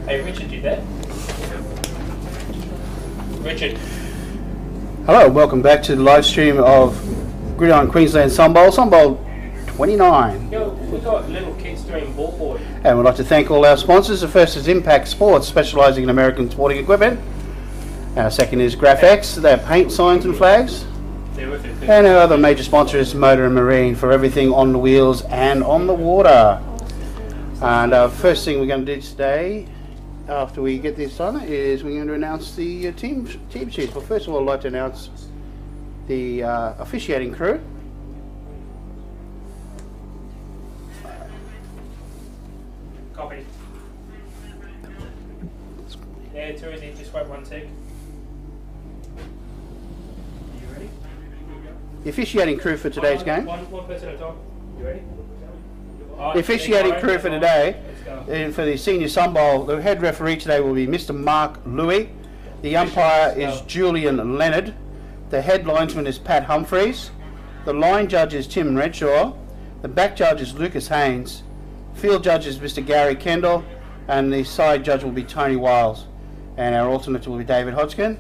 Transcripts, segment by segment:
Hey, Richard, you there? Richard. Hello, welcome back to the live stream of Gridiron Queensland Sunbowl, Sunbowl 29. Yo, we got little kids doing ballboard. And we'd like to thank all our sponsors. The first is Impact Sports, specialising in American sporting equipment. Our second is GraphX, they have paint, signs and flags. And our other major sponsor is Motor and Marine for everything on the wheels and on the water. And first thing we're going to do today, after we get this done, is we're going to announce the team sheets. Well, first of all, I'd like to announce the officiating crew. Copy. Yeah, too easy, just wait one tick. You ready? The officiating crew for today's game. One person at a time. You ready? The officiating crew for today, for the Senior Sunbowl, the head referee today will be Mr. Mark Louis. The umpire is Julian Leonard. The head linesman is Pat Humphreys. The line judge is Tim Renshaw. The back judge is Lucas Haynes. Field judge is Mr. Gary Kendall. And the side judge will be Tony Wiles. And our alternate will be David Hodgkin.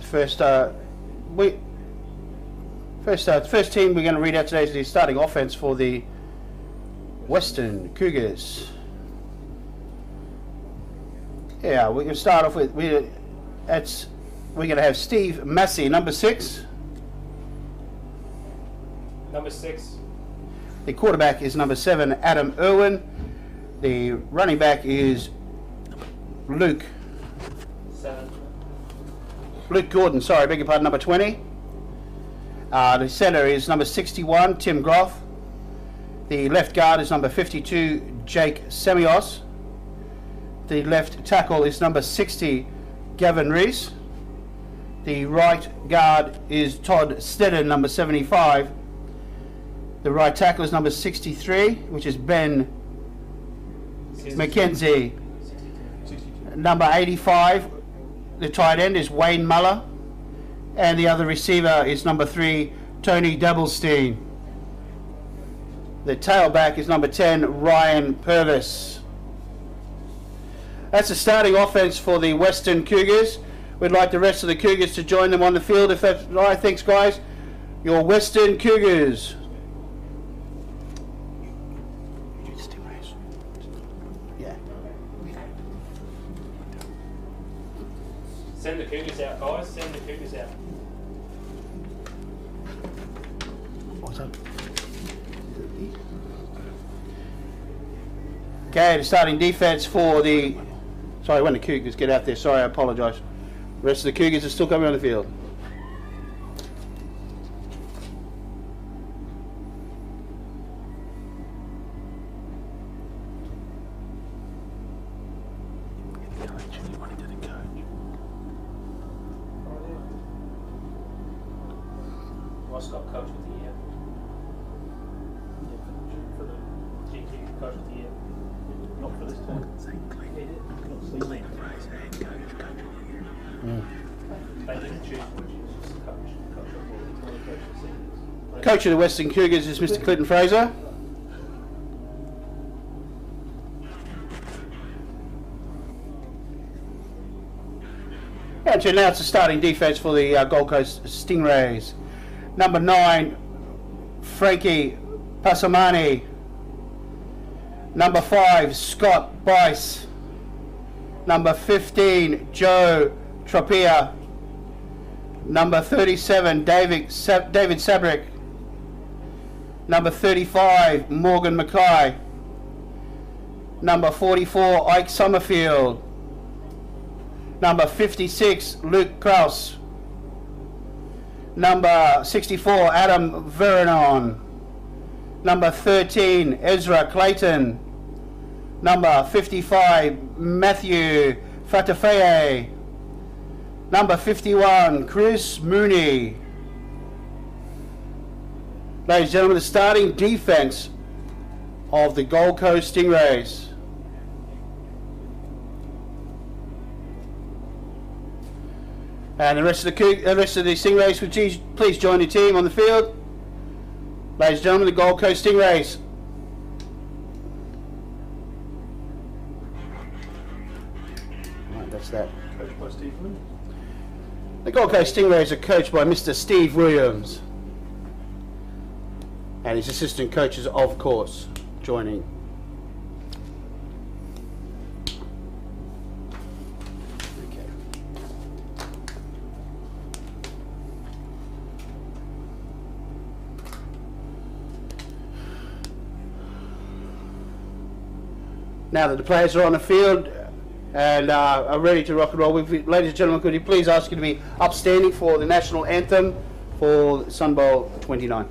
First team we're going to read out today is the starting offense for the Western Cougars. Yeah, we're going to start off with we're going to have Steve Massey, number 6. Number 6. The quarterback is number 7, Adam Irwin. The running back is Luke Gordon. Sorry, beg your pardon. Number 20. The centre is number 61, Tim Groff. The left guard is number 52, Jake Semios. The left tackle is number 60, Gavin Rees. The right guard is Todd Steddon, number 75. The right tackle is number 63, which is Ben McKenzie. 62. Number 85, the tight end is Wayne Muller. And the other receiver is number 3, Tony Doublestein. The tailback is number 10, Ryan Purvis. That's the starting offense for the Western Cougars. We'd like the rest of the Cougars to join them on the field if that's right. Thanks, guys. Your Western Cougars. Yeah. Send the Cougars out, guys. Send the Cougars out. Okay, the starting defense for the... Sorry, when the Cougars get out there, sorry, I apologise. The rest of the Cougars are still coming on the field. Ross got coach of the year. For the GQ coach of the year. Not for this time. They didn't choose which is Coach of the Western Cougars is Mr. Clinton Fraser. And to announce the starting defense for the Gold Coast Stingrays. Number 9, Frankie Passamani. Number 5, Scott Bice. Number 15, Joe Tropia. Number 37, David Sabrick. Number 35, Morgan Mackay. Number 44, Ike Summerfield. Number 56, Luke Kraus. Number 64, Adam Veronon. Number 13, Ezra Clayton. Number 55, Matthew Fatafeye. Number 51, Chris Mooney. Ladies and gentlemen, the starting defense of the Gold Coast Stingrays. And the rest of the Stingrays would please join the team on the field. Ladies and gentlemen, the Gold Coast Stingrays. that? Coached by Steve Williams. The Gold Coast Stingrays are coached by Mr. Steve Williams. And his assistant coaches, of course, joining. Okay. Now that the players are on the field and are ready to rock and roll, ladies and gentlemen, could you please ask you to be upstanding for the national anthem for Sunbowl 29.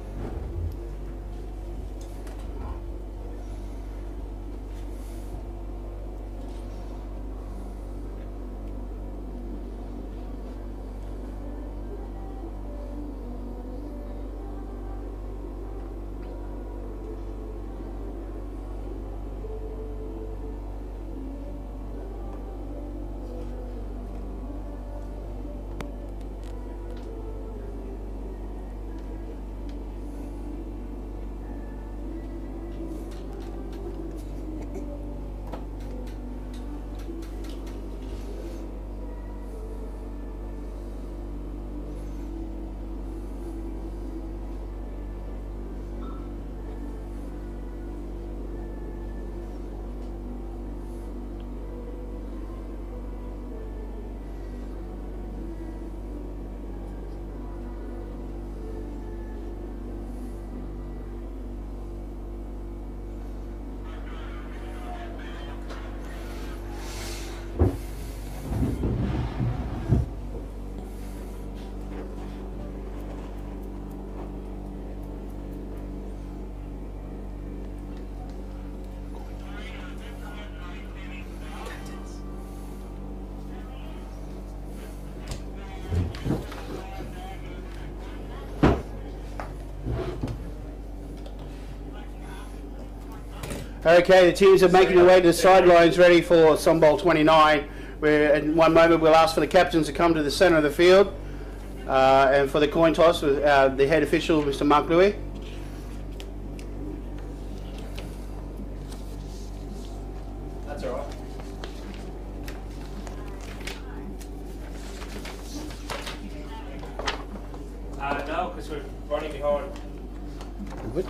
Okay, the teams are making their way to the sidelines ready for Sunbowl 29. In one moment we'll ask for the captains to come to the centre of the field and for the coin toss with the head official, Mr. Mark Louis. That's all right. No, because we're running behind. Good.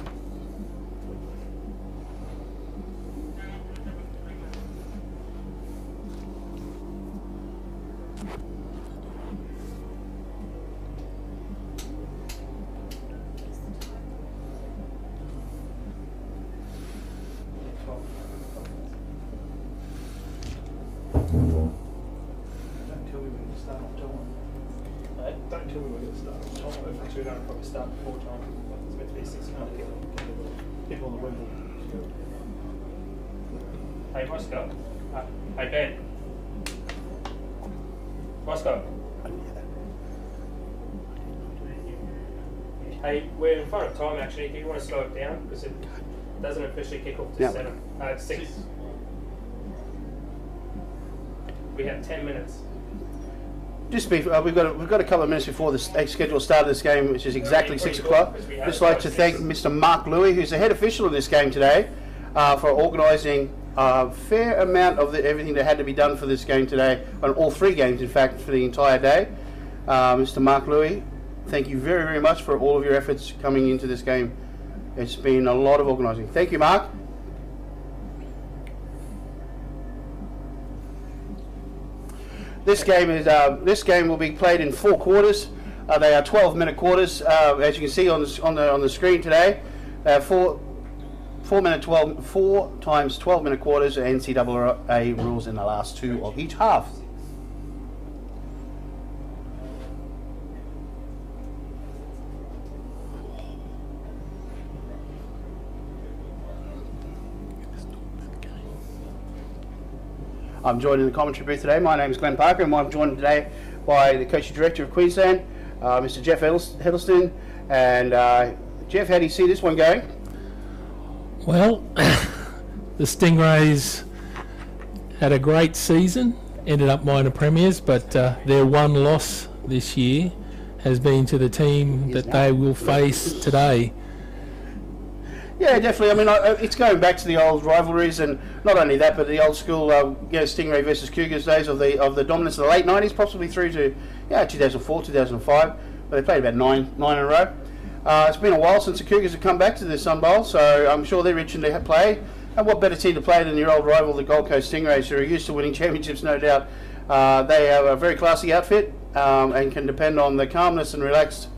Don't tell me when to start. Actually, we don't probably start before time. It's meant to be 6 o'clock. People on the window. Hey, Moscow. Hey, Ben. Moscow. Hey, we're in front of time actually. Do you want to slow it down? Because it doesn't officially kick off to 7. It's 6. We have 10 minutes. Just we've got a couple of minutes before the scheduled start of this game, which is exactly 6 o'clock. Just like to thank Mr. Mark Louis, who's the head official of this game today, for organising a fair amount of everything that had to be done for this game today, on all 3 games, in fact, for the entire day. Mr. Mark Louis, thank you very, very much for all of your efforts coming into this game. It's been a lot of organising. Thank you, Mark. This game will be played in 4 quarters. They are 12-minute quarters, as you can see on the screen today. 4 times 12-minute quarters. NCAA rules in the last 2 of each half. I'm joined in the commentary booth today. My name is Glenn Parker, and I'm joined today by the coaching director of Queensland, Mr. Jeff Hiddleston. And Jeff, how do you see this one going? Well, the Stingrays had a great season, ended up minor premiers, but their one loss this year has been to the team that they will face today. Yeah, definitely. I mean, it's going back to the old rivalries, and not only that, but the old school, Stingray versus Cougars days of the dominance of the late '90s, possibly through to 2004, 2005. But they played about nine in a row. It's been a while since the Cougars have come back to the Sunbowl, so I'm sure they're itching to play. And what better team to play than your old rival, the Gold Coast Stingrays, who are used to winning championships, no doubt. They have a very classy outfit and can depend on the calmness and relaxed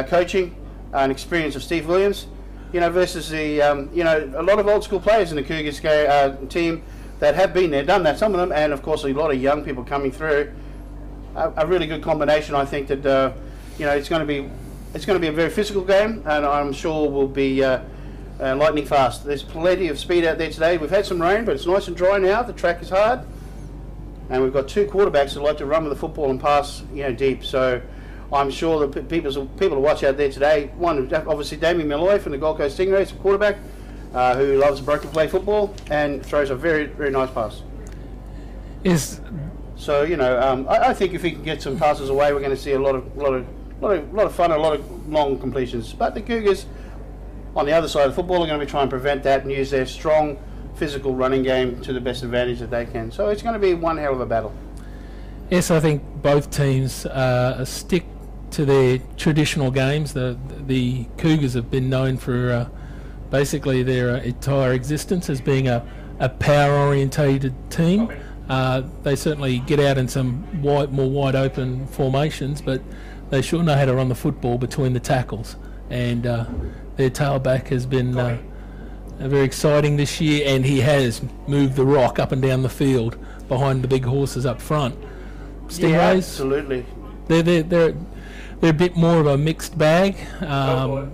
coaching and experience of Steve Williams. Versus the a lot of old school players in the Cougars team that have been there, done that. Some of them, and of course a lot of young people coming through. A really good combination. I think that it's going to be a very physical game, and I'm sure will be lightning fast. There's plenty of speed out there today. We've had some rain, but it's nice and dry now. The track is hard, and we've got two quarterbacks that like to run with the football and pass deep. So I'm sure that people to watch out there today. One, obviously, Damien Malloy from the Gold Coast Stingrays, a quarterback who loves broken play football and throws a very, very nice pass. So I think if he can get some passes away, we're going to see a lot of fun, a lot of long completions. But the Cougars, on the other side of the football, are going to be trying to prevent that and use their strong physical running game to the best advantage that they can. So it's going to be one hell of a battle. Yes, I think both teams stick to their traditional games. The Cougars have been known for basically their entire existence as being a power-orientated team. They certainly get out in some more wide open formations, but they sure know how to run the football between the tackles. And their tailback has been very exciting this year, and he has moved the rock up and down the field behind the big horses up front. Stingrays, yeah, absolutely. They're a bit more of a mixed bag.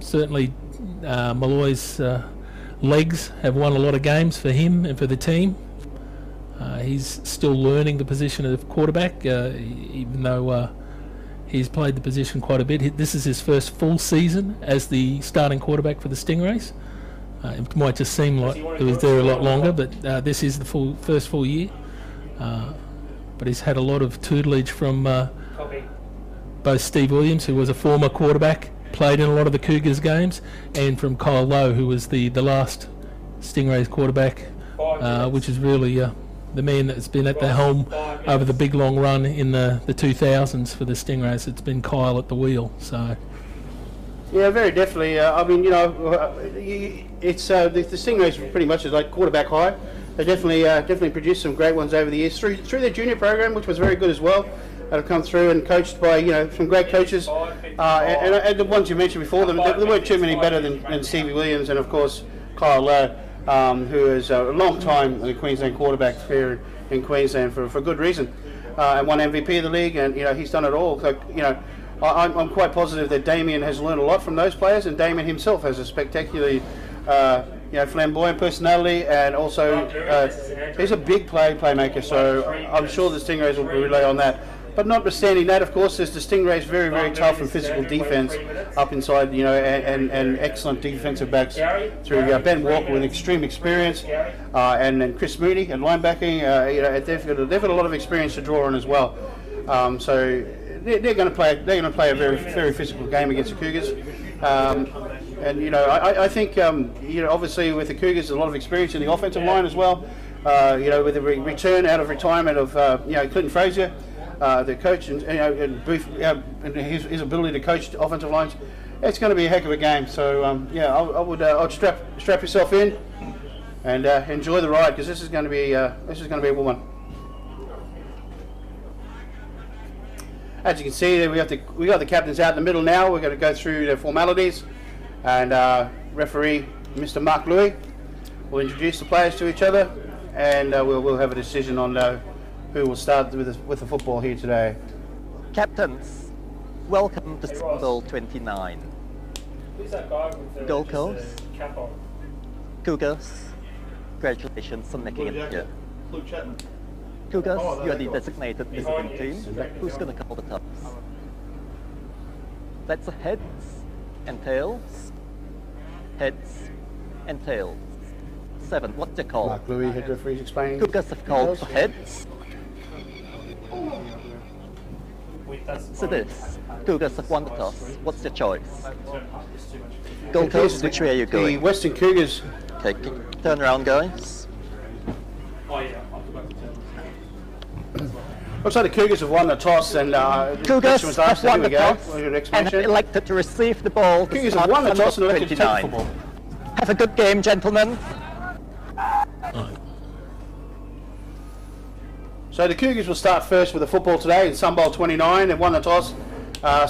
Certainly, Malloy's legs have won a lot of games for him and for the team. He's still learning the position of quarterback, even though he's played the position quite a bit. This is his first full season as the starting quarterback for the Stingrays. It might just seem like he was there a lot longer, but this is the first full year. But he's had a lot of tutelage from both Steve Williams, who was a former quarterback, played in a lot of the Cougars games, and from Kyle Lowe, who was the last Stingrays quarterback, which is really the man that's been at the helm over the big long run in the 2000s for the Stingrays. It's been Kyle at the wheel. So yeah, very definitely. I mean, it's the Stingrays pretty much is like quarterback high. They definitely produced some great ones over the years through their junior program, which was very good as well. That have come through and coached by some great coaches, and the ones you mentioned before, there weren't too many better than Stevie Williams and of course Kyle Lowe, who is a long time the Queensland quarterback here in Queensland for good reason, and won MVP of the league, and he's done it all. So I'm quite positive that Damien has learned a lot from those players, and Damien himself has a spectacularly flamboyant personality, and also he's a big playmaker. So I'm sure the Stingrays will rely on that. But notwithstanding that, of course, there's the Stingrays' very, very tough and physical defence up inside, and excellent defensive backs through Ben Walker with extreme experience, and then Chris Mooney at linebacking. They've got a lot of experience to draw on as well. So they're going to play a very, very physical game against the Cougars. And I think obviously with the Cougars, a lot of experience in the offensive line as well. With the return out of retirement of Clinton Frazier. The coach and Booth, and his ability to coach offensive lines, it's going to be a heck of a game. So I'd strap yourself in and enjoy the ride, because this is going to be a good one. As you can see, we got the captains out in the middle now. We're going to go through the formalities, and referee Mr. Mark Louis will introduce the players to each other, and we'll have a decision on who will start with the football here today. Captains, welcome to Sunbowl 29. Who's that guy with the Gold Coast, cap on? Cougars, congratulations on making it here. Luke Chapman. Cougars, you are the designated visiting team. Who's going to call the tops? That's heads and tails. Heads and tails. 7, what's your call? Mark Louis, head referee's explaining. Cougars have called for heads. So this, Cougars have won the toss. What's your choice? Gold Coast, which way are you The going? Western Cougars. Okay, turn around, guys. Oh yeah, I forgot to tell you. Looks like the Cougars have won the toss and Cougars was have asked. won Here the we go. toss Well, your and explanation. have elected to receive the ball. to Cougars have start won the from toss and number elected to take the 29. football. Have a good game, gentlemen. So the Cougars will start first with the football today in Sunbowl 29. They've won the toss.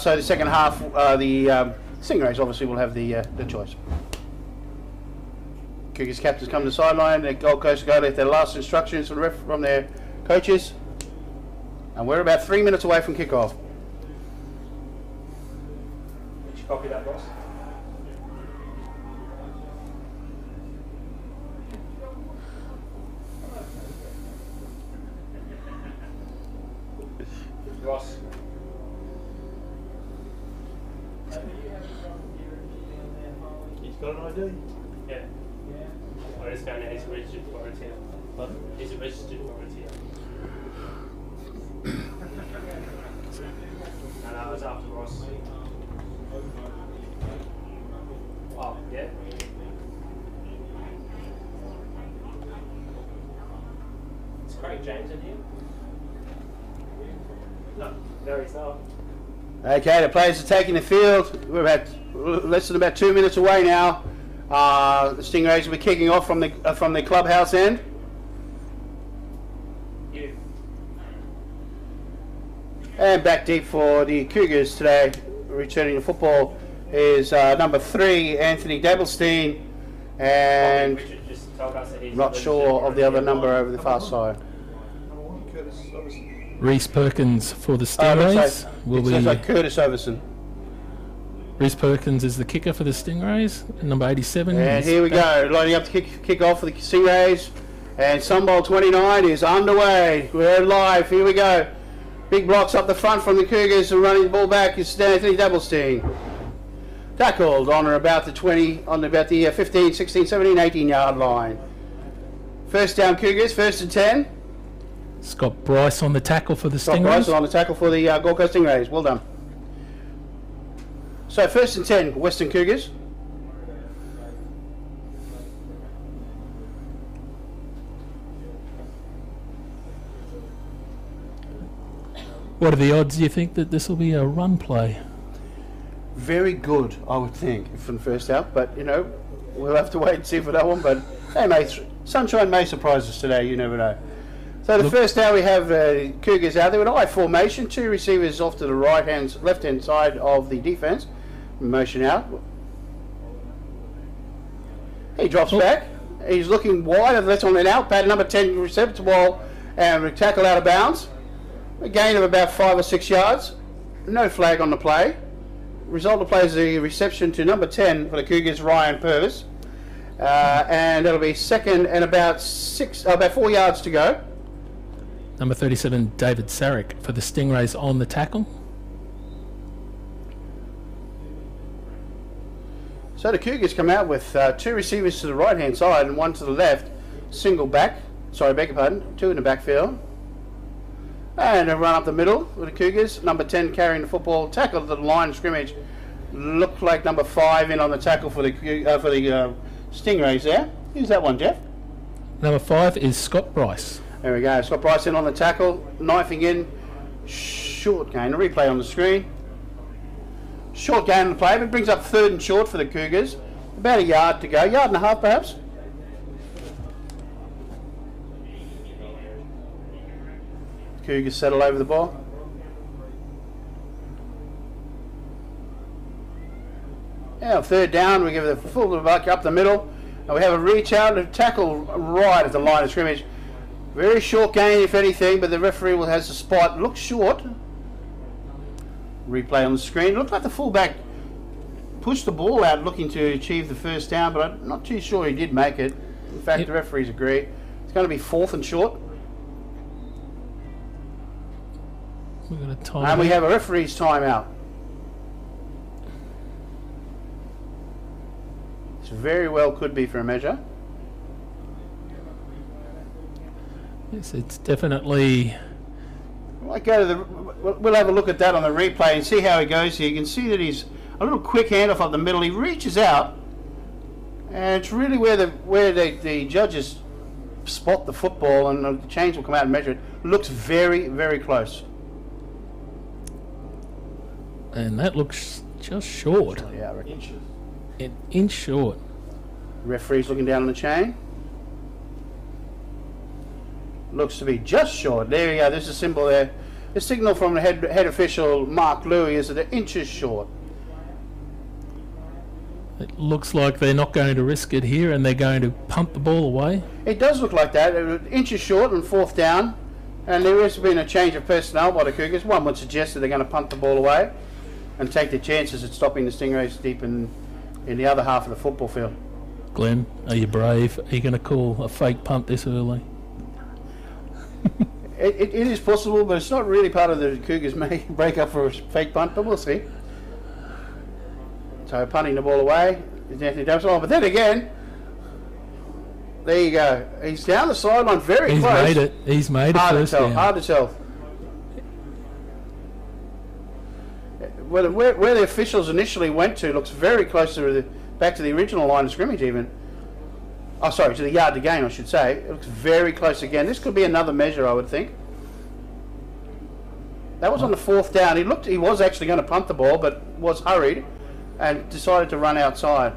So the second half, the Stingrays obviously will have the choice. Cougars captains come to the sideline. The Gold Coast go left their last instructions from their coaches. And we're about 3 minutes away from kickoff. Did you copy that, boss? Ross. He's got an ID. Yeah. Or it's kind of he's registered for it here. Pardon? He's registered for it here. And I was after Ross. Oh, yeah. Is Craig James in here? No, he's not. Okay, the players are taking the field. We're about less than about 2 minutes away now. The Stingrays will be kicking off from the clubhouse end. You. And back deep for the Cougars today, returning the football is number 3, Anthony Dabblestein, and Richard just told us that he's not sure of the other number over the far side. Number 1, Curtis Overson. Reese Perkins for the Looks Stingrays. like, it says like Curtis Overson. Reese Perkins is the kicker for the Stingrays, number 87. And He's here we back. go, lining up to kick off for the Stingrays. And Sunbowl 29 is underway. We're live, here we go. Big blocks up the front from the Cougars, and running the ball back is Anthony Dabblestein. Tackled on or about the 20, on about the 15, 16, 17, 18 yard line. First down Cougars, 1st and 10. Scott Bryce on the tackle for the Scott Bryce Stingrays. on the tackle for the Gold Coast Stingrays. Well done. So 1st and 10, Western Cougars. What are the odds, do you think, that this will be a run play? Very good, I would think, from first out. But, you know, we'll have to wait and see for that one. But, hey, sunshine may surprise us today. You never know. So the first down we have Cougars out there with I formation. 2 receivers off to the left-hand side of the defence. Motion out. He drops back. He's looking wide of the left on an out. Pad number 10 recepts the ball and tackle out of bounds. A gain of about 5 or 6 yards. No flag on the play. Result of play is the reception to number 10 for the Cougars, Ryan Purvis. And that'll be second and about 4 yards to go. Number 37, David Sarek for the Stingrays on the tackle. So the Cougars come out with 2 receivers to the right hand side and 1 to the left. Single back. Sorry, beg your pardon. 2 in the backfield. And a run up the middle with the Cougars. Number 10 carrying the football. Tackle at the line of scrimmage. Looked like number 5 in on the tackle for the Stingrays there. Who's that one, Jeff? Number 5 is Scott Bryce. There we go. Scott Bryce in on the tackle. Knifing in. Short gain. A replay on the screen. Short gain on the play, but brings up 3rd and short for the Cougars. About a yard to go. Yard and a half perhaps. Cougars settle over the ball. Now 3rd down, we give the full buck up the middle. And we have a reach out and tackle right at the line of scrimmage. Very short gain if anything, but the referee has a spot. Looks short. Replay on the screen. Looked like the fullback pushed the ball out looking to achieve the 1st down, but I'm not too sure he did make it. In fact, the referees agree. It's going to be 4th and short. We're going to time And we have a referee's timeout. This very well could be for a measure. Yes, it's definitely. We'll have a look at that on the replay and see how he goes here. You can see that he's. I'm a little quick handoff up the middle. He reaches out, and it's really where the judges spot the football, and the chains will come out and measure it. Looks very, very close. And that looks just short. Yeah, I reckon. An inch short. Referee's looking down on the chain. Looks to be just short. There you go. There's a symbol there. The signal from the head official, Mark Louis, is that an inch is short. It looks like they're not going to risk it here, and they're going to punt the ball away. It does look like that. An inch is short and 4th down. And there has been a change of personnel by the Cougars. One would suggest that they're going to punt the ball away and take their chances at stopping the Stingrays deep in the other half of the football field. Glenn, are you brave? Are you going to call a fake punt this early? It is possible, but it's not really part of the Cougars' break up for a fake punt, but we'll see. So punting the ball away is Anthony Dumpson. But then again, there you go. He's down the sideline very close. He's made it. He's made it Hard first to tell. down. Hard to tell. Where the officials initially went to looks very close to back to the original line of scrimmage even. Oh, sorry, to the yard to gain, I should say. It looks very close again. This could be another measure, I would think. That was on the 4th down. He was actually going to punt the ball, but was hurried and decided to run outside.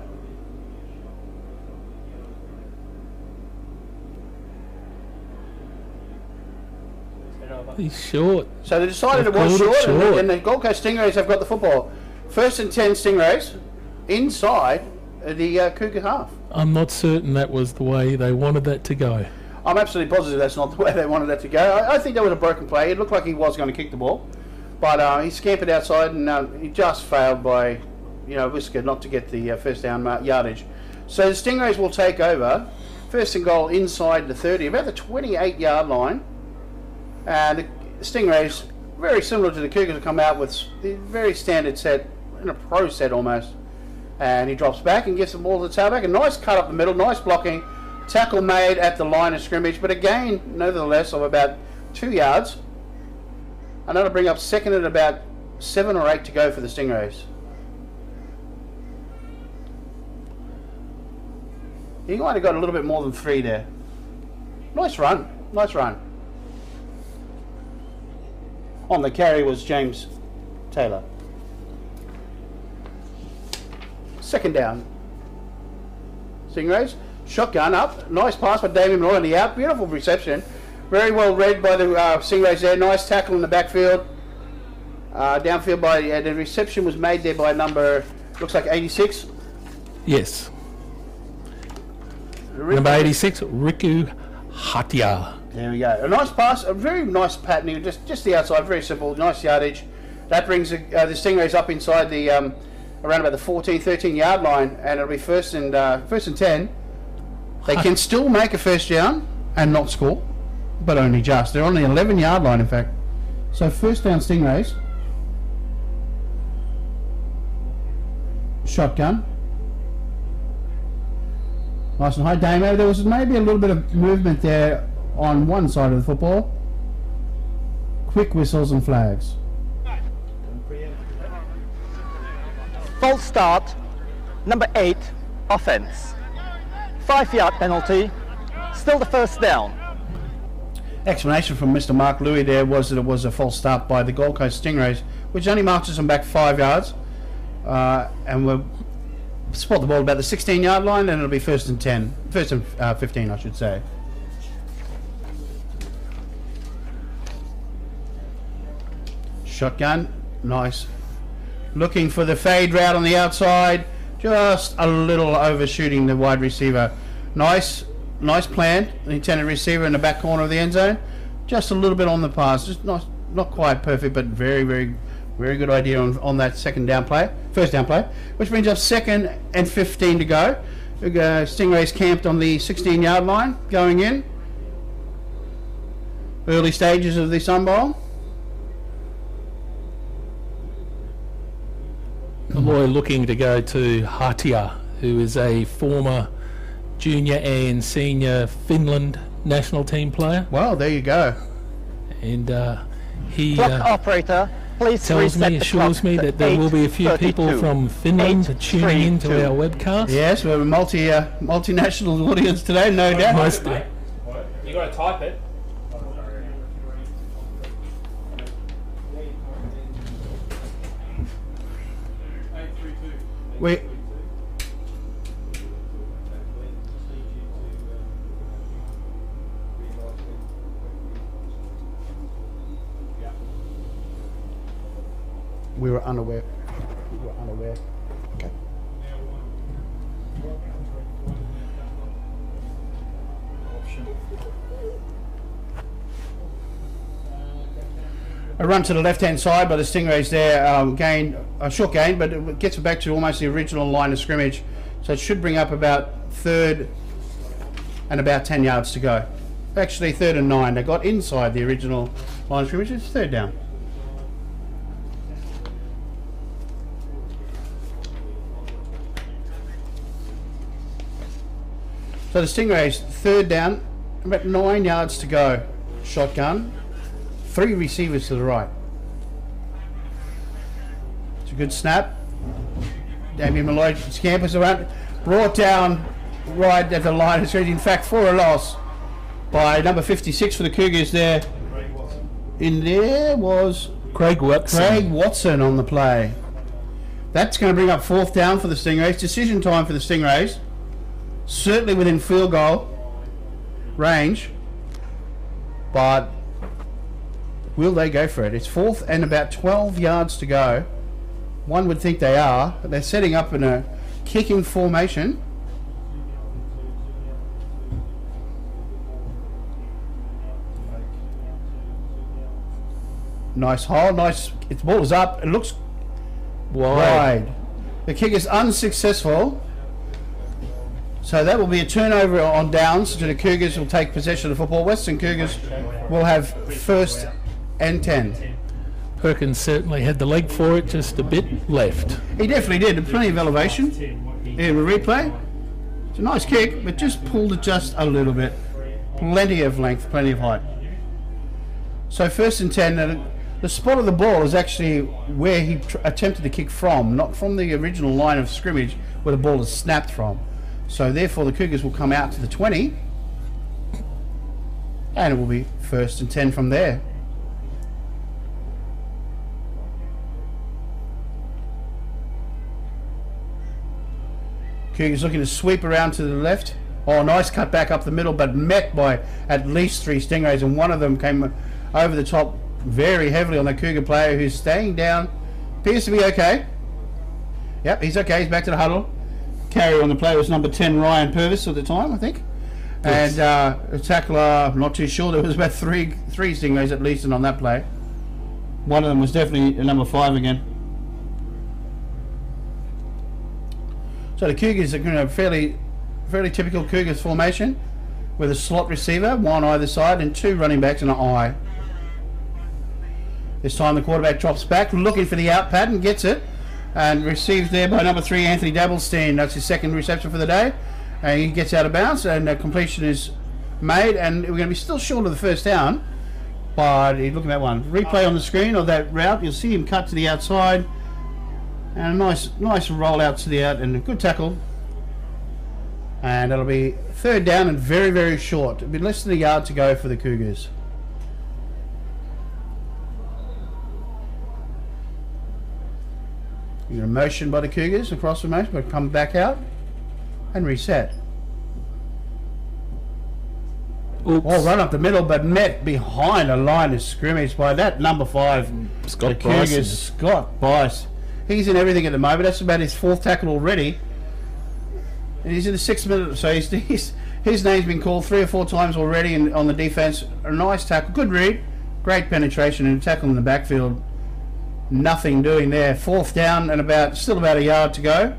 He's short. So they decided it was short, and the Gold Coast Stingrays have got the football. 1st and 10 Stingrays inside the Cougar half. I'm not certain that was the way they wanted that to go. I'm absolutely positive that's not the way they wanted that to go. I think that was a broken play. It looked like he was going to kick the ball, but he scampered outside, and he just failed by, whisker not to get the first down yardage. So the Stingrays will take over. 1st and goal inside the 30, about the 28-yard line. And the Stingrays, very similar to the Cougars, will come out with the very standard set, in a pro set almost. And he drops back and gives the ball to the tailback. A nice cut up the middle, nice blocking. Tackle made at the line of scrimmage, but again, nevertheless, of about 2 yards. And that'll bring up 2nd at about 7 or 8 to go for the Stingrays. He might have got a little bit more than 3 there. Nice run, nice run. On the carry was James Taylor. 2nd down. Stingrays. Shotgun up. Nice pass by Damien Roy on the out. Beautiful reception. Very well read by the Stingrays there. Nice tackle in the backfield. Downfield by the reception was made there by number, looks like 86. Yes. Number 86, Riku Hatia. There we go. A nice pass, a very nice pattern. Just the outside, very simple, nice yardage. That brings the Stingrays up inside the around about the 14, 13-yard line, and it'll be first and 10. They can still make a first down and not score, but only just. They're on the 11-yard line, in fact. So 1st down Stingrays. Shotgun. Nice and high. Damo, there was maybe a little bit of movement there on one side of the football. Quick whistles and flags. False start, number 8, offense. 5-yard penalty, still the first down. Explanation from Mr. Mark Louis there was that it was a false start by the Gold Coast Stingrays, which only marks them back 5 yards. And we'll spot the ball about the 16-yard line, and it'll be 1st and 10. 1st and 15, I should say. Shotgun, nice. Looking for the fade route on the outside, just a little overshooting the wide receiver. Nice plan. The intended receiver in the back corner of the end zone. Just a little bit on the pass, just not quite perfect, but very, very, very good idea on that first down play, which brings up 2nd and 15 to go. Stingrays camped on the 16-yard line, going in. Early stages of the Sunbowl. Malloy looking to go to Hatia, who is a former junior and senior Finland national team player. Well, there you go. And he... Clock operator, Please tells reset me, the assures clock me to that there will be a few 8:32. people from Finland tuning into 8:32. our webcast. Yes, we're a multinational audience today, no doubt. Most- You got to type it. We were unaware. We were unaware. Okay. A run to the left-hand side by the Stingrays there, a short gain, but it gets it back to almost the original line of scrimmage. So it should bring up about third and about 10 yards to go. Actually, 3rd and 9. They got inside the original line of scrimmage. It's 3rd down. So the Stingrays, 3rd down, about 9 yards to go. Shotgun. 3 receivers to the right. It's a good snap. Damien Malloy scampers around, brought down right at the line of scrimmage. In fact, for a loss by number 56 for the Cougars there. In there was Craig Watson on the play. That's going to bring up 4th down for the Stingrays. Decision time for the Stingrays. Certainly within field goal range, but will they go for it? It's 4th and about 12 yards to go. One would think they are, but they're setting up in a kicking formation. Nice hole, nice. Its ball is up. It looks wide. The kick is unsuccessful. So that will be a turnover on downs. So the Cougars will take possession of the football. Western Cougars will have 1st and 10. Perkins certainly had the leg for it, just a bit left. He definitely did. Plenty of elevation. Here we replay. It's a nice kick, but just pulled it just a little bit. Plenty of length, plenty of height. So 1st and 10. The spot of the ball is actually where he attempted to kick from, not from the original line of scrimmage where the ball is snapped from. So therefore the Cougars will come out to the 20 and it will be 1st and 10 from there. Cougars looking to sweep around to the left. Oh, nice cut back up the middle, but met by at least 3 Stingrays, and one of them came over the top very heavily on the Cougar player who's staying down. Appears to be okay. Yep, he's okay. He's back to the huddle. Carrier on the play was number 10, Ryan Purvis at the time, I think. Yes. And a tackler, I'm not too sure. There was about three Stingrays at least on that play. One of them was definitely number 5 again. So the Cougars are going to have fairly typical Cougars formation with a slot receiver, one either side, and 2 running backs and an eye. This time the quarterback drops back, looking for the out pattern, gets it, and received there by number 3, Anthony Dabblestein. That's his 2nd reception for the day. And he gets out of bounds, and completion is made, and we're going to be still short of the 1st down. But he's looking at one. Replay on the screen of that route. You'll see him cut to the outside. And a nice roll out to the out, and a good tackle. And that'll be 3rd down and very, very short. It'll be less than a yard to go for the Cougars. You're going to motion by the Cougars across the motion, but come back out and reset. Oops. Oh, run up the middle, but met behind a line of scrimmage by that number 5, Scott the Cougars, Bryson. Scott Bice. He's in everything at the moment. That's about his 4th tackle already. And he's in the 6th minute, so his name's been called 3 or 4 times already on the defense. A nice tackle, good read, great penetration, and tackle in the backfield. Nothing doing there. 4th down and still about a yard to go.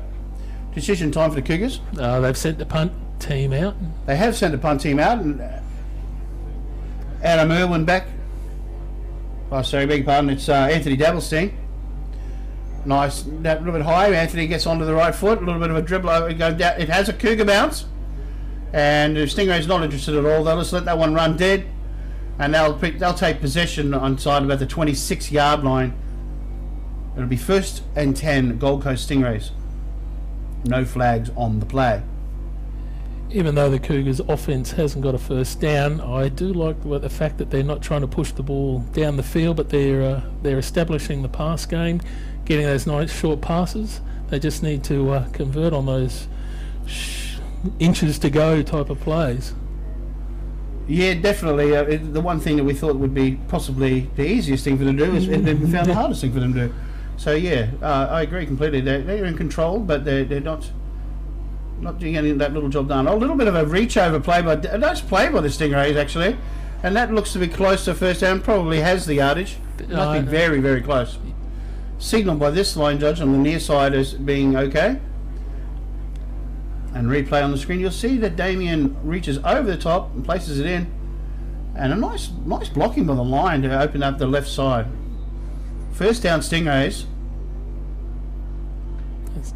Decision time for the Cougars. They've sent the punt team out. They have sent the punt team out, and Adam Irwin back. Oh, sorry, beg your pardon. It's Anthony Dabblestein. Nice, that little bit high. Anthony gets onto the right foot. A little bit of a dribble over. It goes down. It has a Cougar bounce, and the Stingray's not interested at all. They'll just let that one run dead, and they'll take possession on side about the 26-yard line It'll be 1st and 10 Gold Coast Stingrays. No flags on the play. Even though the Cougars' offence hasn't got a first down, I do like the fact that they're not trying to push the ball down the field, but they're establishing the pass game, getting those nice short passes. They just need to convert on those inches to go type of plays. Yeah, definitely. The one thing that we thought would be possibly the easiest thing for them to do is we found the hardest thing for them to do. So yeah, I agree completely. They're in control, but they're not doing any of that little job done. A little bit of a reach over play, but a nice play by the Stingrays actually, and that looks to be close to first down. Probably has the yardage. Must be very, very close. Signalled by this line judge on the near side as being okay. And replay on the screen, you'll see that Damien reaches over the top and places it in, and a nice blocking by the line to open up the left side. First down Stingrays.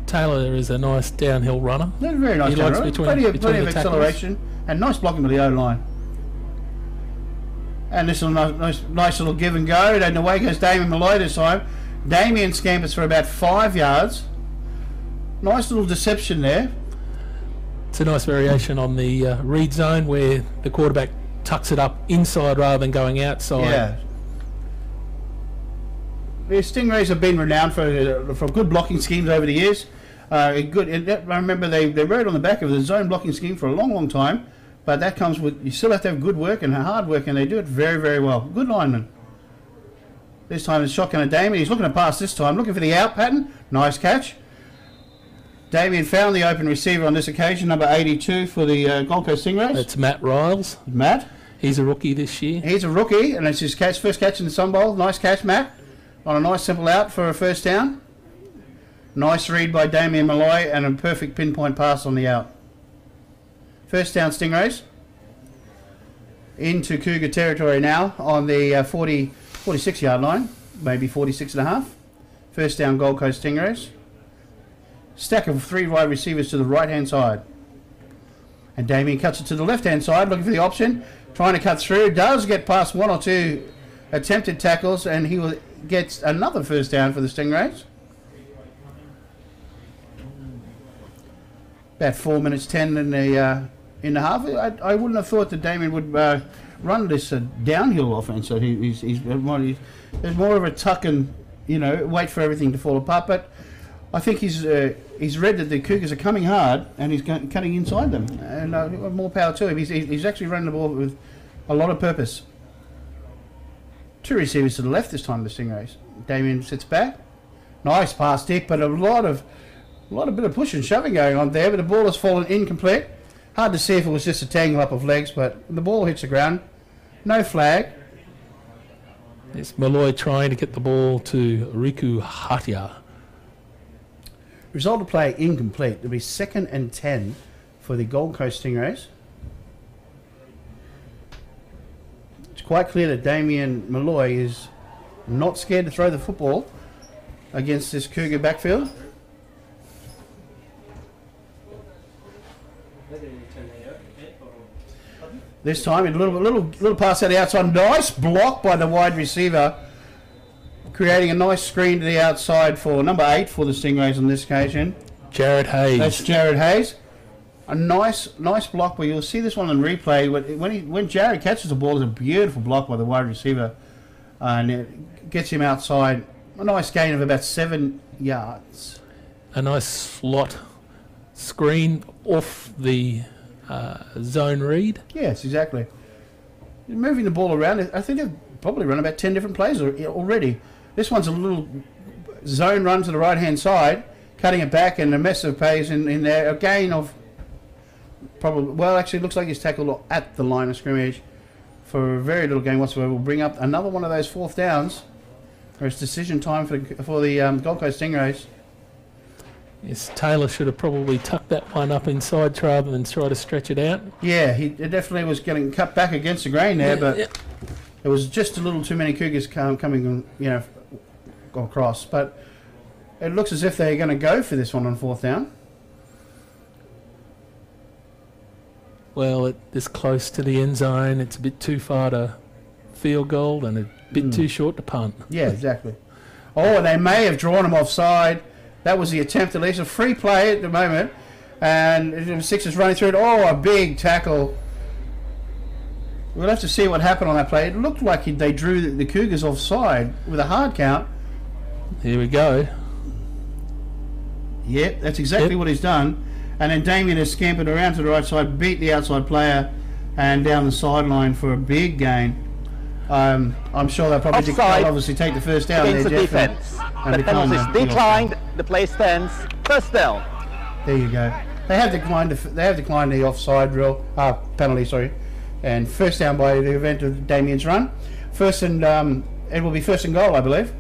Taylor is a nice downhill runner. That's a very nice downhill runner. Plenty of acceleration and nice blocking by the O-line. And this little nice little give and go, and away goes Damien Malloy this time. Damien scampers for about 5 yards. Nice little deception there. It's a nice variation on the read zone where the quarterback tucks it up inside rather than going outside. Yeah. The Stingrays have been renowned for good blocking schemes over the years. I remember they rode on the back of the zone blocking scheme for a long time, but that comes with, you still have to have good work and hard work, and they do it very, very well. Good lineman. This time it's shotgun at Damien. He's looking to pass this time, looking for the out pattern. Nice catch. Damien found the open receiver on this occasion, number 82 for the Gold Coast Stingrays. That's Matt Riles. Matt. He's a rookie this year. He's a rookie, and it's his first catch in the Sunbowl. Nice catch, Matt. On a nice simple out for a first down. Nice read by Damien Malloy and a perfect pinpoint pass on the out. First down Stingrays. Into Cougar territory now on the 46 yard line. Maybe 46 and a half. First down Gold Coast Stingrays. Stack of 3 wide receivers to the right hand side. And Damien cuts it to the left hand side looking for the option. Trying to cut through. Does get past 1 or 2 attempted tackles, and he gets another first down for the Stingrays. About 4 minutes 10 in the half. I wouldn't have thought that Damien would run this downhill offense. So there's more of a tuck and wait for everything to fall apart. But I think he's read that the Cougars are coming hard, and he's cutting inside them. And more power to him. He's actually running the ball with a lot of purpose. 2 receivers to the left this time, the Stingrays. Damien sits back. Nice pass deep, but a lot of bit of push and shoving going on there, but the ball has fallen incomplete. Hard to see if it was just a tangle up of legs, but the ball hits the ground. No flag. It's Malloy trying to get the ball to Riku Hatia. Result of play incomplete. It'll be 2nd and 10 for the Gold Coast Stingrays. It's quite clear that Damien Malloy is not scared to throw the football against this Cougar backfield. This time, a little pass out the outside. Nice block by the wide receiver, creating a nice screen to the outside for number 8 for the Stingrays on this occasion. Jared Hayes. That's Jared Hayes. A nice block, but you'll see this one on replay. When Jared catches the ball, it's a beautiful block by the wide receiver, and it gets him outside. A nice gain of about 7 yards. A nice slot screen off the zone read. Yes, exactly. Moving the ball around, I think they've probably run about 10 different plays already. This one's a little zone run to the right-hand side, cutting it back, and a mess of plays in there. A gain of probably, well, actually, it looks like he's tackled at the line of scrimmage for a very little gain whatsoever. We'll bring up another one of those 4th downs, or it's decision time for the Gold Coast Stingrays. Yes, Taylor should have probably tucked that one up inside rather than try to stretch it out. Yeah, he definitely was getting cut back against the grain there, but it was just a little too many Cougars coming, across. But it looks as if they're going to go for this one on 4th down. Well, this close to the end zone, it's a bit too far to field goal and a bit too short to punt. Yeah, exactly. Oh, they may have drawn him offside. That was the attempt at least. A free play at the moment. And Sixers running through it. Oh, a big tackle. We'll have to see what happened on that play. It looked like they drew the Cougars offside with a hard count. Here we go. Yep, that's exactly what he's done. And then Damien has scampered around to the right side, beat the outside player, and down the sideline for a big gain. I'm sure they'll probably obviously take the first down against there, the Jeff, defense. and The penalty is declined. The play stands. First down. There you go. They have declined the offside rule penalty, sorry, and first down by the event of Damien's run. It will be first and goal, I believe.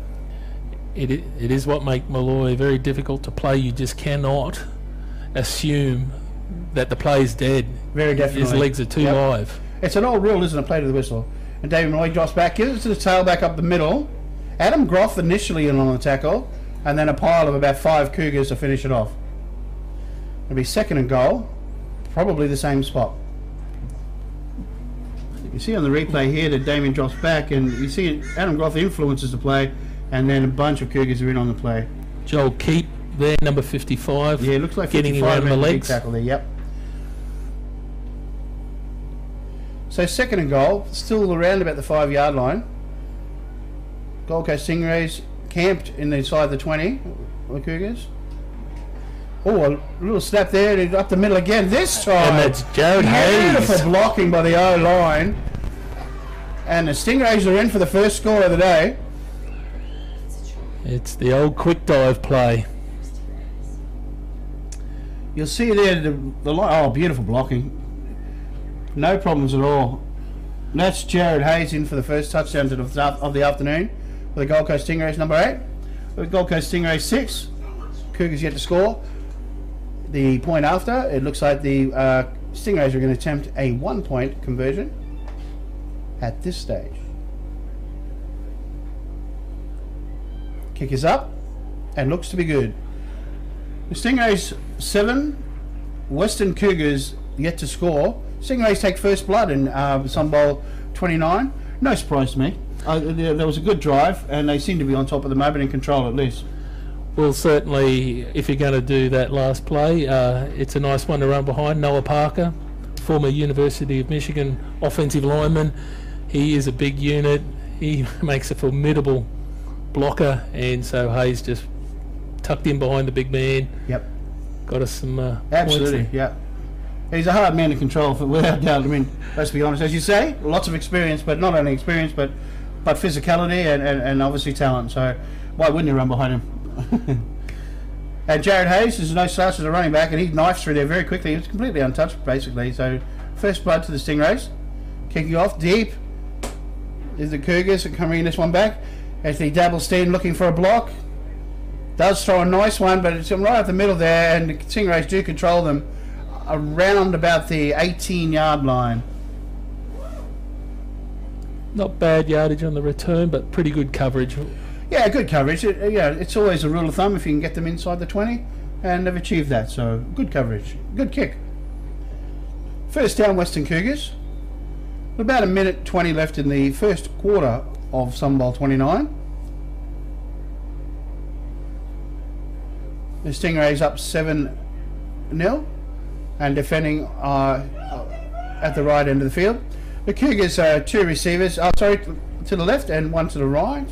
It is what makes Molloy very difficult to play. You just cannot assume that the play's dead. Very definitely. His legs are too live. It's an old rule, isn't it? Play to the whistle. And David Molloy drops back, gives it to the tailback up the middle. Adam Groff initially in on the tackle, and then a pile of about 5 Cougars to finish it off. It'll be second and goal, probably the same spot. You can see on the replay here that Damien drops back, and you see Adam Groff influences the play, and then a bunch of Cougars are in on the play. Joel Keep there, number 55. Yeah, it looks like getting around the legs. Tackle there, yep. So second and goal, still around about the 5-yard line. Gold Coast Stingrays camped in the side of the 20, the Cougars. Oh, a little snap there, and up the middle again this time. And that's Jared Hayes. Beautiful blocking by the O-line. And the Stingrays are in for the first score of the day. It's the old quick dive play. You'll see there the line. Oh, beautiful blocking. No problems at all. And that's Jared Hayes in for the first touchdown of the afternoon for the Gold Coast Stingrays, number 8. The Gold Coast Stingrays 6. Cougars yet to score. The point after, it looks like the Stingrays are going to attempt a 1-point conversion at this stage. Kick is up and looks to be good. The Stingrays 7, Western Cougars yet to score. Stingrays take first blood in Sunbowl 29. No surprise to me. There was a good drive, and they seem to be on top of the moment, in control at least. Well, certainly, if you're going to do that last play, it's a nice one to run behind. Noah Parker, former University of Michigan offensive lineman. He is a big unit. He makes a formidable blocker, and so Hayes just tucked in behind the big man. Yep. Got us some absolutely, yeah. He's a hard man to control, without doubt. I mean, let's be honest. As you say, lots of experience, but not only experience, but physicality and obviously talent. So why wouldn't you run behind him? And Jared Hayes is no slouch as a running back, and he knifes through there very quickly. He was completely untouched, basically. So first blood to the Stingrays. Kicking off deep is the Cougars coming in this one back. As the Dabblestein looking for a block. Does throw a nice one, but it's right up the middle there, and the Stingrays do control them around about the 18-yard line. Not bad yardage on the return, but pretty good coverage. Yeah, good coverage. It's always a rule of thumb if you can get them inside the 20, and they've achieved that. So good coverage, good kick. First down, Western Cougars. About 1:20 left in the first quarter of Sunbowl 29. The Stingrays up 7-0 and defending at the right end of the field. The Cougars are 2 receivers, to the left and 1 to the right.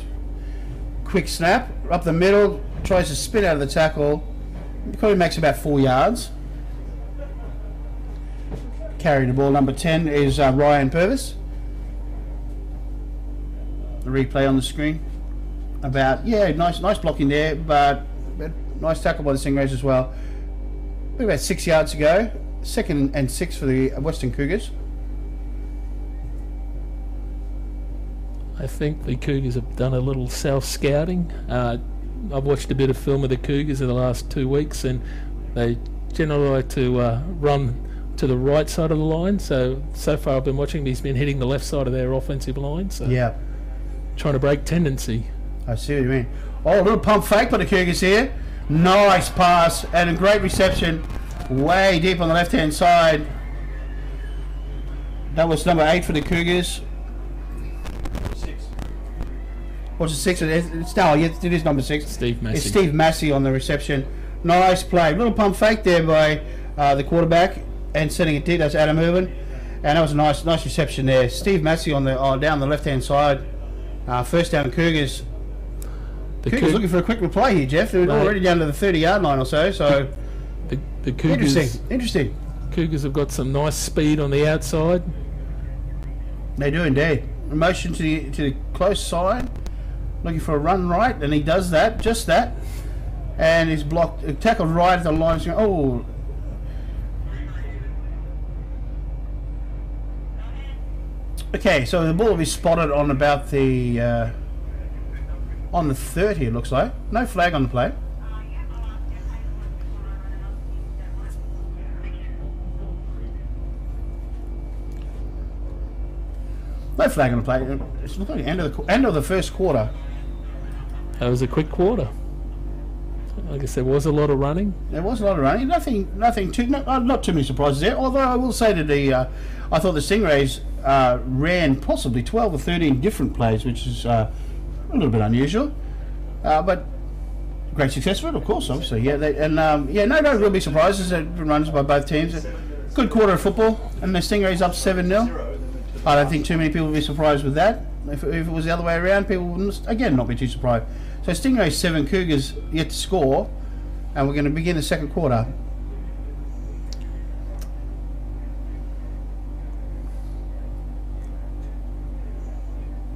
Quick snap up the middle, tries to spin out of the tackle. Probably makes about 4 yards. Carrying the ball, number 10 is Ryan Purvis. The replay on the screen. Nice blocking there, but nice tackle by the Stingrays as well. About 6 yards to go. 2nd and 6 for the Western Cougars. I think the Cougars have done a little self-scouting. I've watched a bit of film of the Cougars in the last 2 weeks, and they generally like to run to the right side of the line. So far I've been watching, he's been hitting the left side of their offensive line. So yeah, trying to break tendency. I see what you mean. Oh, a little pump fake by the Cougars here. Nice pass and a great reception way deep on the left-hand side. That was number 8 for the Cougars. What's the 6? It is number 6. Steve Massey. It's Steve Massey on the reception. Nice play. Little pump fake there by the quarterback and sending it deep. That's Adam Irvin. And that was a nice reception there. Steve Massey on the down the left-hand side. First down Cougars. Cougars looking for a quick replay here, Jeff. They're already down to the 30-yard line or so. So the Cougars. Interesting. Cougars have got some nice speed on the outside. They do indeed. Motion to the close side, looking for a run right, and he does that, just that, and he's blocked, tackled right at the line. Oh. Okay, so the ball will be spotted on about the on the 30. It looks like no flag on the play. No flag on the play. It's looking like the end of the first quarter. That was a quick quarter. I guess there was a lot of running. There was a lot of running. Not too many surprises there. Although I will say that I thought the Stingrays ran possibly 12 or 13 different plays, which is a little bit unusual. But great success for it, of course. Obviously, yeah. No real big surprises. Runs by both teams. Good quarter of football, and the Stingrays up 7-0. I don't think too many people would be surprised with that. If it was the other way around, people would, again, not be too surprised. So Stingrays 7, Cougars yet to score, and we're going to begin the second quarter.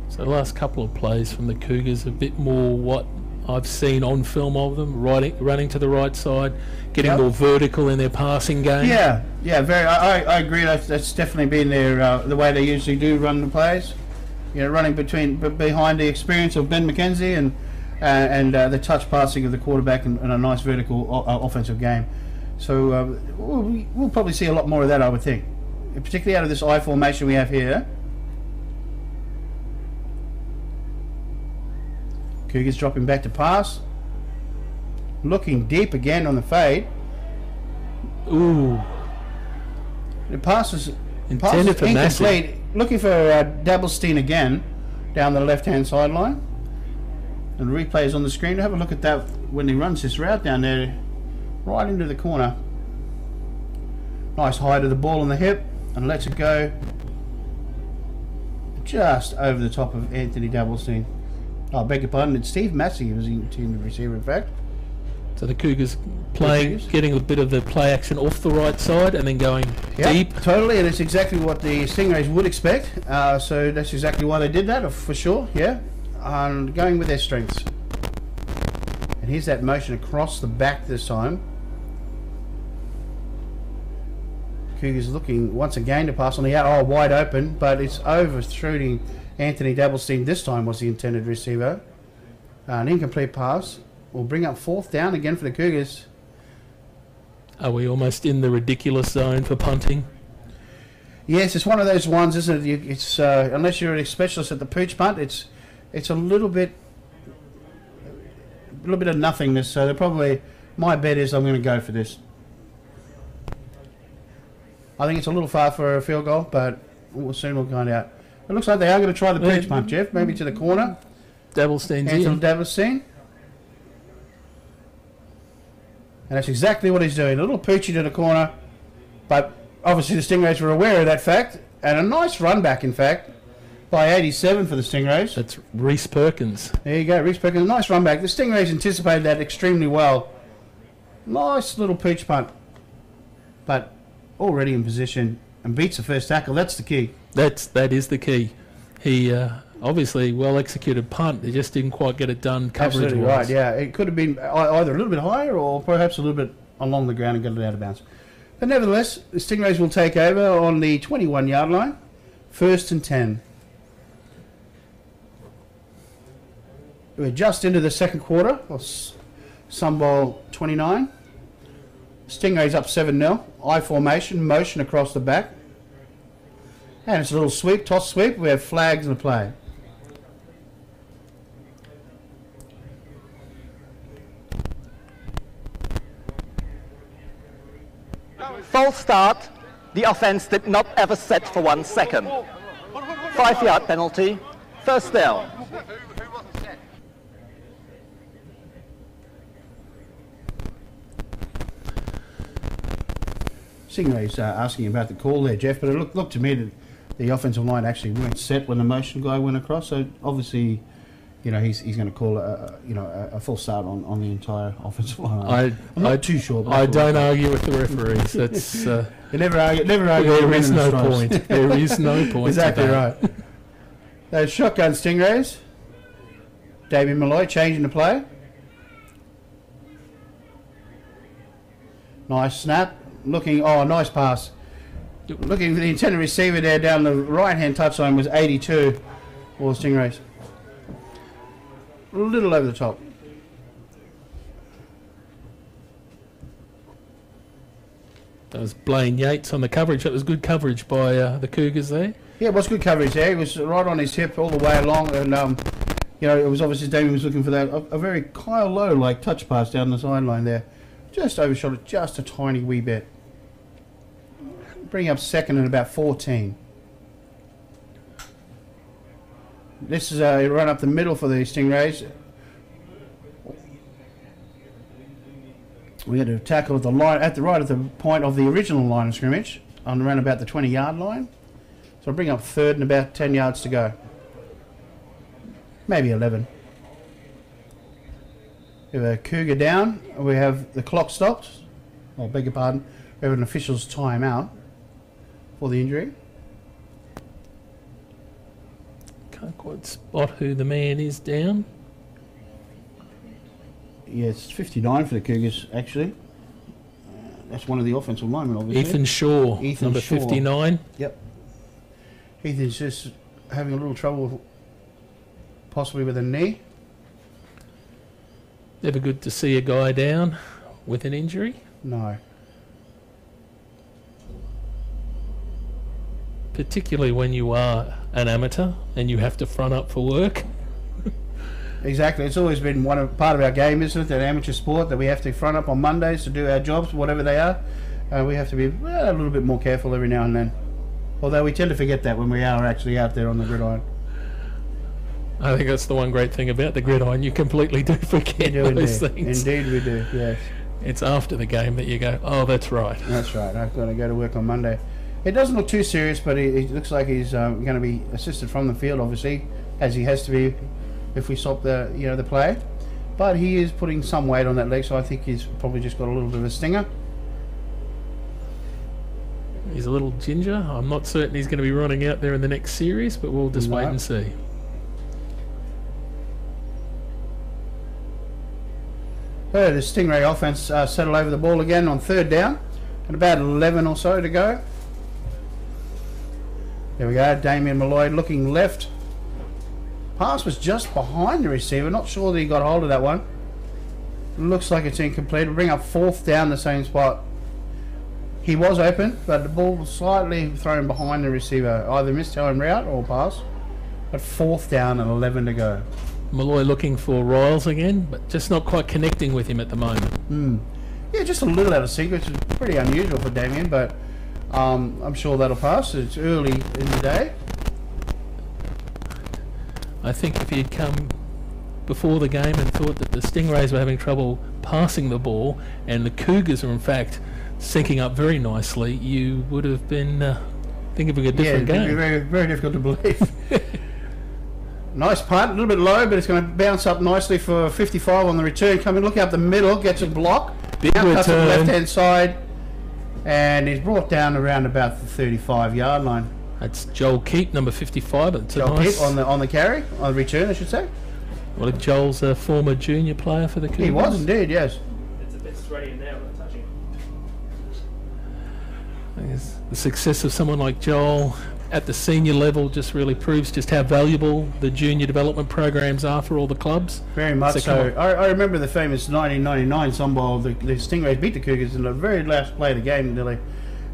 So the last couple of plays from the Cougars, a bit more what I've seen on film of them, running to the right side, getting more vertical in their passing game. Yeah, very. I agree. That's definitely been their the way they usually do run the plays. You know, running behind the experience of Ben McKenzie and the touch passing of the quarterback and a nice vertical offensive game. So we'll probably see a lot more of that, I would think, particularly out of this I formation we have here. Cougars dropping back to pass. Looking deep again on the fade. Ooh. The pass is intended for incomplete. Looking for Dabblestein again down the left-hand sideline. And the replay is on the screen. Have a look at that when he runs this route down there, right into the corner. Nice high to the ball on the hip and lets it go just over the top of Anthony Dabblestein. I beg your pardon, it's Steve Massey who was the intended receiver, in fact. So the Cougars getting a bit of the play action off the right side and then going deep. Totally, and it's exactly what the Stingrays would expect. So that's exactly why they did that, for sure, yeah. Going with their strengths. And here's that motion across the back this time. Cougars looking once again to pass on the out, wide open, but it's overshooting Anthony Dabblestein. This time was the intended receiver. An incomplete pass will bring up 4th down again for the Cougars. Are we almost in the ridiculous zone for punting? Yes, it's one of those ones, isn't it? It's unless you're a specialist at the pooch punt, it's a little bit of nothingness. So they're probably, my bet is I'm going to go for this. I think it's a little far for a field goal, but we'll find out. It looks like they are going to try the pooch punt, Jeff. Maybe to the corner. Dabblestein's in. Dabblestein. And that's exactly what he's doing. A little poochy to the corner. But obviously the Stingrays were aware of that fact. And a nice run back, in fact, by 87 for the Stingrays. That's Reese Perkins. There you go, Reese Perkins. A nice run back. The Stingrays anticipated that extremely well. Nice little pooch punt. But already in position and beats the first tackle. That's the key. That is the key. He obviously well executed punt. He just didn't quite get it done coverage-wise. Absolutely right. Yeah, it could have been either a little bit higher or perhaps a little bit along the ground and get it out of bounds. But nevertheless, the Stingrays will take over on the 21-yard line. 1st and 10. We're just into the second quarter of Sunbowl 29. Stingrays up 7-0. I formation, motion across the back. And it's a little sweep, toss sweep. We have flags in the play. False start. The offense did not ever set for 1 second. 5-yard penalty. 1st down. Who wasn't set? Stingrays asking about the call there, Jeff, but it looked to me that the offensive line actually weren't set when the motion guy went across. So obviously, you know, he's going to call a full start on the entire offensive line. I'm not too sure. But I don't argue with the referees. That's you never argue. there is no point. There is no point. Exactly right. Those shotgun Stingrays. Damien Malloy changing the play. Nice snap. Nice pass. Looking for the intended receiver there down the right-hand touchline was 82 for Stingrays. A little over the top. That was Blaine Yates on the coverage. That was good coverage by the Cougars there. Yeah, it was good coverage there. He was right on his hip all the way along, and you know, it was obviously Damien was looking for that a very Kyle Lowe-like touch pass down the sideline there. Just overshot it just a tiny wee bit. Bring up second and about 14. This is a run up the middle for the Stingrays. We had to tackle the line at the point of the original line of scrimmage on around about the 20-yard line. So bring up third and about 10 yards to go. Maybe 11. We have a Cougar down. We have the clock stopped. Oh, beg your pardon. We have an official's time out for the injury. Can't quite spot who the man is down. Yeah, it's 59 for the Cougars, actually. That's one of the offensive linemen, obviously. Ethan Shaw, number Shaw. 59. Yep. Ethan's just having a little trouble, possibly with a knee. Never good to see a guy down with an injury. No. Particularly when you are an amateur and you have to front up for work. Exactly. It's always been part of our game, isn't it? That amateur sport, that we have to front up on Mondays to do our jobs, whatever they are. We have to be a little bit more careful every now and then. Although we tend to forget that when we are actually out there on the gridiron. I think that's the one great thing about the gridiron. You completely do forget those things. Indeed we do, yes. It's after the game that you go, oh, that's right. That's right. I've got to go to work on Monday. It doesn't look too serious, but it looks like he's going to be assisted from the field, obviously, as he has to be if we stop the play. But he is putting some weight on that leg, so I think he's probably just got a little bit of a stinger. He's a little ginger. I'm not certain he's going to be running out there in the next series, but we'll just wait and see. So the Stingray offense settle over the ball again on third down, and about 11 or so to go. There we go, Damien Malloy looking left. Pass was just behind the receiver. Not sure that he got hold of that one. Looks like it's incomplete. We'll bring up fourth down the same spot. He was open, but the ball was slightly thrown behind the receiver. Either missed home route or pass. But fourth down and 11 to go. Malloy looking for Riles again, but just not quite connecting with him at the moment. Yeah, just a little out of sync, which is pretty unusual for Damien, but I'm sure that'll pass. It's early in the day. I think if you'd come before the game and thought that the Stingrays were having trouble passing the ball and the Cougars are in fact syncing up very nicely, you would have been thinking of a different game. Yeah, it'd be very, very difficult to believe. Nice punt, a little bit low, but it's going to bounce up nicely for 55 on the return. Coming, looking up the middle, gets a block. Big now cuts to the return. left-hand side, and he's brought down around about the 35-yard line. That's Joel Keep, number 55. It's Joel nice. Keep on the carry, on the return, I should say. Well, if Joel's a former junior player for the Cougars. He was indeed, yes. It's a bit sweaty in there when I'm touching. I guess the success of someone like Joel at the senior level just really proves just how valuable the junior development programs are for all the clubs. Very much so. I remember the famous 1999 Sunbowl. The Stingrays beat the Cougars in the very last play of the game, nearly,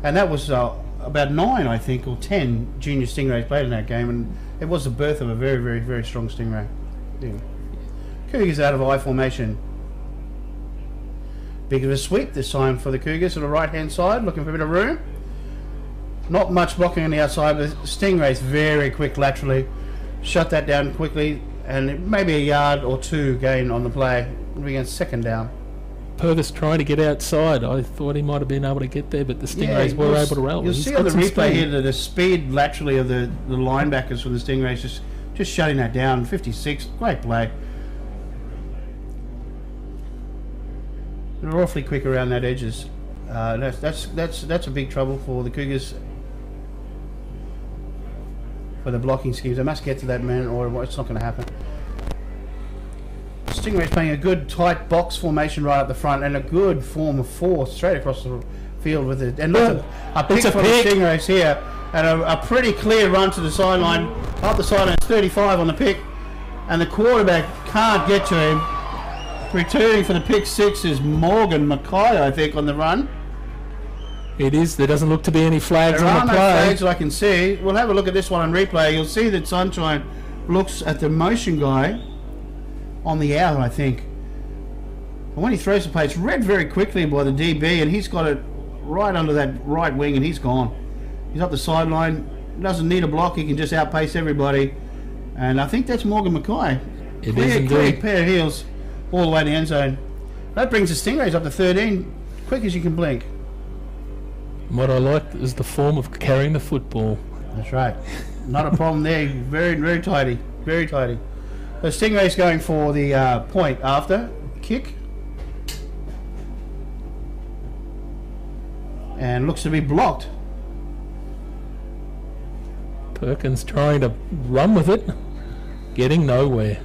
and that was about 9, I think, or 10 junior Stingrays played in that game, and it was the birth of a very, very, very strong Stingray. Yeah. Cougars out of I formation. Big of a sweep this time for the Cougars to the right-hand side, looking for a bit of room. Not much blocking on the outside, but Stingrays very quick laterally. Shut that down quickly, and maybe a yard or two gain on the play. We're against second down. Purvis trying to get outside. I thought he might have been able to get there, but the Stingrays were able to rally. You'll He's see got on the some replay speed. here that the speed laterally of the linebackers from the Stingrays just shutting that down. 56, great play. They're awfully quick around that edges. That's a big trouble for the Cougars. For the blocking schemes, they must get to that man, or it's not going to happen. Stingrays playing a good tight box formation right up the front, and a good form of 4 straight across the field with it. And look, a pick from the Stingrays here, and a pretty clear run to the sideline, up the sideline. 35 on the pick, and the quarterback can't get to him. Returning for the pick 6 is Morgan Mackay, I think, on the run. It is. There doesn't look to be any flags There on are the no play. flags that I can see. We'll have a look at this one on replay. You'll see that Sunshine looks at the motion guy on the out, I think. And when he throws the play, it's read very quickly by the DB, and he's got it right under that right wing, and he's gone. He's up the sideline. Doesn't need a block. He can just outpace everybody. And I think that's Morgan Mackay. It Clear, is indeed. clear pair of heels all the way to the end zone. That brings the Stingrays up to 13, quick as you can blink. What I like is the form of carrying the football. That's right. Not a problem there. Very, very tidy. Very tidy. The Stingrays going for the point after kick. And looks to be blocked. Perkins trying to run with it, getting nowhere.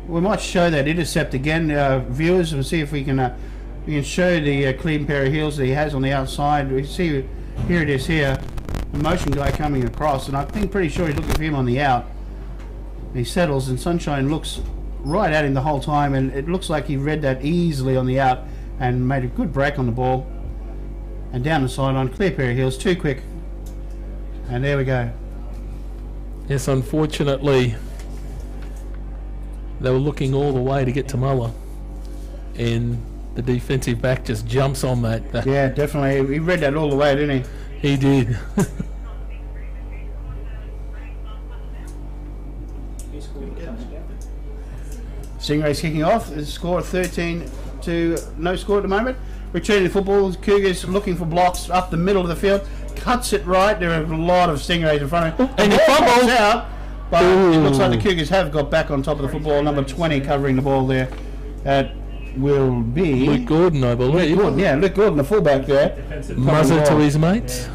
We might show that intercept again, viewers, and see if we can show the clean pair of heels that he has on the outside. We see here it is here, the motion guy coming across, and I think pretty sure he's looking for him on the out. He settles, and Sunshine looks right at him the whole time, and it looks like he read that easily on the out and made a good break on the ball. And down the sideline, clear pair of heels, too quick, and there we go. Yes, unfortunately, they were looking all the way to get to Muller, and the defensive back just jumps on that. Yeah, definitely. He read that all the way, didn't he? He did. Stingrays kicking off. The score 13 to no score at the moment. Returning to football. Cougars looking for blocks up the middle of the field. Cuts it right. There are a lot of Stingrays in front of him. And the fumble out. But it looks like the Cougars have got back on top of the football. Number 20 covering the ball there. That will be Luke Gordon, I believe. Luke Gordon, yeah, Luke Gordon, the fullback there. Muzzle to his mates.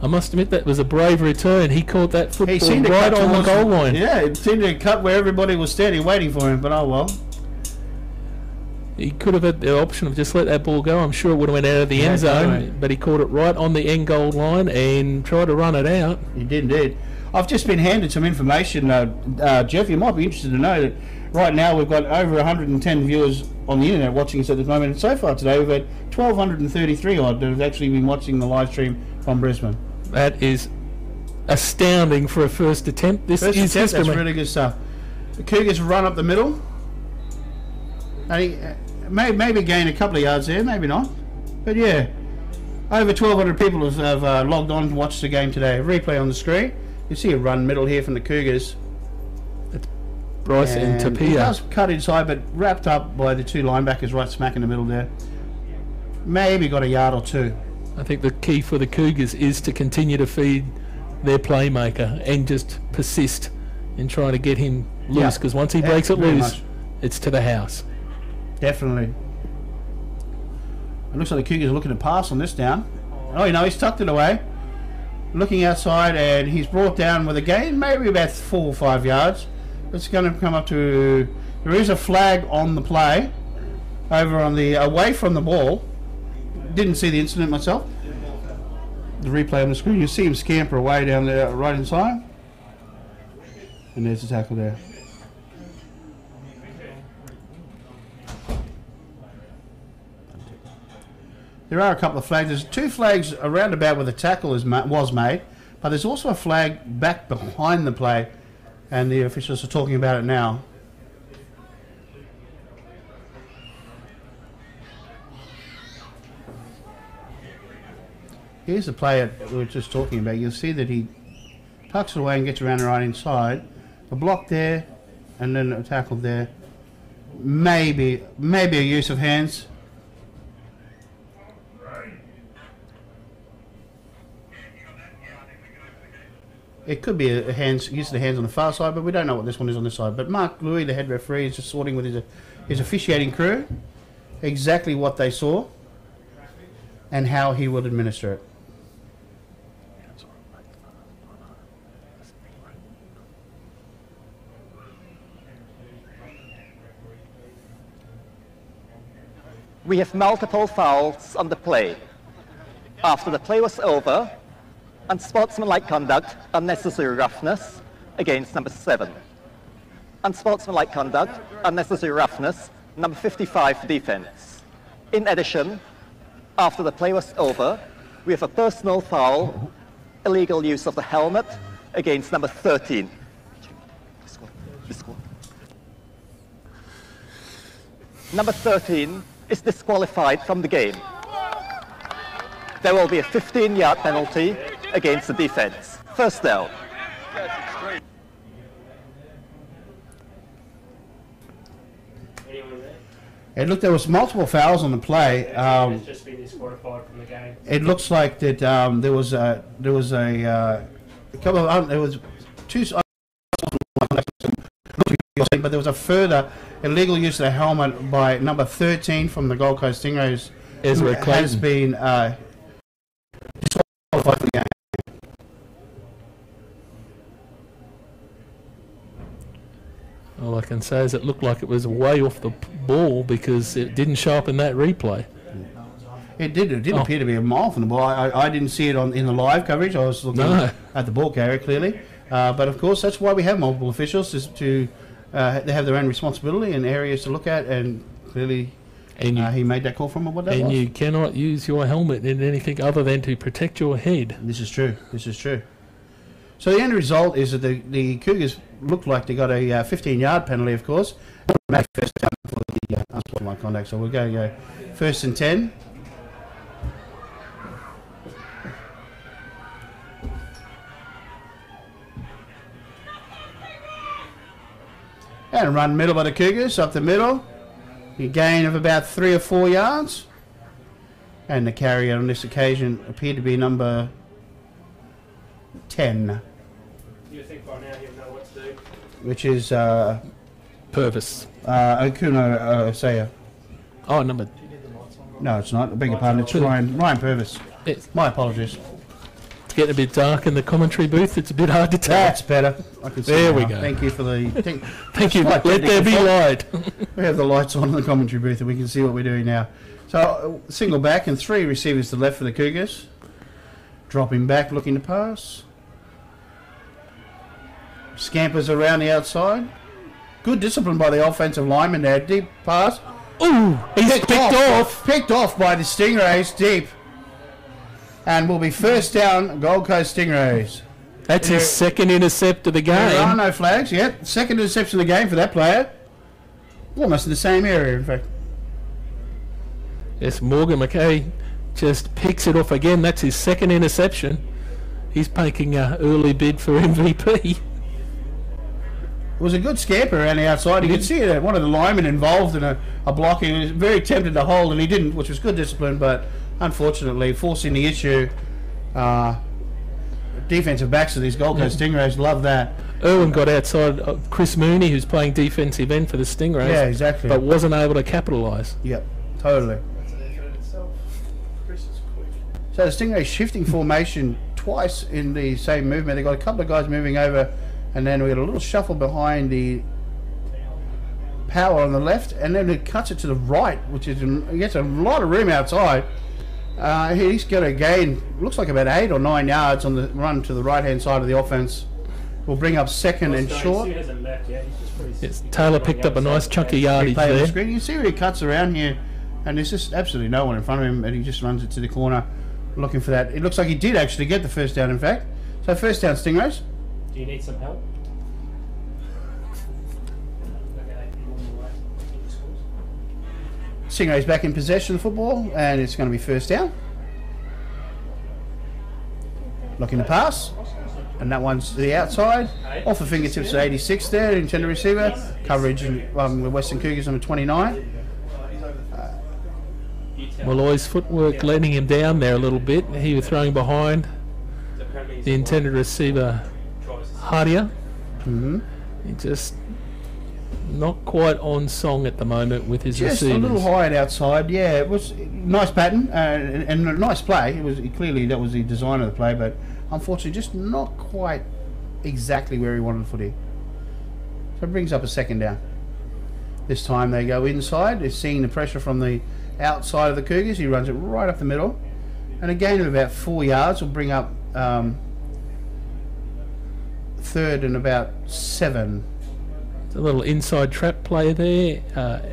I must admit that was a brave return. He caught that football right on the goal line. Yeah, it seemed to cut where everybody was standing waiting for him, but oh well. He could have had the option of just let that ball go. I'm sure it would have went out of the end zone, right. but he caught it right on the end goal line and tried to run it out. He did indeed. I've just been handed some information, Jeff. You might be interested to know that right now we've got over 110 viewers on the internet watching us at this moment. And so far today we've had 1,233 odd that have actually been watching the live stream from Brisbane. That is astounding for a first attempt. This is history. That's really good stuff. The Cougars run up the middle. And he maybe gain a couple of yards there, maybe not. But yeah, over 1,200 people have logged on and watched the game today. Replay on the screen. You see a run middle here from the Cougars. It's Bryce and Tapia. He does cut inside, but wrapped up by the two linebackers right smack in the middle there. Maybe got a yard or two. I think the key for the Cougars is to continue to feed their playmaker and just persist in trying to get him loose, because once he breaks it loose, it's to the house. Definitely. It looks like the Cougars are looking to pass on this down. Oh, you know, he's tucked it away. Looking outside, and he's brought down with a gain, maybe about 4 or 5 yards. It's going to come up to... There is a flag on the play over on the... away from the ball. Didn't see the incident myself. The replay on the screen, you see him scamper away down there right inside. And there's the tackle there. There are a couple of flags. There's 2 flags around about where the tackle was made, but there's also a flag back behind the play, and the officials are talking about it now. Here's the player we were just talking about. You'll see that he tucks it away and gets around the right inside. A block there, and then a tackle there. Maybe a use of hands. It could be a hands, use of the hands on the far side, but we don't know what this one is on this side. But Mark Louis, the head referee, is just sorting with his officiating crew exactly what they saw and how he would administer it. We have multiple fouls on the play. After the play was over, unsportsmanlike conduct, unnecessary roughness against number 7. Unsportsmanlike conduct, unnecessary roughness, number 55 defense. In addition, after the play was over, we have a personal foul, illegal use of the helmet against number 13. Number 13 is disqualified from the game. There will be a 15-yard penalty against the defense. First down. It looked, there was multiple fouls on the play. It's just been disqualified from the game. It looks like that there was a couple of there was two, but there was a further illegal use of the helmet by number 13 from the Gold Coast Stingrays, who has been disqualified from the game. All I can say is it looked like it was way off the ball because it didn't show up in that replay. It did appear to be a mile from the ball. I didn't see it in the live coverage. I was looking at the ball carrier clearly. But of course, that's why we have multiple officials, is to they have their own responsibility and areas to look at, and clearly he made that call from what that was. And you cannot use your helmet in anything other than to protect your head. This is true. This is true. So the end result is that the Cougars looked like they got a 15-yard penalty, of course. First down for the unsportsmanlike conduct. So we're going to go 1st and 10. And a run middle by the Cougars, up the middle. A gain of about 3 or 4 yards. And the carrier on this occasion appeared to be number 10. You think by now he'll know what to do? Which is Purvis. Okuno Osea. Oh, number. No, it's not. I beg your pardon. It's Ryan Purvis. It's My apologies. getting a bit dark in the commentary booth. It's a bit hard to tell. That's better. I can see There now. we go. Thank you for the. Thank you. Let there be light. We have the lights on in the commentary booth, and we can see what we're doing now. So single back and 3 receivers to the left for the Cougars. Dropping back, looking to pass. Scampers around the outside. Good discipline by the offensive lineman there. Deep pass. Ooh, he's picked off. Picked off by the Stingrays deep. And will be first down, Gold Coast Stingrays. That's his second intercept of the game. There are no flags yet. Second interception of the game for that player. Almost in the same area, in fact. Yes, Morgan McKay just picks it off again. That's his second interception. He's making an early bid for MVP. It was a good scamper around the outside. You could see it, one of the linemen involved in a blocking. He was very tempted to hold, and he didn't, which was good discipline, but unfortunately forcing the issue. Defensive backs of these Gold Coast Stingrays love that. Irwin got outside of Chris Mooney, who's playing defensive end for the Stingrays. Yeah, exactly. But wasn't able to capitalise. Yep, totally. That's an effort in itself. Chris is quick. So the Stingrays shifting formation twice in the same movement. They've got a couple of guys moving over, and then we got a little shuffle behind the power on the left, and then it cuts it to the right, which is he gets a lot of room outside. He's got to gain, looks like about 8 or 9 yards on the run to the right-hand side of the offense. We'll bring up second and short. He hasn't left yet. He's just pretty Yes, Taylor picked up a nice chunky yardage Play on the there. screen. You can see where he cuts around here, and there's just absolutely no one in front of him, and he just runs it to the corner, looking for that. It looks like he did actually get the first down, in fact. So first down, Stingrays. Do you need some help? Stingrays back in possession of the football, and it's going to be first down. Looking to pass. And that one's to the outside. Off the fingertips at 86 there, intended receiver. Coverage with Western Cougars number 29. Malloy's footwork letting him down there a little bit. He was throwing behind the intended receiver, Hardia. He just not quite on song at the moment with his receivers. Just a little high and outside. Yeah, it was nice pattern and a nice play. It was clearly that was the design of the play, but unfortunately just not quite exactly where he wanted the footy. So it brings up a second down. This time they go inside. They're seeing the pressure from the outside of the Cougars. He runs it right up the middle, and a gain of about 4 yards will bring up third and about 7. A little inside trap play there.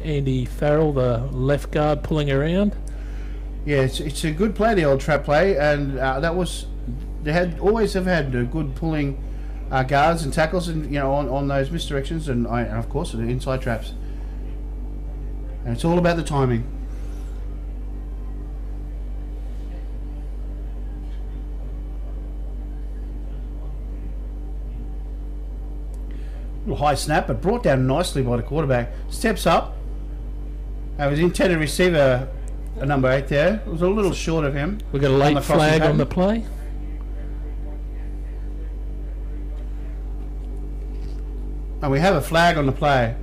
Andy Farrell, the left guard, pulling around. Yeah, it's a good play, the old trap play, and that was always have had good pulling guards and tackles, and on those misdirections, and of course the inside traps. And it's all about the timing. Little high snap, but brought down nicely by the quarterback. Steps up. It was intended receiver, number 8 there. It was a little short of him. We got a late flag on the play. And we have a flag on the play.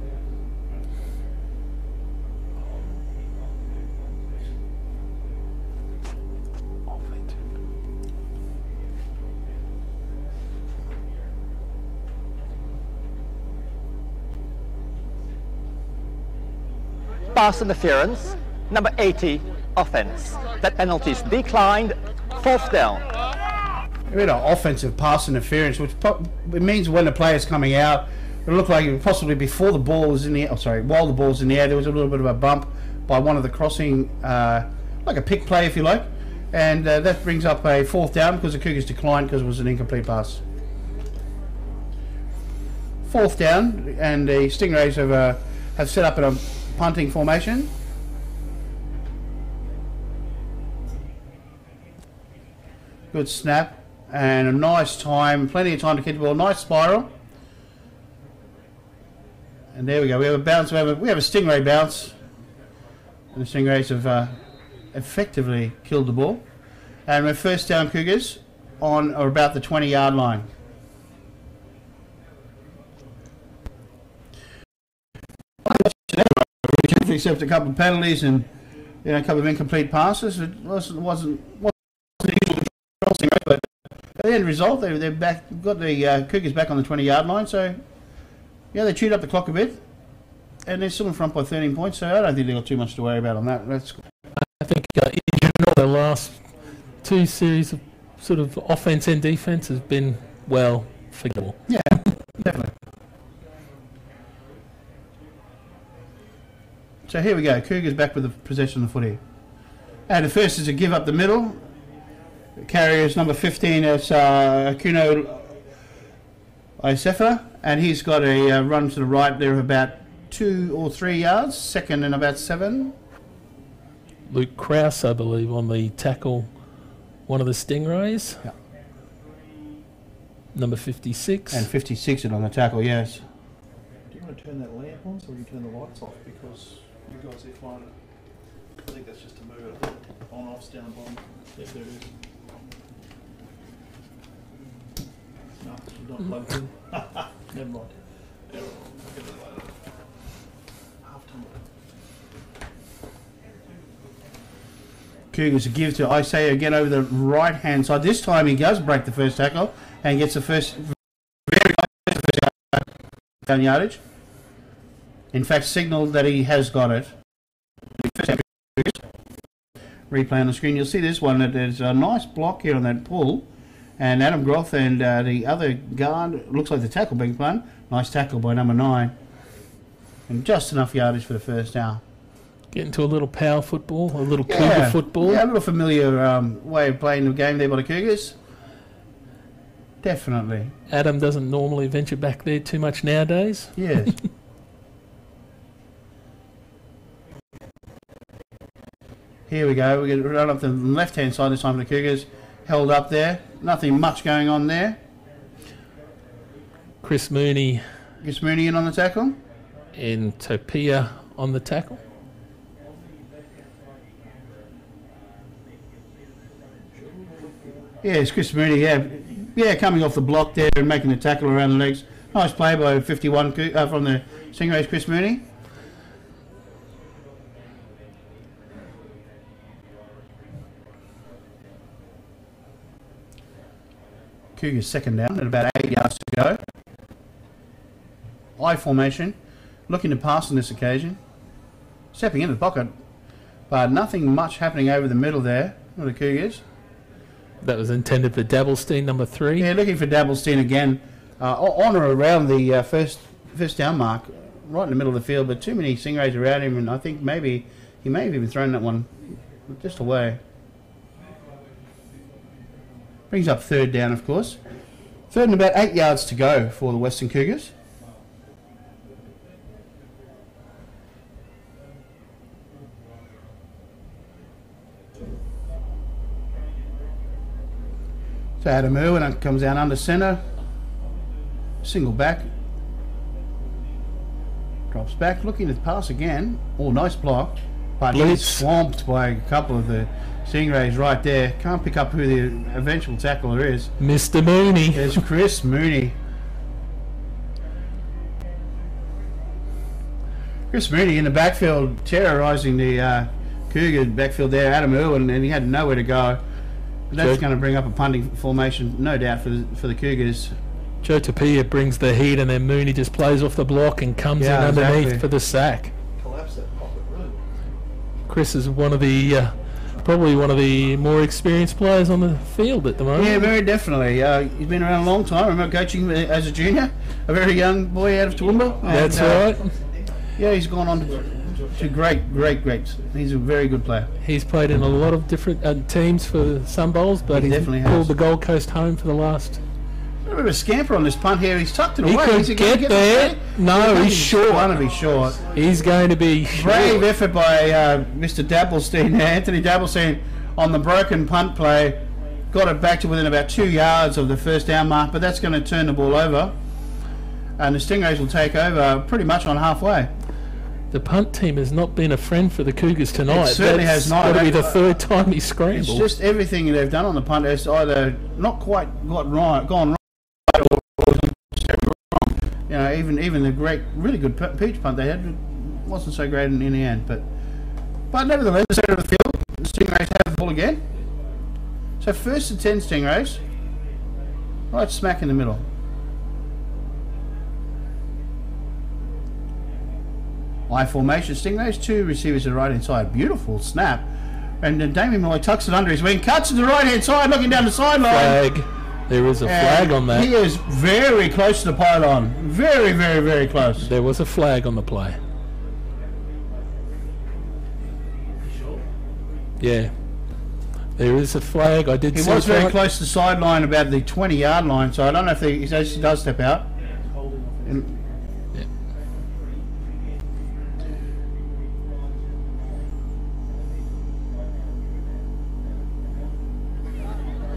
Pass interference, number 80, offense. That penalty is declined, 4th down. We had an offensive pass interference, which it means when the player's coming out, it looked like it possibly before the ball was in the air. Oh, sorry, while the ball's in the air, there was a little bit of a bump by one of the crossing, like a pick play, if you like, and that brings up a 4th down because the Cougars declined because it was an incomplete pass. 4th down, and the Stingrays have set up in a punting formation. Good snap and a nice time, plenty of time to kick the ball. Nice spiral. And there we go. We have a bounce. We have a Stingray bounce. And the Stingrays have effectively killed the ball. And we're first down Cougars on or about the 20-yard line. Except a couple of penalties and a couple of incomplete passes. It wasn't usual, but at the end result, they're back. Got the Cougars back on the 20-yard line. So yeah, they chewed up the clock a bit, and they're still in front by 13 points. So I don't think they've got too much to worry about on that. That's cool. I think in general, the last 2 series of sort of offense and defense has been forgettable. Yeah, definitely. So here we go, Cougars back with the possession of the footy. And the first is a give up the middle. The carrier is number 15, it's Kuno Iosefa, and he's got a run to the right there of about 2 or 3 yards, second and about 7. Luke Krause, I believe, on the tackle, one of the Stingrays. Yeah. Number 56. And 56 on the tackle, yes. Do you want to turn that lamp on so we can turn the lights off? Because you guys, if one, I think that's just to move it on, off's down the bottom. Yes, there it is. No, it's not plugged in. Never mind. I'll get that later. Half time. Cougars a give to Isaiah again over the right hand side. This time he does break the first tackle and gets the first down yardage. In fact, signalled that he has got it. Replay on the screen. You'll see this one. That there's a nice block here on that pull, and Adam Groth and the other guard, looks like the tackle being played. Nice tackle by number 9, and just enough yardage for the first down. Getting to a little power football, a little Cougar football. Yeah, a little familiar way of playing the game there by the Cougars. Definitely. Adam doesn't normally venture back there too much nowadays. Yes. Here we go. We're going to run up the left-hand side this time for the Cougars. held up there. Nothing much going on there. Chris Mooney In on the tackle. and Topia on the tackle. Yeah, it's Chris Mooney, yeah, coming off the block there and making the tackle around the legs. Nice play by 51 from the Stingrays, Chris Mooney. Cougars second down at about 8 yards to go. I formation, looking to pass on this occasion. Stepping into the pocket, but nothing much happening over the middle there for the Cougars. That was intended for Dabblestein, number 3. Yeah, looking for Dabblestein again, on or around the first down mark, right in the middle of the field, but too many Stingrays around him, and I think maybe he may have even thrown that one just away. Brings up third down, of course. Third and about 8 yards to go for the Western Cougars. So Adam Irwin comes down under centre. Single back. Drops back, looking to pass again. Oh, nice block. But he's swamped by a couple of the Stingrays right there. Can't pick up who the eventual tackler is. Mr. Mooney. There's Chris Mooney. Chris Mooney in the backfield, terrorising the Cougar backfield there. Adam Irwin, and he had nowhere to go. That's going to bring up a punting formation, no doubt, for the Cougars. Joe Tapia brings the heat, and then Mooney just plays off the block and comes in underneath exactly for the sack. Collapse that pocket, really. Chris is one of the probably one of the more experienced players on the field at the moment. Yeah, very definitely. He's been around a long time. I remember coaching as a junior, a very young boy out of Toowoomba. That's right. Yeah, he's gone on to great. He's a very good player. He's played in a lot of different teams for the Sunbowls, but he's definitely pulled has. the Gold Coast home for the last. A bit of a scamper on this punt here. He's tucked it He away. could Is he gonna get there. the play? No, he's short. Going to be short. He's going to be short. Brave effort by Mr. Dabblestein, Anthony Dabblestein, on the broken punt play. Got it back to within about 2 yards of the first down mark, but that's going to turn the ball over. And the Stingrays will take over pretty much on halfway. The punt team has not been a friend for the Cougars tonight. It certainly has not. Got to be the third time he scrambled. It's just everything they've done on the punt has either not quite gone right, or you know, even the really good peach punt they had wasn't so great in the end. But nevertheless, center of the field, the Stingrays have the ball again. So first and 10 Stingrays, right smack in the middle. I formation Stingrays, 2 receivers to the right hand side. Beautiful snap. And Damien Malloy tucks it under his wing, cuts to the right hand side, looking down the sideline. Flag. There is a flag on that. He is very close to the pylon. Very, very, very close. There was a flag on the play. Yeah. There is a flag. I did see He was it. very close to the sideline, about the 20-yard line, so I don't know if he actually does step out. And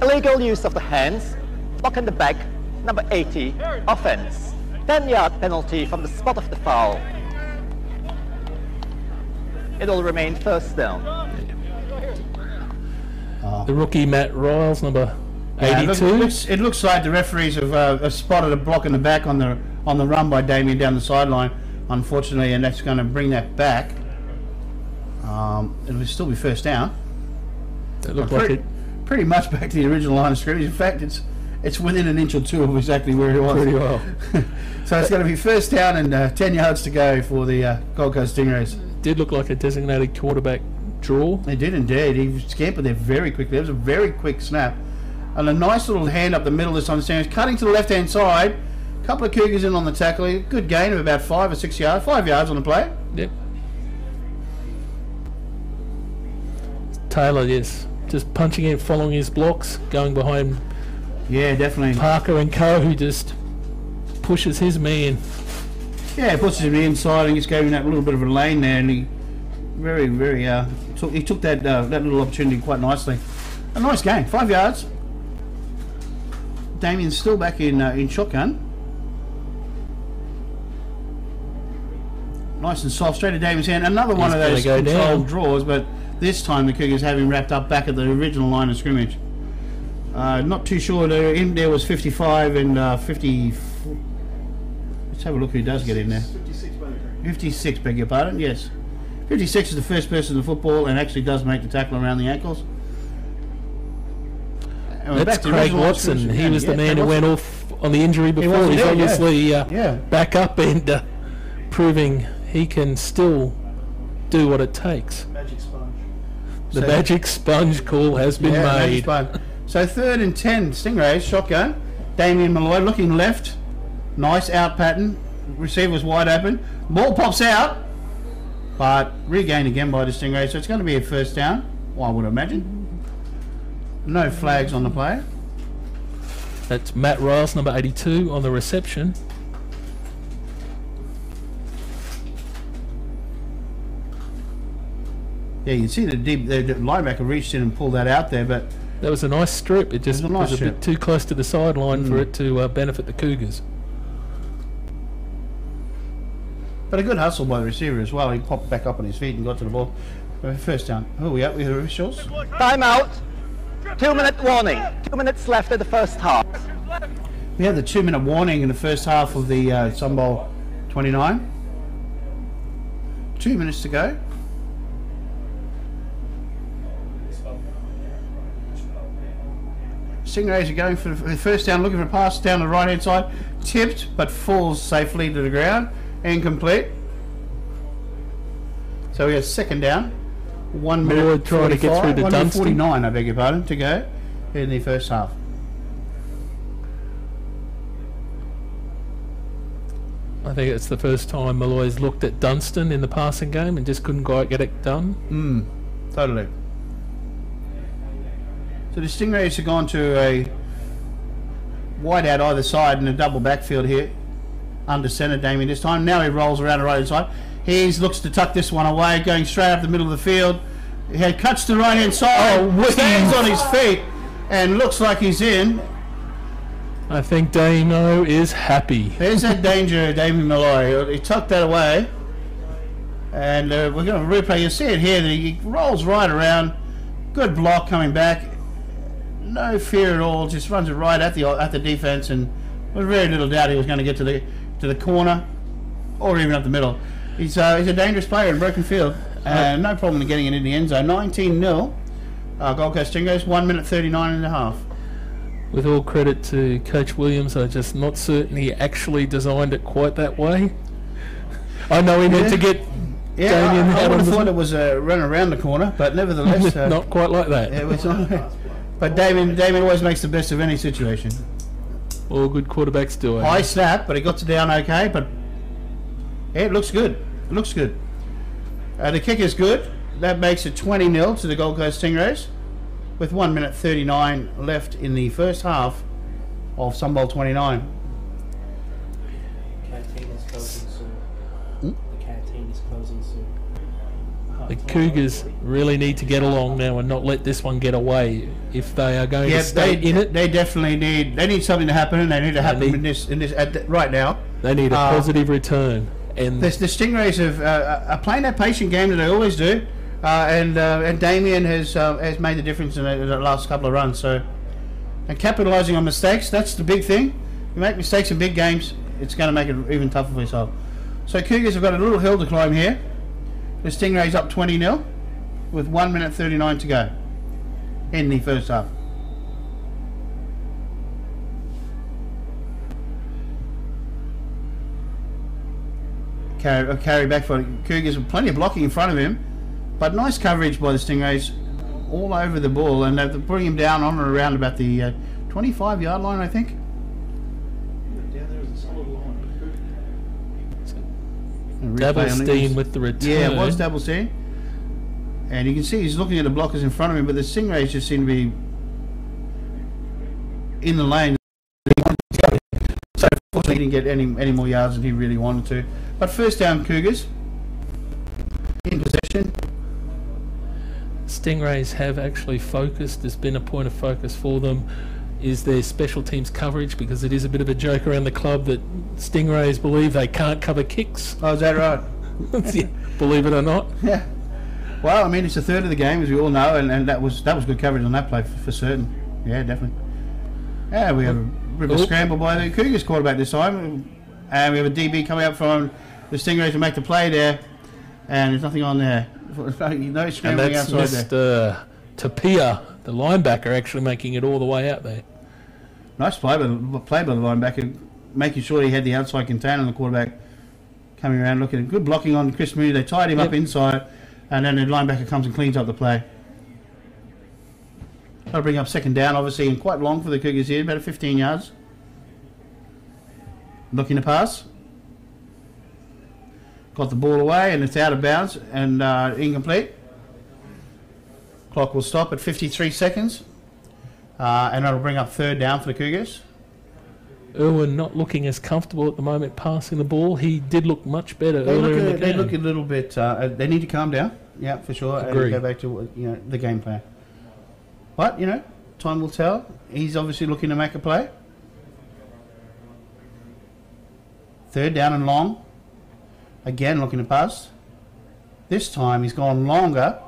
Illegal use of the hands, block in the back, number 80, offense. 10-yard penalty from the spot of the foul. It will remain first down. The rookie Matt Riles, number 82. It looks like the referees have spotted a block in the back on the run by Damien down the sideline, unfortunately, and that's going to bring that back. It'll still be first down. It looked like it. Pretty much back to the original line of scrimmage. In fact, it's within an inch or two of exactly where it was. Pretty well. So it's going to be first down and 10 yards to go for the Gold Coast Stingrays. Did look like a designated quarterback draw. They did indeed. He scampered there very quickly. It was a very quick snap. And a nice little hand up the middle this time. Stingrays cutting to the left-hand side. A couple of Cougars in on the tackle. Good gain of about 5 or 6 yards. 5 yards on the play. Yep. Taylor, yes. Just punching in, following his blocks, going behind Yeah, definitely. Parker and Co, who just pushes his man. Yeah, he puts him inside and just gave him that little bit of a lane there, and he he took that little opportunity quite nicely. A nice game, 5 yards. Damien's still back in shotgun. Nice and soft, straight to Damien's hand. Another one of those controlled draws, but this time the Cougars have him wrapped up back at the original line of scrimmage. Not too sure. In there was 55 and 50. Let's have a look who does get in there. 56, beg your pardon. Yes, 56 is the first person in the football and actually does make the tackle around the ankles. That's Craig Watson. He was the man who went off on the injury before. He's obviously back up and proving he can still do what it takes. Magic sponge. The magic sponge call has been made. So 3rd and 10, Stingrays, shotgun. Damien Malloy looking left. Nice out pattern. Receiver's wide open. Ball pops out, but regained again by the Stingrays. So it's going to be a first down, I would imagine. No flags on the play. That's Matt Riles, number 82, on the reception. Yeah, you can see the linebacker reached in and pulled that out there, but that was a nice strip. It just was a bit too close to the sideline for it to benefit the Cougars. But a good hustle by the receiver as well. He popped back up on his feet and got to the ball. First down. Who are we at with the officials? Time out. 2-minute warning. 2 minutes left in the first half. We had the 2-minute warning in the first half of the Sunbowl 29. 2 minutes to go. Stingrays are going for the first down, looking for a pass down the right hand side. Tipped, but falls safely to the ground. Incomplete. So we have second down. 1 minute trying to get through to Dunstan. 49, I beg your pardon, to go in the first half. I think it's the first time Malloy's looked at Dunstan in the passing game and just couldn't quite get it done. Totally. So the Stingrays have gone to a wide out either side in a double backfield here. Under centre, Damien this time. Now he rolls around the right hand side. He looks to tuck this one away, going straight up the middle of the field. He cuts to the right hand side, stands on his feet, and looks like he's in. I think Damo is happy. There's that danger, Damien Malloy. He tucked that away. And we're going to replay. You see it here that he rolls right around. Good block coming back. No fear at all. Just runs it right at the defense, and with very little doubt he was going to get to the corner or even up the middle. He's a dangerous player in broken field. No problem in getting it in the end zone. 19-0. Gold Coast Stingrays. 1 minute 39 and a half. With all credit to Coach Williams, I'm just not certain he actually designed it quite that way. I know he meant to get Damien I would have thought it was a run around the corner, but nevertheless... not quite like that. It was not, but Damien always makes the best of any situation. All good quarterbacks do it. High snap, but he got it down okay, but it looks good. It looks good. The kick is good. That makes it 20-0 to the Gold Coast Stingrays, with 1 minute 39 left in the first half of Sunbowl 29. Canteen is closing soon. The canteen is closing soon. The Cougars really need to get along now and not let this one get away if they are going to stay in it. They definitely need something to happen, and they need to happen right now. They need a positive return. And the Stingrays are playing that patient game that they always do, and Damien has made the difference in the last couple of runs. So, and capitalising on mistakes, that's the big thing. You make mistakes in big games, it's going to make it even tougher for yourself. So Cougars have got a little hill to climb here. The Stingrays up 20-0 with 1 minute 39 to go in the first half. Carry back for Cougars with plenty of blocking in front of him, but nice coverage by the Stingrays all over the ball, and they bring him down on and around about the 25-yard line, I think. Down there is a solid line. Doublestein with the return. Yeah, it was Doublestein. And you can see he's looking at the blockers in front of him, but the Stingrays just seem to be in the lane. So unfortunately he didn't get any more yards than he really wanted to. But first down, Cougars in possession. Stingrays have actually focused. There's been a point of focus for them is their special teams coverage, because it is a bit of a joke around the club that Stingrays believe they can't cover kicks. Oh, is that right? Yeah, believe it or not. Yeah. Well, I mean, it's a third of the game, as we all know, and that was good coverage on that play for certain. Yeah, definitely. Yeah, we have a bit of a scramble by the Cougars quarterback this time, and we have a DB coming up from the Stingrays to make the play there, and there's nothing on there. No scrambling and that's outside there. Tapia, the linebacker, actually making it all the way out there. Nice play by the linebacker, making sure he had the outside container on the quarterback, coming around looking at good blocking on Chris Mooney. They tied him up inside, and then the linebacker comes and cleans up the play. That'll bring up second down, obviously, and quite long for the Cougars here, about 15 yards. Looking to pass. Got the ball away, and it's out of bounds and incomplete. Clock will stop at 53 seconds, and that'll bring up third down for the Cougars. Irwin not looking as comfortable at the moment passing the ball. He did look much better earlier in the game. They look a little bit. They need to calm down. Yeah, for sure. Agree. And go back to the game plan. But time will tell. He's obviously looking to make a play. Third down and long. Again, looking to pass. This time he's gone longer,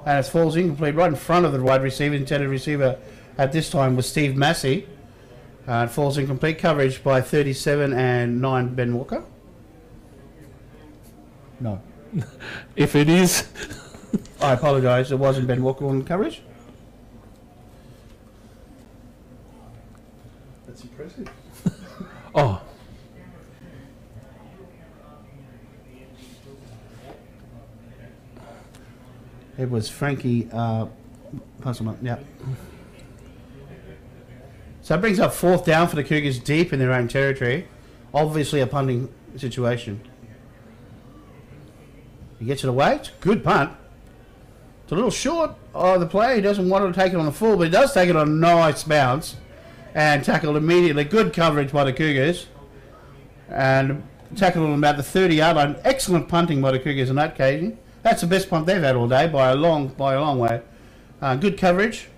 and it falls incomplete right in front of the wide receiver. Intended receiver at this time was Steve Massey. It falls incomplete. Coverage by 37 and 9 Ben Walker. No. If it is, I apologise. It wasn't Ben Walker on coverage. That's impressive. oh, It was Frankie. Pass him up. Yeah. So it brings up fourth down for the Cougars deep in their own territory. Obviously a punting situation. He gets it away. It's a good punt. It's a little short of the play. He doesn't want to take it on the full, but he does take it on a nice bounce and tackled immediately. Good coverage by the Cougars. And tackled on about the 30-yard line. Excellent punting by the Cougars on that occasion. That's the best punt they've had all day by a long way. Good coverage.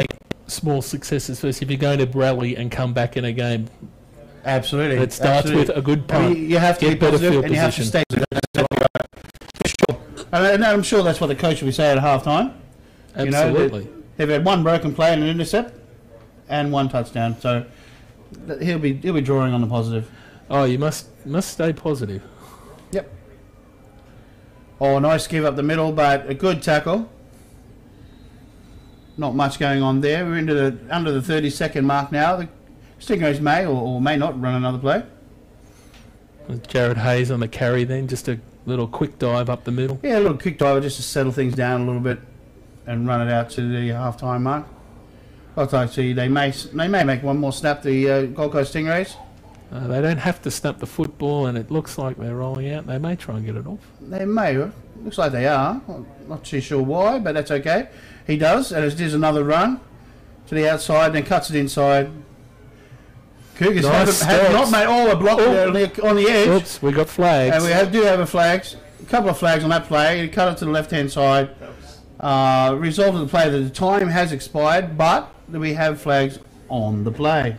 take small successes first. If you're going to rally and come back in a game, absolutely, it starts with a good punt. You have to get be better positive, field and you have to stay. For sure, and I'm sure that's what the coach will be saying at half time. Absolutely, they've had one broken play and an intercept, and one touchdown. So he'll be drawing on the positive. Oh, you must stay positive. Yep. Oh, nice give up the middle, but a good tackle. Not much going on there. We're into under the 30-second mark now. The Stingrays may or may not run another play. With Jared Hayes on the carry then, just a little quick dive up the middle. Yeah, a little quick dive just to settle things down a little bit and run it out to the half-time mark. I'd like to see they may make one more snap, the Gold Coast Stingrays. They don't have to snap the football, and it looks like they're rolling out. They may try and get it off. They may. Looks like they are. I'm not too sure why, but that's okay. He does, and it does another run to the outside, then cuts it inside. Cougars have not made all a block on the edge. Oops, we got flags. And we do have a couple of flags on that play. He cut it to the left-hand side. Result of the play that the time has expired, but we have flags on the play.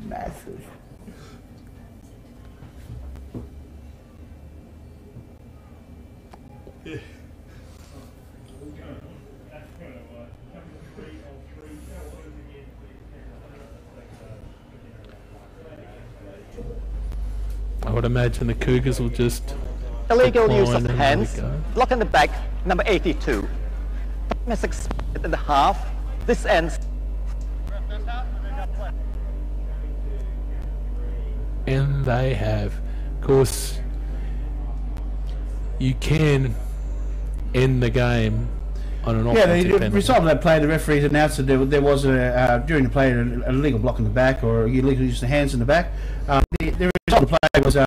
Massive. I would imagine the Cougars will just... Illegal use of decline and hands. let it go. Block in the back, number 82. Time is expected in the half. This ends. And they have. Of course, you can end the game on an offensive penalty. The result of that play, the referees announced that there was during the play an illegal block in the back or illegal use of hands in the back. The result of the play was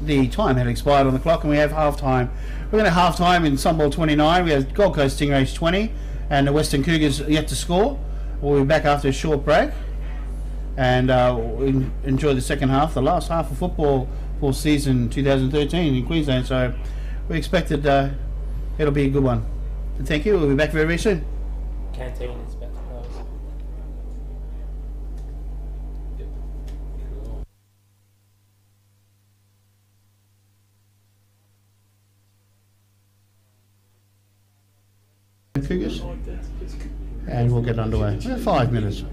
the time had expired on the clock, and we have half time. We're going to have half time in Sunbowl 29. We have Gold Coast Stingrays 20, and the Western Cougars yet to score. We'll be back after a short break, and we'll enjoy the second half, the last half of football for season 2013 in Queensland. So we expected It'll be a good one. And thank you. We'll be back very, very soon. Canteen is about to close. Yep. Cool. Cougars. And we'll get underway. 5 minutes.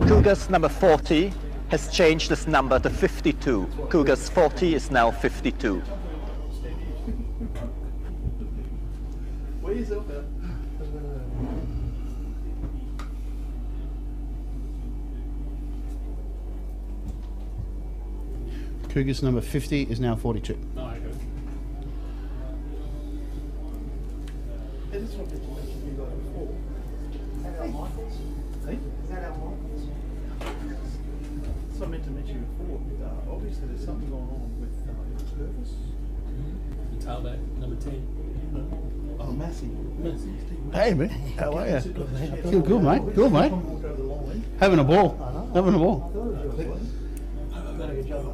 Cougars number 40 has changed its number to 52. Cougars 40 is now 52. Where's up there? Cougars number 50 is now 42. No, I agree. Hey, this is what people mentioned you guys before. Is that our Michaels? Hey? Is that our Michaels? That's what I meant to mention before. Obviously, there's something going on with Purvis. The tailback, number 10. Oh, Massey. Hey, man. How are you? Feel good, mate. Good, mate. Having a ball. Having a ball.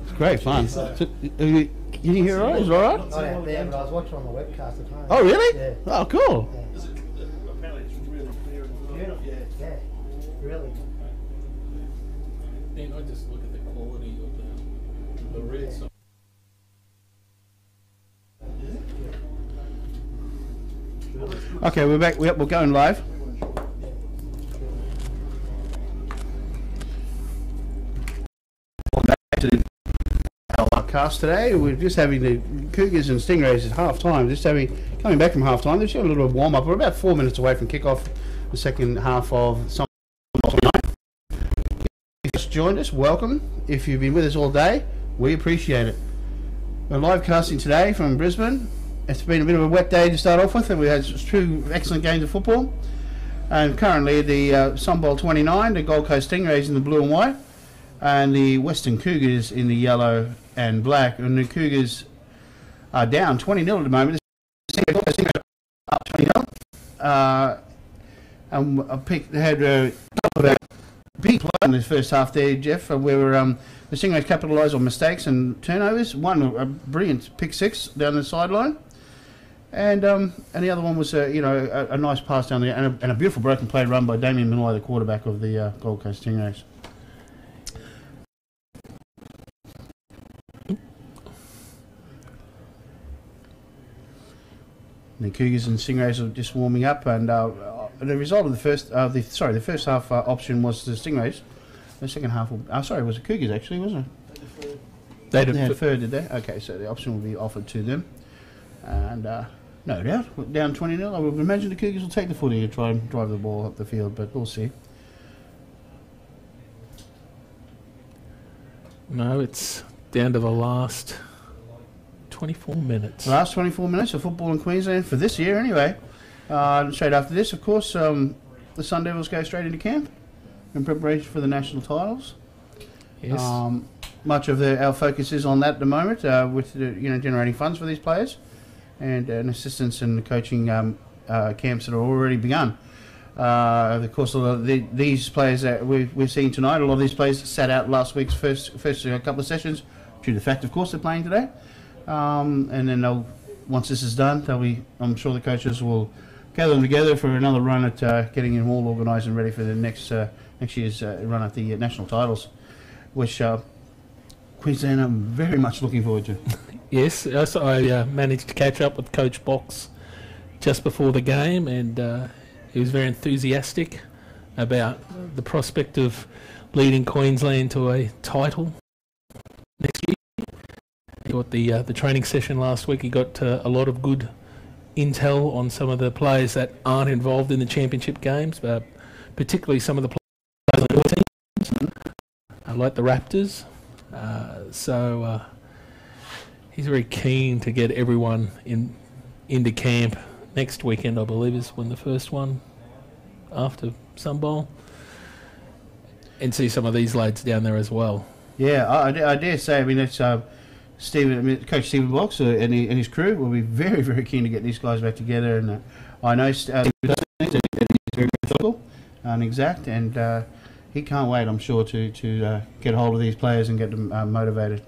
It's great fun. So, can you hear all right? Is it all right? Not out there, but I was watching on the webcast at home. Oh, really? Yeah. Oh, cool. Apparently, it's really clear. Beautiful. Yeah. Yeah, really. Then I just look at the quality of the red side. Okay, we're back. We're going live. Welcome back to our cast today. We're just having the Cougars and Stingrays at half time. Coming back from half time. They've got a little warm up. We're about 4 minutes away from kick off the second half of Sunbowl 29. If you just joined us, welcome. If you've been with us all day, we appreciate it. We're live casting today from Brisbane. It's been a bit of a wet day to start off with, and we had two excellent games of football. And currently the Sunbowl 29, the Gold Coast Stingrays in the blue and white, and the Western Cougars in the yellow and black. And the Cougars are down 20-0 at the moment. The Gold Coast Stingrays are up 20-0. And they had a couple of big plays in the first half there, Jeff, where the Stingrays capitalised on mistakes and turnovers. One, a brilliant pick six down the sideline. And the other one was a nice pass down there and a beautiful broken play run by Damien Malloy, the quarterback of the Gold Coast Stingrays. The Cougars and Stingrays are just warming up, and the result of the first half option was the Stingrays. The second half, it was the Cougars actually, wasn't it? They had third, did they? Okay, so the option will be offered to them, and no doubt, down 20-0. I would imagine the Cougars will take the footy and try and drive the ball up the field, but we'll see. No, it's down to the last 24 minutes. Last 24 minutes of football in Queensland for this year, anyway. Straight after this, of course, the Sun Devils go straight into camp in preparation for the national titles. Yes. Much of our focus is on that at the moment, with generating funds for these players and assistance and the coaching camps that are already begun. Of course, these players that we've seen tonight, a lot of these players sat out last week's first couple of sessions due to the fact, of course, they're playing today. And then once this is done, I'm sure the coaches will gather them together for another run at getting them all organised and ready for the next year's run at the national titles, which Queensland I'm very much looking forward to. Yes, I managed to catch up with Coach Box just before the game, and he was very enthusiastic about the prospect of leading Queensland to a title next year. He got the training session last week. He got a lot of good intel on some of the players that aren't involved in the championship games, particularly some of the players on your teams, like the Raptors. So he's very keen to get everyone into camp. Next weekend, I believe, is when the first one after Sunbowl, and see some of these lads down there as well. Yeah, I dare say. I mean, it's Coach Stephen Box and his crew will be very, very keen to get these guys back together. And I know he's very methodical and exact, and he can't wait, I'm sure, to get hold of these players and get them motivated.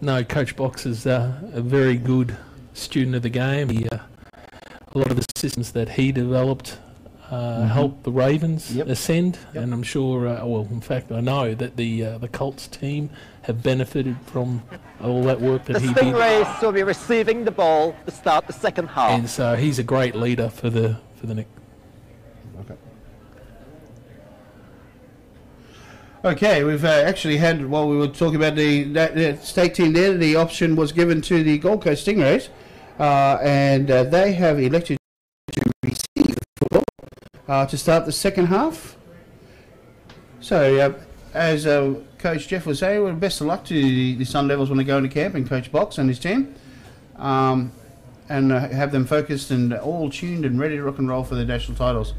No, Coach Box is a very good student of the game. A lot of the systems that he developed helped the Ravens ascend, and I'm sure, well, in fact, I know that the Colts team have benefited from all that work that he did. The Stingrays will be receiving the ball to start the second half. And so he's a great leader for the next. Okay, we've actually had, while we were talking about the state team there, the option was given to the Gold Coast Stingrays, and they have elected to receive football to start the second half. So, as Coach Jeff was saying, well, best of luck to the Sun Devils when they go into camp, and Coach Box and his team, and have them focused and all tuned and ready to rock and roll for the national titles.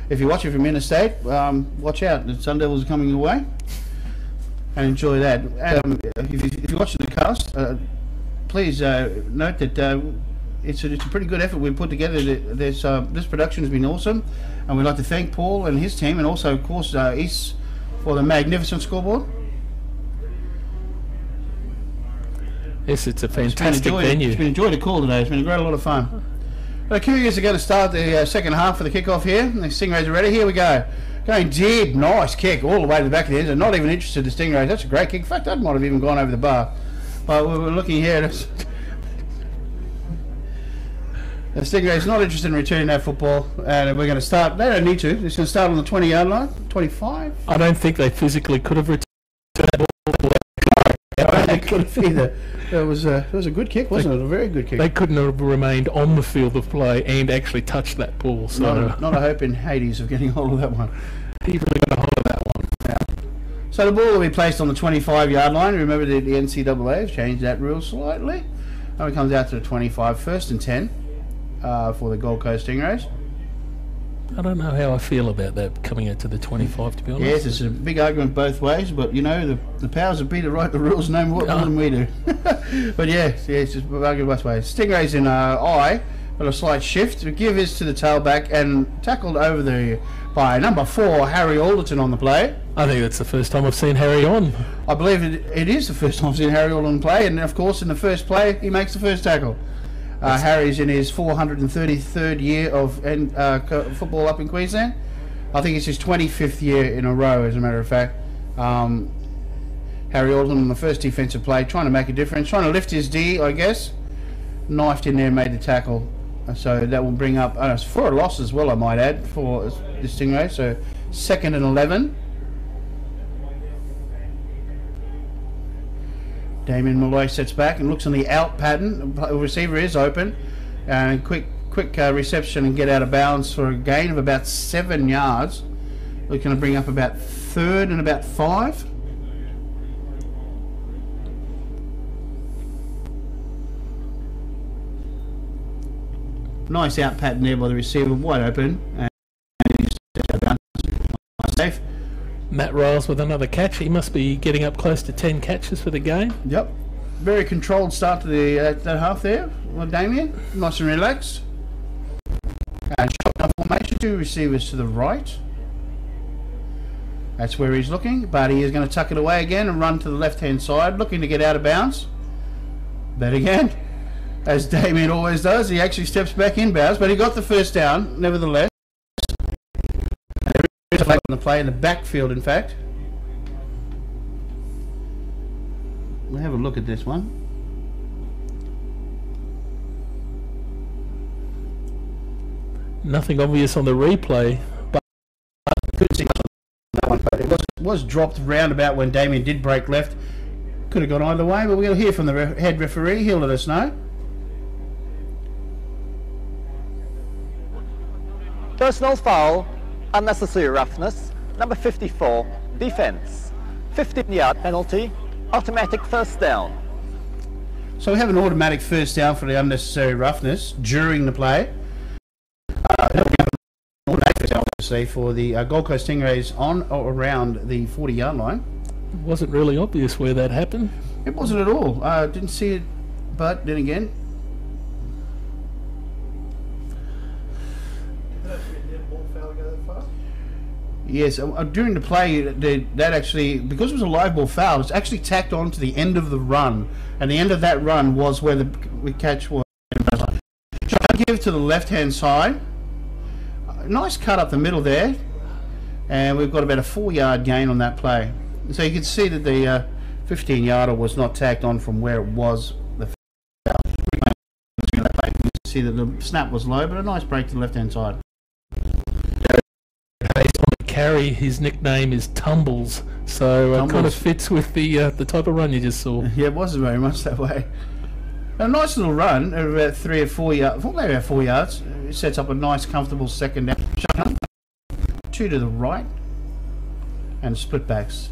If you're watching from interstate, watch out. The Sun Devils are coming your way, and enjoy that. If you're watching the cast, please note that it's a pretty good effort we've put together. This production has been awesome, and we'd like to thank Paul and his team, and also, of course, East for the magnificent scoreboard. Yes, it's a fantastic venue. It's been enjoyed to call today. It's been a great lot of fun. The Cougars are going to start the second half for the kickoff here. The Stingrays are ready. Here we go. Going deep. Nice kick all the way to the back of the end. They're not even interested in the Stingrays. That's a great kick. In fact, that might have even gone over the bar. But we're looking here. The Stingrays not interested in returning that football. And we're going to start. They don't need to. It's going to start on the 20-yard line. 25. I don't think they physically could have returned that ball. They could have either. It was a good kick, wasn't it? A very good kick. They couldn't have remained on the field of play and actually touched that ball. So not a hope in Hades of getting hold of that one. He really got a hold of that one. Yeah. So the ball will be placed on the 25-yard line. Remember the NCAA have changed that rule slightly. And it comes out to the 25, first and 10 for the Gold Coast Stingrays. I don't know how I feel about that coming out to the 25, to be honest. Yes, it's a big argument both ways, but you know, the powers that be to write the rules know more than we do. But yeah, it's just argument both ways. Stingrays in I, but a slight shift. The give is to the tailback and tackled over by number 4, Harry Alderton on the play. I think that's the first time I've seen Harry on. I believe it is the first time I've seen Harry Alderton play, and of course in the first play he makes the first tackle. Harry's in his 433rd year of football up in Queensland. I think it's his 25th year in a row, as a matter of fact. Harry Alderton on the first defensive play, trying to make a difference, trying to lift his D, I guess. Knifed in there, made the tackle. So that will bring up for a loss as well, I might add, for the Stingray. So 2nd and 11. Damien Malloy sets back and looks on the out pattern. The receiver is open, and quick reception and get out of bounds for a gain of about 7 yards. Looking to bring up about 3rd and about 5. Nice out pattern there by the receiver, wide open, and he's out of bounds. Safe. Matt Riles with another catch. He must be getting up close to 10 catches for the game. Yep. Very controlled start to that half there. Well, Damien, nice and relaxed. And shotgun formation, 2 receivers to the right. That's where he's looking, but he is going to tuck it away again and run to the left-hand side, looking to get out of bounds. But again, as Damien always does, he actually steps back in bounds, but he got the first down, nevertheless. On the play in the backfield, in fact. We'll have a look at this one. Nothing obvious on the replay, but couldn't see much on that one, but it was dropped round about when Damien did break left. Could have gone either way, but we'll hear from the head referee. He'll let us know. Personal foul, unnecessary roughness, number 54, defense, 15-yard penalty, automatic first down. So we have an automatic first down for the unnecessary roughness during the play. Automatic first down, obviously, for the Gold Coast Stingrays on or around the 40-yard line. it wasn't really obvious where that happened. It wasn't at all. Didn't see it, but then again, Yes, during the play, that actually, because it was a live ball foul, it's actually tacked on to the end of the run, and the end of that run was where the catch was. So I give to the left-hand side. Nice cut up the middle there, and we've got about a 4-yard gain on that play. So you can see that the 15-yarder was not tacked on from where it was. You can see that the snap was low, but a nice break to the left-hand side. Carry, his nickname is Tumbles, so it kind of fits with the type of run you just saw. Yeah, it wasn't very much that way. A nice little run, about 3 or 4 yards, maybe about 4 yards. It sets up a nice, comfortable second down. 2 to the right, and split backs.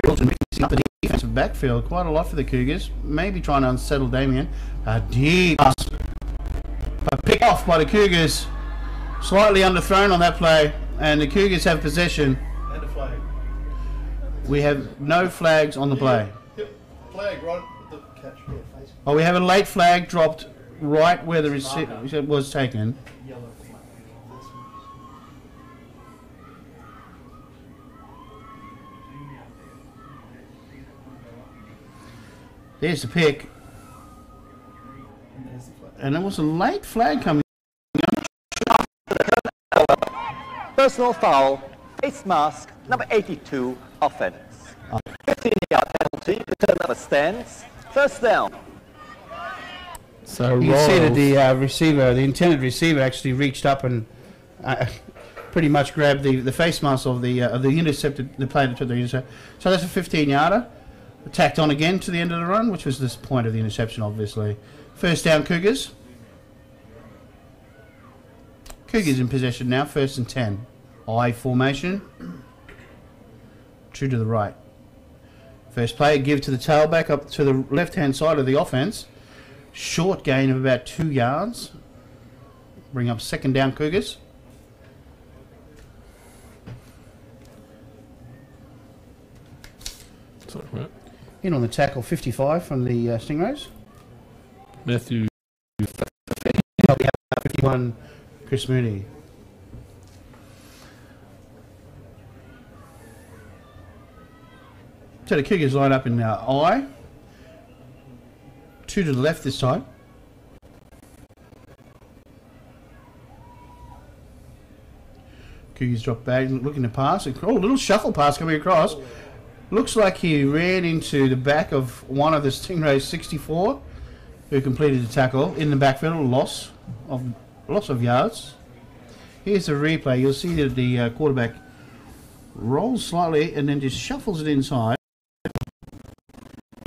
Mixing up the defensive backfield quite a lot for the Cougars. Maybe trying to unsettle Damien. A deep pass. A pick off by the Cougars. Slightly underthrown on that play. And the Cougars have possession. And a flag. We have no flags on the play. Yep. Flag right at the catch. Oh, we have a late flag dropped right where the receiver was taken. Yellow flag. There's the pick. And there's the flag. And there was a late flag coming. Personal foul, face mask, number 82, offense. 15-yard penalty, return of a stance, first down. So You can see that the receiver, the intended receiver, actually reached up and pretty much grabbed the face mask of the intercepted, the player that took the intercept. So that's a 15-yarder. Tacked on again to the end of the run, which was the point of the interception, obviously. First down, Cougars. Cougars in possession now, 1st and 10. I formation. 2 to the right. First play, give to the tailback up to the left-hand side of the offense. Short gain of about 2 yards. Bring up second down, Cougars. Sorry, right. In on the tackle, 55 from the Stingrays. Matthew. 51, Chris Mooney. So the Cougars line up in I. 2 to the left this time. Cougars drop back, looking to pass. Oh, a little shuffle pass coming across. Looks like he ran into the back of one of the Stingrays 64, who completed the tackle in the backfield. Loss of yards. Here's the replay. You'll see that the quarterback rolls slightly and then just shuffles it inside.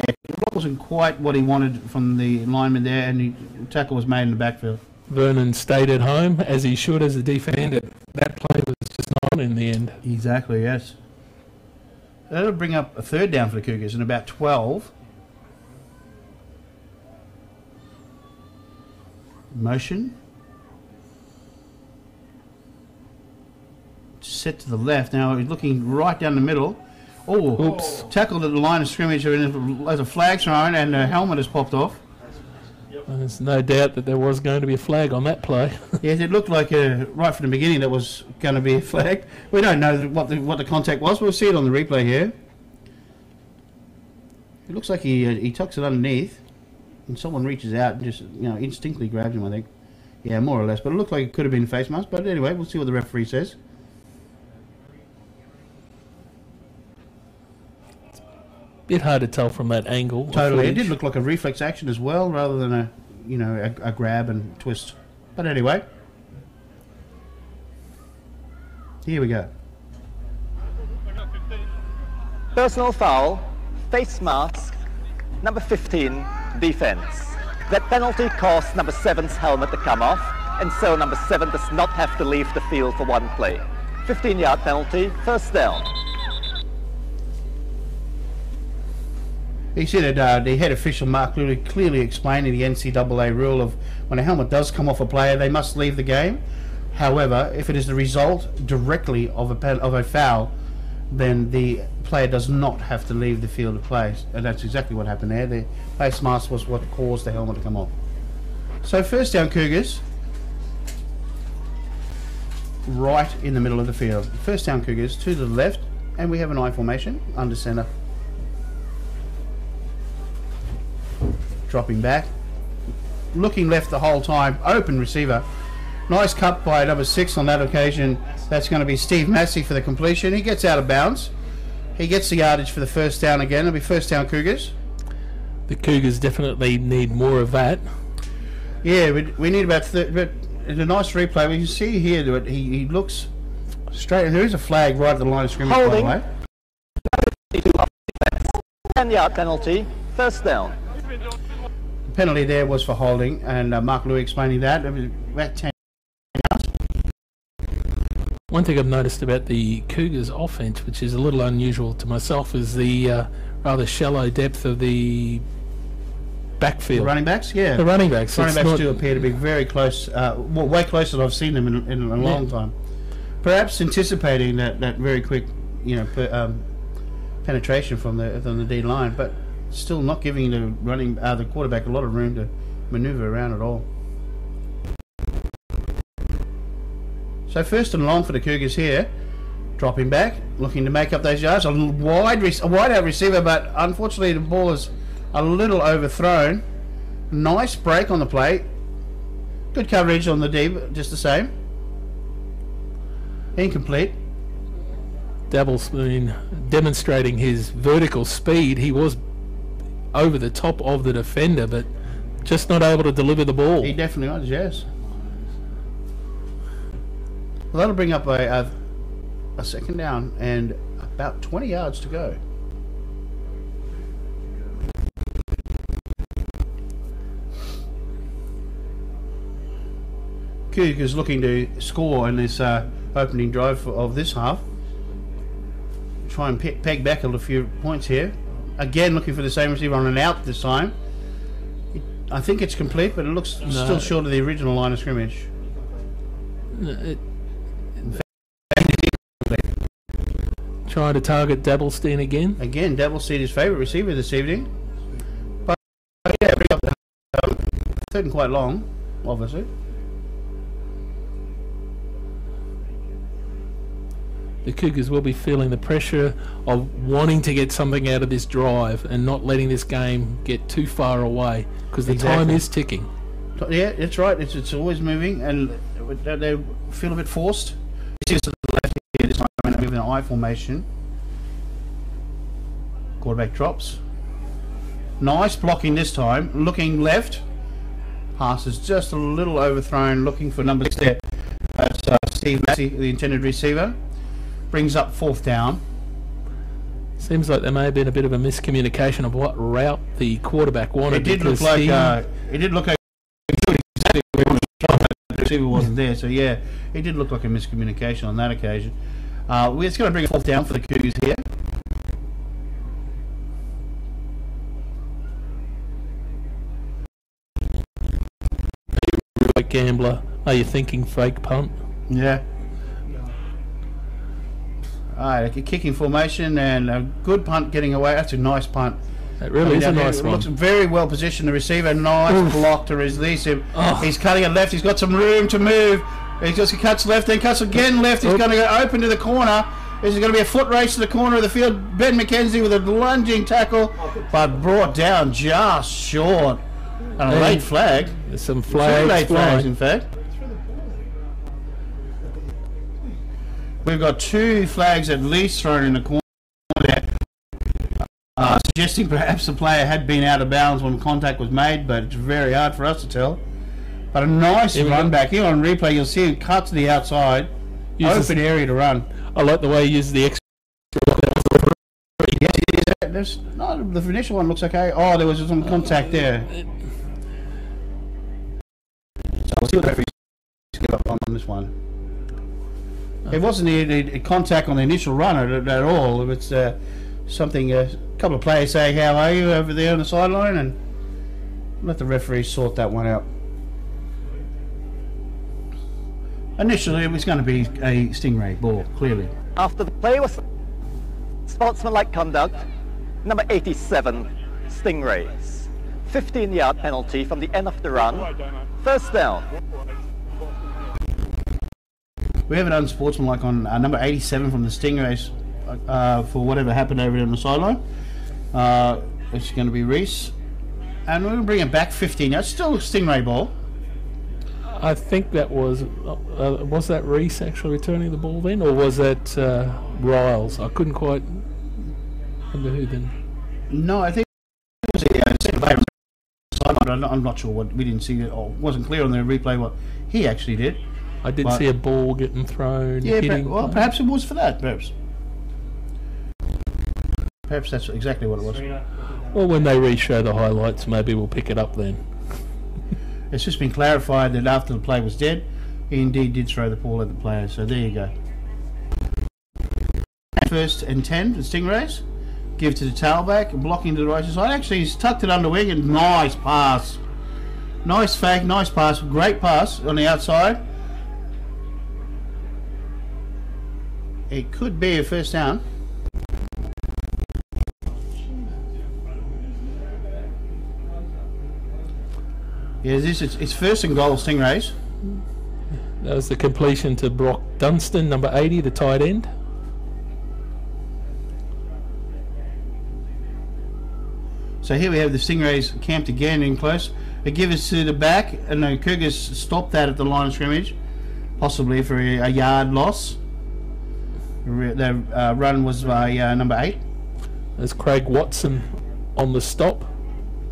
It wasn't quite what he wanted from the lineman there, and the tackle was made in the backfield. Vernon stayed at home, as he should as a defender. That play was just not on in the end. Exactly, yes. That'll bring up a third down for the Cougars in about 12. Motion. Set to the left. Now he's looking right down the middle. Oh, oops. Tackled at the line of scrimmage as a flag's thrown and a helmet has popped off. There's no doubt that there was going to be a flag on that play. Yes, it looked like right from the beginning that was going to be a flag. We don't know what the contact was. We'll see it on the replay here. It looks like he tucks it underneath, and someone reaches out and just instinctively grabs him. I think, yeah, more or less. But it looked like it could have been face mask. But anyway, we'll see what the referee says. Bit hard to tell from that angle. Totally, it did look like a reflex action as well, rather than a grab and twist. But anyway, here we go. Personal foul, face mask, number 15, defense. That penalty caused number 7's helmet to come off, and so number 7 does not have to leave the field for one play. 15-yard penalty, first down. You see that the head official Mark clearly explaining the NCAA rule of when a helmet does come off a player, they must leave the game. However, if it is the result directly of a foul, then the player does not have to leave the field of play. And that's exactly what happened there. The face mask was what caused the helmet to come off. So first down, Cougars. right in the middle of the field. First down Cougars to the left, and we have an I formation under centre. Dropping back, looking left the whole time, open receiver. Nice cut by number 6 on that occasion. That's going to be Steve Massey for the completion. He gets out of bounds. He gets the yardage for the first down again. It'll be first down Cougars. The Cougars definitely need more of that. Yeah, we need about but it's a nice replay. We can see here that he looks straight, and there is a flag right at the line of scrimmage, Holding. by the way. 10-yard penalty, first down. The penalty there was for holding, and Mark Louis explaining that. It was about 10 yards. One thing I've noticed about the Cougars offense, which is a little unusual to myself, is the rather shallow depth of the backfield. The running backs, yeah. The running backs. Running It's backs not- do appear to be very close, well, way closer than I've seen them in a long time. Perhaps anticipating that very quick, penetration from the D line, but still not giving the quarterback a lot of room to manoeuvre around at all. So first and long for the Cougars here, dropping back, looking to make up those yards. A wide out receiver, but unfortunately the ball is a little overthrown. Nice break on the play. Good coverage on the D, just the same. Incomplete. Dabble's been demonstrating his vertical speed. He was over the top of the defender, but just not able to deliver the ball. He definitely was, yes. Well, that'll bring up a second down and about 20 yards to go. Cougars looking to score in this opening drive of this half. Try and peg back a few points here. Again, looking for the same receiver on an out this time. I think it's complete, but it looks still short of the original line of scrimmage. Trying to target Dabblestein again. Again, Dabblestein his favourite receiver this evening. But yeah, bring up third and quite long, obviously. The Cougars will be feeling the pressure of wanting to get something out of this drive and not letting this game get too far away, because the time is ticking. Yeah, that's right. It's always moving, and they feel a bit forced. It's just to the left here this time, moving an I formation. Quarterback drops. Nice blocking this time. Looking left. Pass is just a little overthrown. Looking for number 6 there. That's Steve Massey, the intended receiver. Brings up fourth down. Seems like there may have been a bit of a miscommunication of what route the quarterback wanted. It did look like exactly where he wanted to try, but the receiver wasn't there. So yeah, it did look like a miscommunication on that occasion. It's going to bring a fourth down for the Cougars here. Right, gambler, are you thinking fake punt? Yeah. Alright, a kicking formation and a good punt getting away. That's a nice punt. It really is a nice one. Looks very well positioned. The receiver, nice block to release him. Oh. He's cutting it left. He's got some room to move. He just cuts left, then cuts again left. He's going to go open to the corner. This is going to be a foot race to the corner of the field. Ben McKenzie with a lunging tackle, but brought down just short. And a late flag. There's some flags. 2 late flags, flying. in fact. We've got 2 flags at least thrown in the corner there, suggesting perhaps the player had been out of bounds when contact was made, but it's very hard for us to tell. But a nice run back. Here on replay, you'll see it cut to the outside. Open area to run. I like the way he uses the extra. Yes, no, the initial one looks okay. Oh, there was some contact there. So we'll see what the referees give up on this one. It wasn't a contact on the initial run at all. It's something, a couple of players say, how are you over there on the sideline, and let the referees sort that one out. Initially, it was going to be a Stingray ball, clearly. After the play was sportsmanlike conduct, number 87, Stingrays. 15-yard penalty from the end of the run. First down. We haven't done sportsmanlike on number 87 from the Stingrays for whatever happened over there on the sideline. It's going to be Reese. And we're going to bring it back 15 yards. Still a Stingray ball. I think that was that Reese actually returning the ball then, or was that Riles? I couldn't quite remember who then. No, I think it was the second player on the sideline. I'm not sure what we didn't see it, or wasn't clear on the replay what he actually did. I did see a ball getting thrown. Yeah, hitting perhaps it was for that. Perhaps that's exactly what it was. Well, when they re-show the highlights, maybe we'll pick it up then. It's just been clarified that after the play was dead, he indeed did throw the ball at the player. So there you go. First and 10 for Stingrays. Give to the tailback, blocking to the right side. Actually, he's tucked it under wing and nice pass. Nice fake, nice pass, great pass on the outside. It could be a first down. Yeah, it's first and goal, Stingrays. That was the completion to Brock Dunstan, number 80, the tight end. So here we have the Stingrays camped again in close. They give us to the back, and the Cougars stopped that at the line of scrimmage, possibly for a yard loss. The run was by number 8. There's Craig Watson on the stop.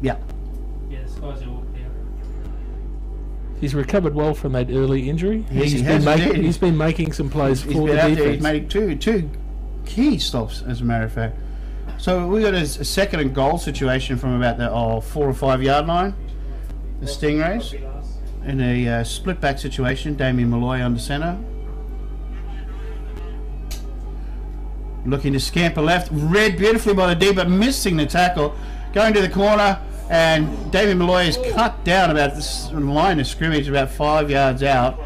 Yeah. Yes, guys are walking down. He's recovered well from that early injury. Yes, he's been making some plays for the defense. defense. He's made two key stops, as a matter of fact. So we got a second and goal situation from about the 4 or 5 yard line. The Stingrays in a split back situation. Damien Malloy under centre. Looking to scamper left, read beautifully by the D, but missing the tackle. Going to the corner, and David Malloy is cut down about this line of scrimmage, about 5 yards out.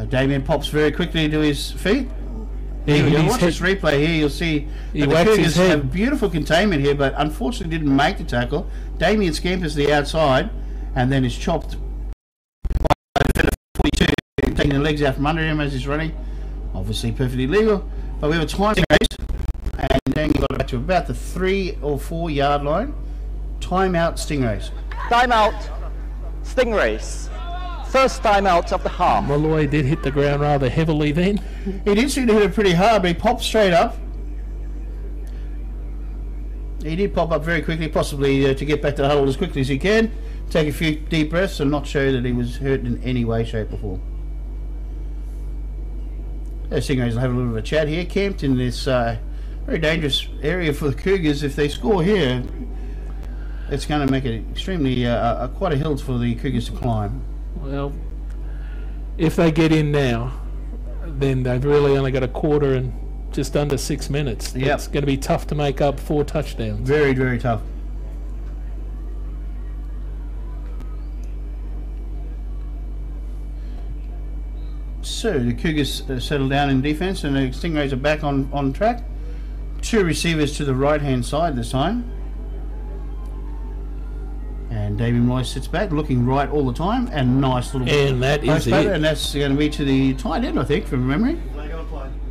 Damien pops very quickly to his feet. Here we go. Watch this replay here. You'll see the Cougars have beautiful containment here, but unfortunately didn't make the tackle. Damien scampers the outside, and then is chopped by the 42, taking the legs out from under him as he's running. Obviously perfectly legal. But we have a time race, and then got it back to about the 3 or 4 yard line. Timeout, Stingrays. Timeout, Stingrays. First timeout of the half. Malloy did hit the ground rather heavily then. He did seem to hit it pretty hard, but he popped straight up. He did pop up very quickly, possibly to get back to the huddle as quickly as he can, take a few deep breaths, and not show that he was hurt in any way, shape, or form. The Stingrays will have a little bit of a chat here, camped in this very dangerous area for the Cougars. If they score here, it's going to make it extremely quite a hill for the Cougars to climb. Well, if they get in now, then they've really only got a quarter and just under 6 minutes. Yep. It's going to be tough to make up 4 touchdowns. Very, very tough. So the Cougars settle down in defence, and the Stingrays are back on track. 2 receivers to the right hand side this time. And David Moyes sits back, looking right all the time, and nice little. And that is it. And that's going to be to the tight end, I think, from memory.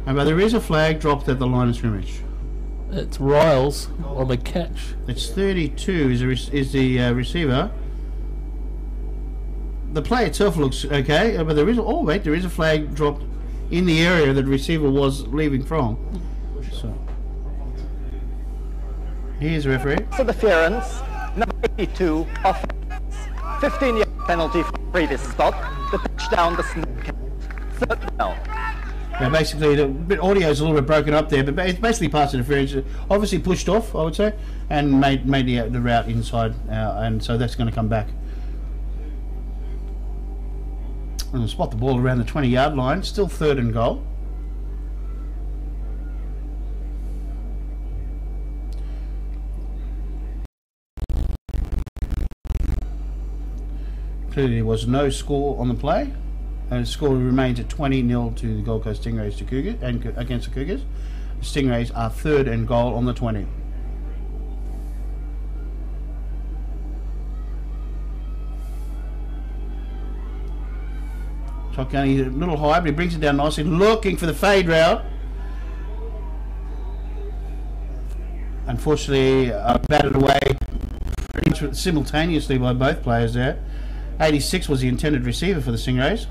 But there is a flag dropped at the line of scrimmage. It's Riles on the catch. It's 32 is the receiver. The play itself looks okay, but there is there is a flag dropped in the area that the receiver was leaving from. So here's the referee. Interference, number 82, offense. 15-yard penalty for previous stop. The touchdown, the snake. Third down. Yeah, basically the audio is a little bit broken up there, but it's basically pass interference. Obviously pushed off, I would say, and made the route inside, and so that's going to come back. And we'll spot the ball around the 20-yard line. Still 3rd and goal. Clearly there was no score on the play. And the score remains at 20-0 to the Gold Coast Stingrays to Cougars, and against the Cougars. The Stingrays are 3rd and goal on the 20. Shotgun, he's a little high, but he brings it down nicely, looking for the fade route. Unfortunately, batted away simultaneously by both players there. 86 was the intended receiver for the Stingrays.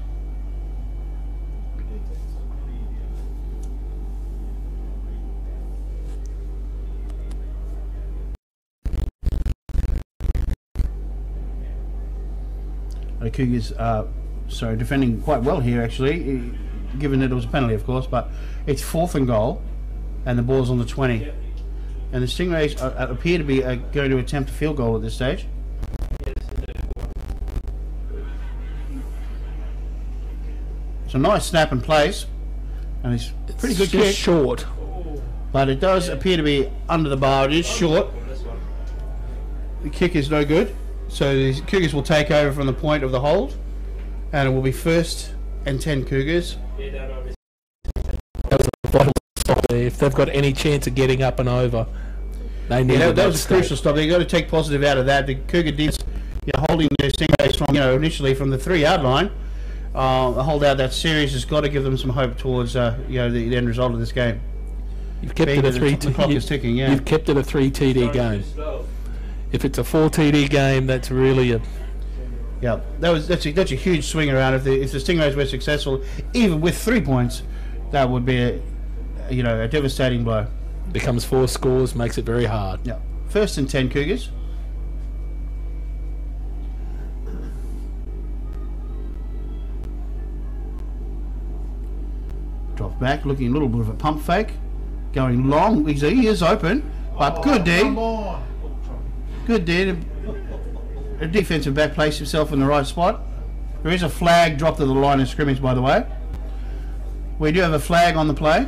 The Cougars defending quite well here actually, given that it was a penalty of course, but it's 4th and goal and the ball's on the 20. And the Stingrays appear to be going to attempt a field goal at this stage. It's a nice snap and place, and it's pretty good kick. Short, but it does appear to be under the bar. It is short. The kick is no good, so the Cougars will take over from the point of the hold, and it will be 1st and 10 Cougars. That was a vital stop there. If they've got any chance of getting up and over, they need that was a crucial stop. They've got to take positive out of that. The Cougar did, holding their Stingrays from, initially from the 3-yard line. The hold out that series has got to give them some hope towards, the end result of this game. You've kept it a 3 the clock is ticking. Yeah. You've kept it a 3 TD game. If it's a 4 TD game, that's really a. Yeah, that's a huge swing around. If the Stingrays were successful, even with 3 points, that would be a devastating blow. Becomes 4 scores, makes it very hard. Yeah, 1st and 10 Cougars. Drop back, looking a little bit of a pump fake, going long. He is open, but good D. Good D. A defensive back placed himself in the right spot. There is a flag dropped to the line of scrimmage, by the way. We do have a flag on the play.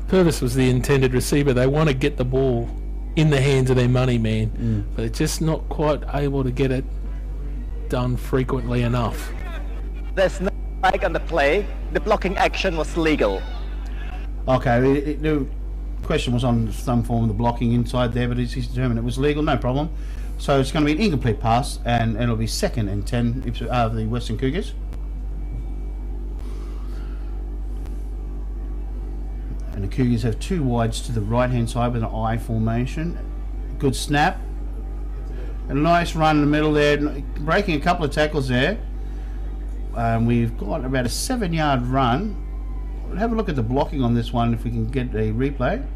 Purvis was the intended receiver. They want to get the ball in the hands of their money man, but they're just not quite able to get it done frequently enough. There's no flag on the play. The blocking action was legal. Okay, the question was on some form of the blocking inside there, but he's determined it was legal, no problem. So it's going to be an incomplete pass, and it'll be 2nd and 10 of the Western Cougars. And the Cougars have 2 wides to the right-hand side with an I formation. Good snap. A nice run in the middle there, breaking a couple of tackles there. We've got about a 7-yard run. We'll have a look at the blocking on this one if we can get a replay.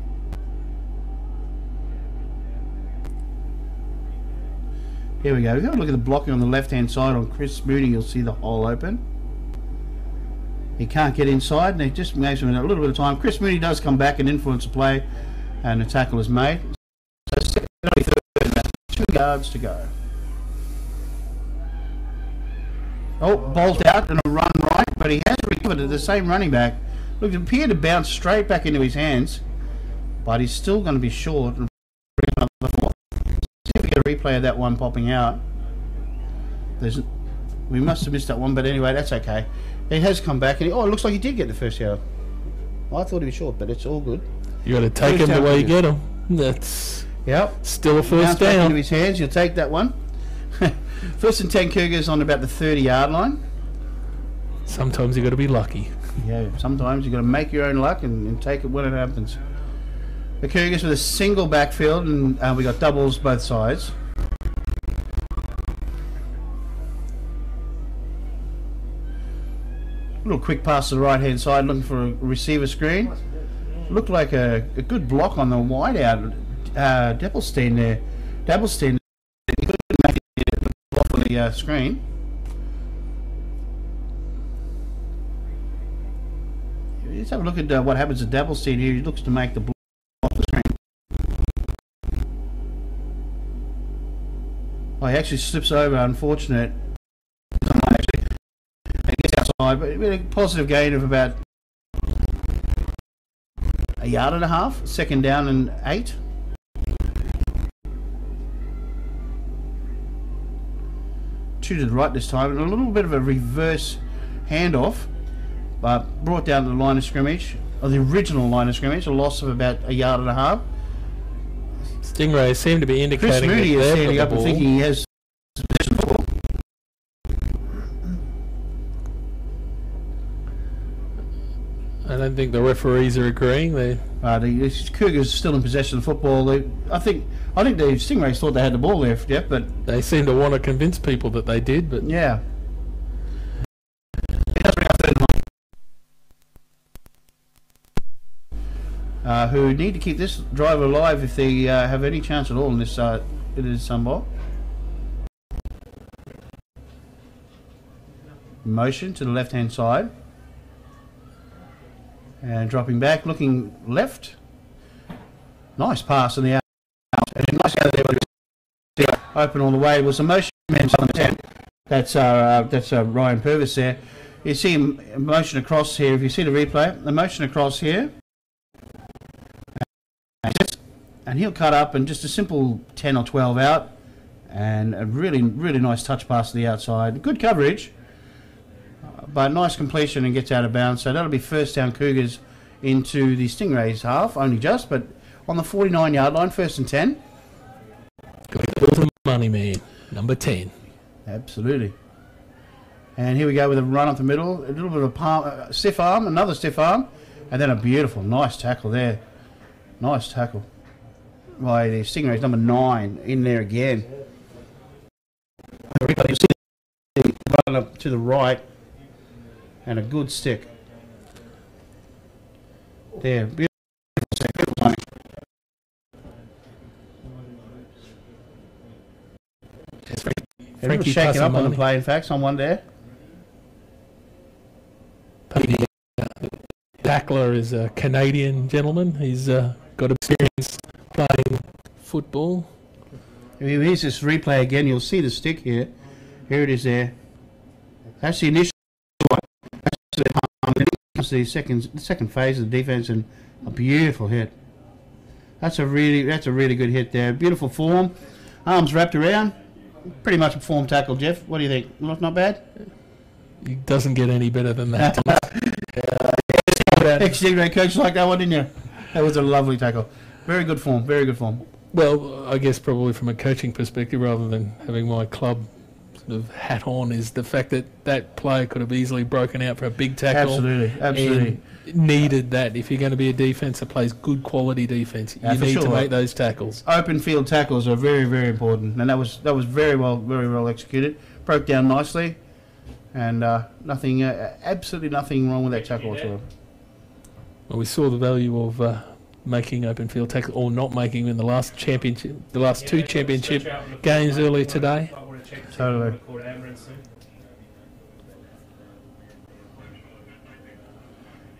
Here we go. If you have a look at the blocking on the left-hand side on Chris Mooney, you'll see the hole open. He can't get inside, and it just makes him a little bit of time. Chris Mooney does come back and influence the play, and the tackle is made. So 2 yards to go. Oh, bolt out and a run right, but he has recovered it. The same running back. Look, it appeared to bounce straight back into his hands, but he's still going to be short. And bring another 4. See if we get a replay of that one popping out. We must have missed that one, but anyway, that's okay. He has come back, and it looks like he did get the 1st yard. Well, I thought he was short, but it's all good. You got to take him the way you get him. That's still a first down. Back into his hands. You'll take that one. 1st and 10 Cougars on about the 30-yard line. Sometimes you got to be lucky. Yeah, sometimes you got to make your own luck and take it when it happens. The Cougars with a single backfield, and we got doubles both sides. Little quick pass to the right hand side, looking for a receiver screen. Looked like a good block on the wide out. Dappelstein there. Dappelstein couldn't make it block on the screen. Let's have a look at what happens to Dappelstein here. He looks to make the block off the screen. Oh, he actually slips over, unfortunate. Outside, but a positive gain of about a yard and a half. 2nd down and 8. Two to the right this time, and a little bit of a reverse handoff, but brought down to the line of scrimmage, or the original line of scrimmage, a loss of about a yard and a half. Stingrays seem to be indicating Chris Mooney is standing up and thinking he has possession ball. I don't think the referees are agreeing. The Cougars still in possession of the football. I think the Stingrays thought they had the ball there, Jeff, but they seem to want to convince people that they did. But yeah. Who need to keep this drive alive if they have any chance at all in this Sunbowl. Motion to the left-hand side. And dropping back, looking left. Nice pass on the out. And nice out there. Open all the way. It was a motion man on the 10. That's Ryan Purvis there. You see him motion across here. If you see the replay, the motion across here. And he'll cut up and just a simple 10 or 12 out. And a really, really nice touch pass to the outside. Good coverage. But nice completion and gets out of bounds. So that'll be first down Cougars into the Stingrays half, only just, but on the 49-yard line, 1st and 10. The money man, number 10. Absolutely. And here we go with a run up the middle, a little bit of a stiff arm, another stiff arm, and then a beautiful, nice tackle there. Nice tackle by the Stingrays, number 9, in there again. You see the run up to the right. And a good stick. There, beautiful timing. Frankie shaking up on the play, in fact, someone there. The tackler is a Canadian gentleman. He's got experience playing football. Here's this replay again. You'll see the stick here. Here it is there. That's the initial. The second phase of the defense, and a beautiful hit. That's a really good hit there. Beautiful form, arms wrapped around, pretty much a form tackle. Jeff, what do you think? Not bad. It doesn't get any better than that. Ex-Stingray coach like that one, didn't you? That was a lovely tackle. Very good form. Very good form. Well, I guess probably from a coaching perspective, rather than having my club of hat on, is the fact that that player could have easily broken out for a big tackle. Absolutely. Needed that. If you're going to be a defence that plays good quality defence, you need to make those tackles. Open field tackles are very, very important, and that was very well executed. Broke down nicely, and nothing, absolutely nothing wrong with that tackle whatsoever. Well, we saw the value of making open field tackle or not making in the last championship, the last two championship games earlier today. Totally.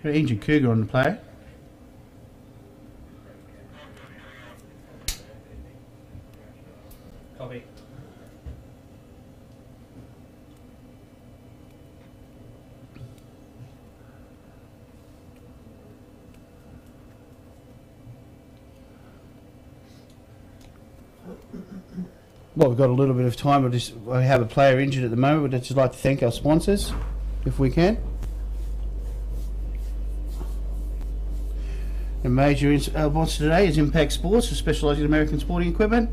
An injured Cougar on the play. Copy. Well, we've got a little bit of time. I have a player injured at the moment. We'd just like to thank our sponsors, if we can. The major sponsor today is Impact Sports, who specialise in American sporting equipment.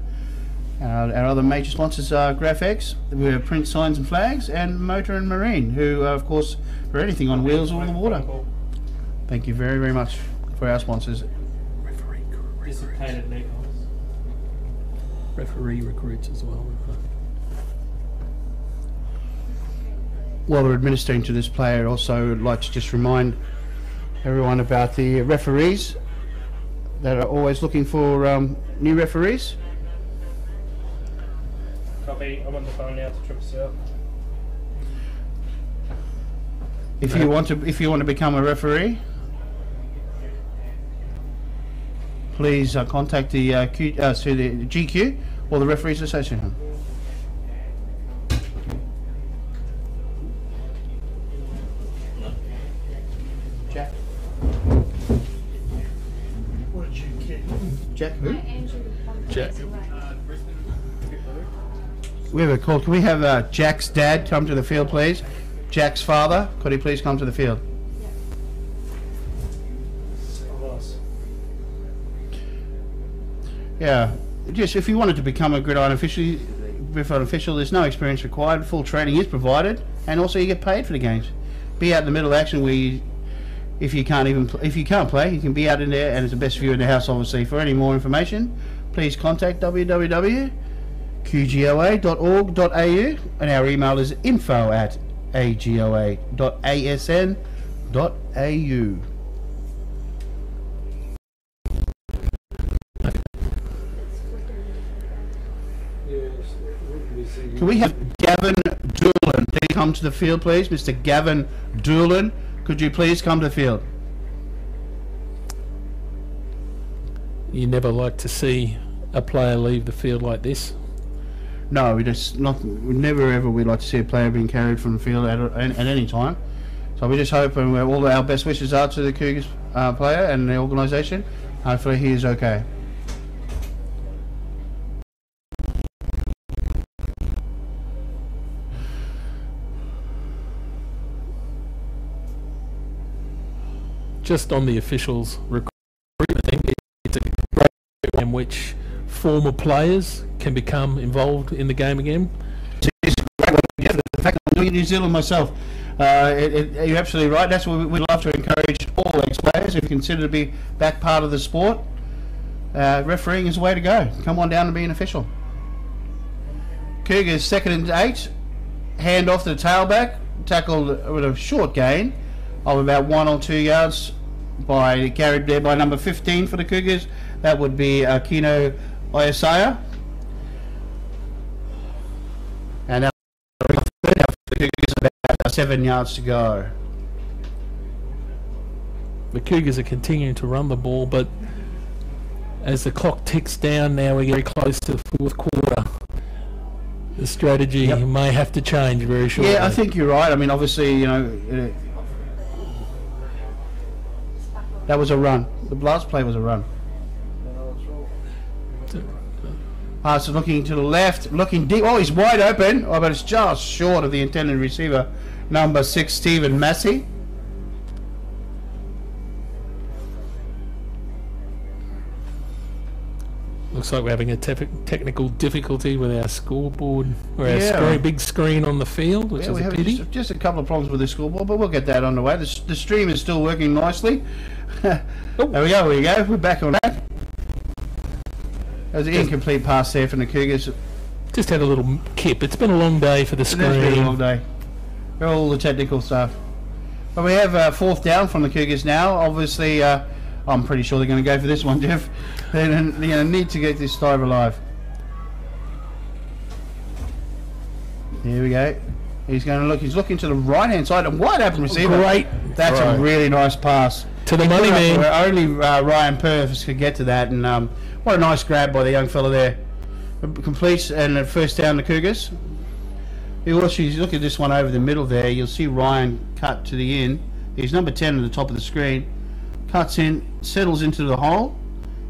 Our other major sponsors are GraphX, we have Print Signs and Flags, and Motor and Marine, who, of course, for anything on wheels or on the water. Thank you very, very much for our sponsors. Referee recruits as well. While we're administering to this player, also I'd like to just remind everyone about the referees that are always looking for new referees. Copy. I'm on the phone now to Triple Cell. If you want to become a referee, please contact the GQ or the Referees Association. Jack. What did you get? Jack who? Jack. We have a call. Can we have Jack's dad come to the field, please? Jack's father, could he please come to the field? Yeah, just if you wanted to become a Gridiron official, there's no experience required. Full training is provided, and also you get paid for the games. Be out in the middle of action where If you can't play, you can be out in there, and it's the best view in the house, obviously. For any more information, please contact www.qgoa.org.au, and our email is info@agoa.asn.au. Can we have Gavin Doolan please come to the field, please? Mr. Gavin Doolan, could you please come to the field? You never like to see a player leave the field like this. No, we never ever we'd like to see a player being carried from the field at any time. So we just hope, and all our best wishes are to the Cougars player and the organisation. Hopefully he is okay. Just on the officials' recruitment thing, it's a great way in which former players can become involved in the game again. It's a great way. Yeah, the fact that I'm in New Zealand myself, you're absolutely right. That's what we'd love to encourage all ex-players who consider to be back part of the sport. Refereeing is the way to go. Come on down and be an official. Cougars 2nd and 8, hand off to the tailback, tackled with a short gain of about 1 or 2 yards, carried there by number 15 for the Cougars. That would be Kino Oyasaya. And now for the Cougars, about 7 yards to go. The Cougars are continuing to run the ball, but as the clock ticks down now, we're very close to the 4th quarter. The strategy may have to change very shortly. Yeah, I think you're right. I mean, obviously, you know, that was a run. The last play was a run. So looking to the left, looking deep. Oh, he's wide open. Oh, but it's just short of the intended receiver, number 6, Stephen Massey. Looks like we're having a technical difficulty with our scoreboard, or our big screen on the field, which is a pity. Just a couple of problems with the scoreboard, but we'll get that on the way. The stream is still working nicely. There we go, we're back on that. There's an incomplete pass there from the Cougars. Just had a little kip. It's been a long day for the screen. It's been a long day. All the technical stuff. But we have 4th down from the Cougars now. Obviously, I'm pretty sure they're going to go for this one, Jeff. They're going to need to get this drive alive. Here we go. He's going to look. He's looking to the right-hand side. And wide open receiver. Great. That's a really nice pass. To the money man. Only Ryan Purvis could get to that. And what a nice grab by the young fella there. Completes and a 1st down the Cougars. You look at this one over the middle there. You'll see Ryan cut to the end. He's number 10 at the top of the screen. Cuts in, settles into the hole,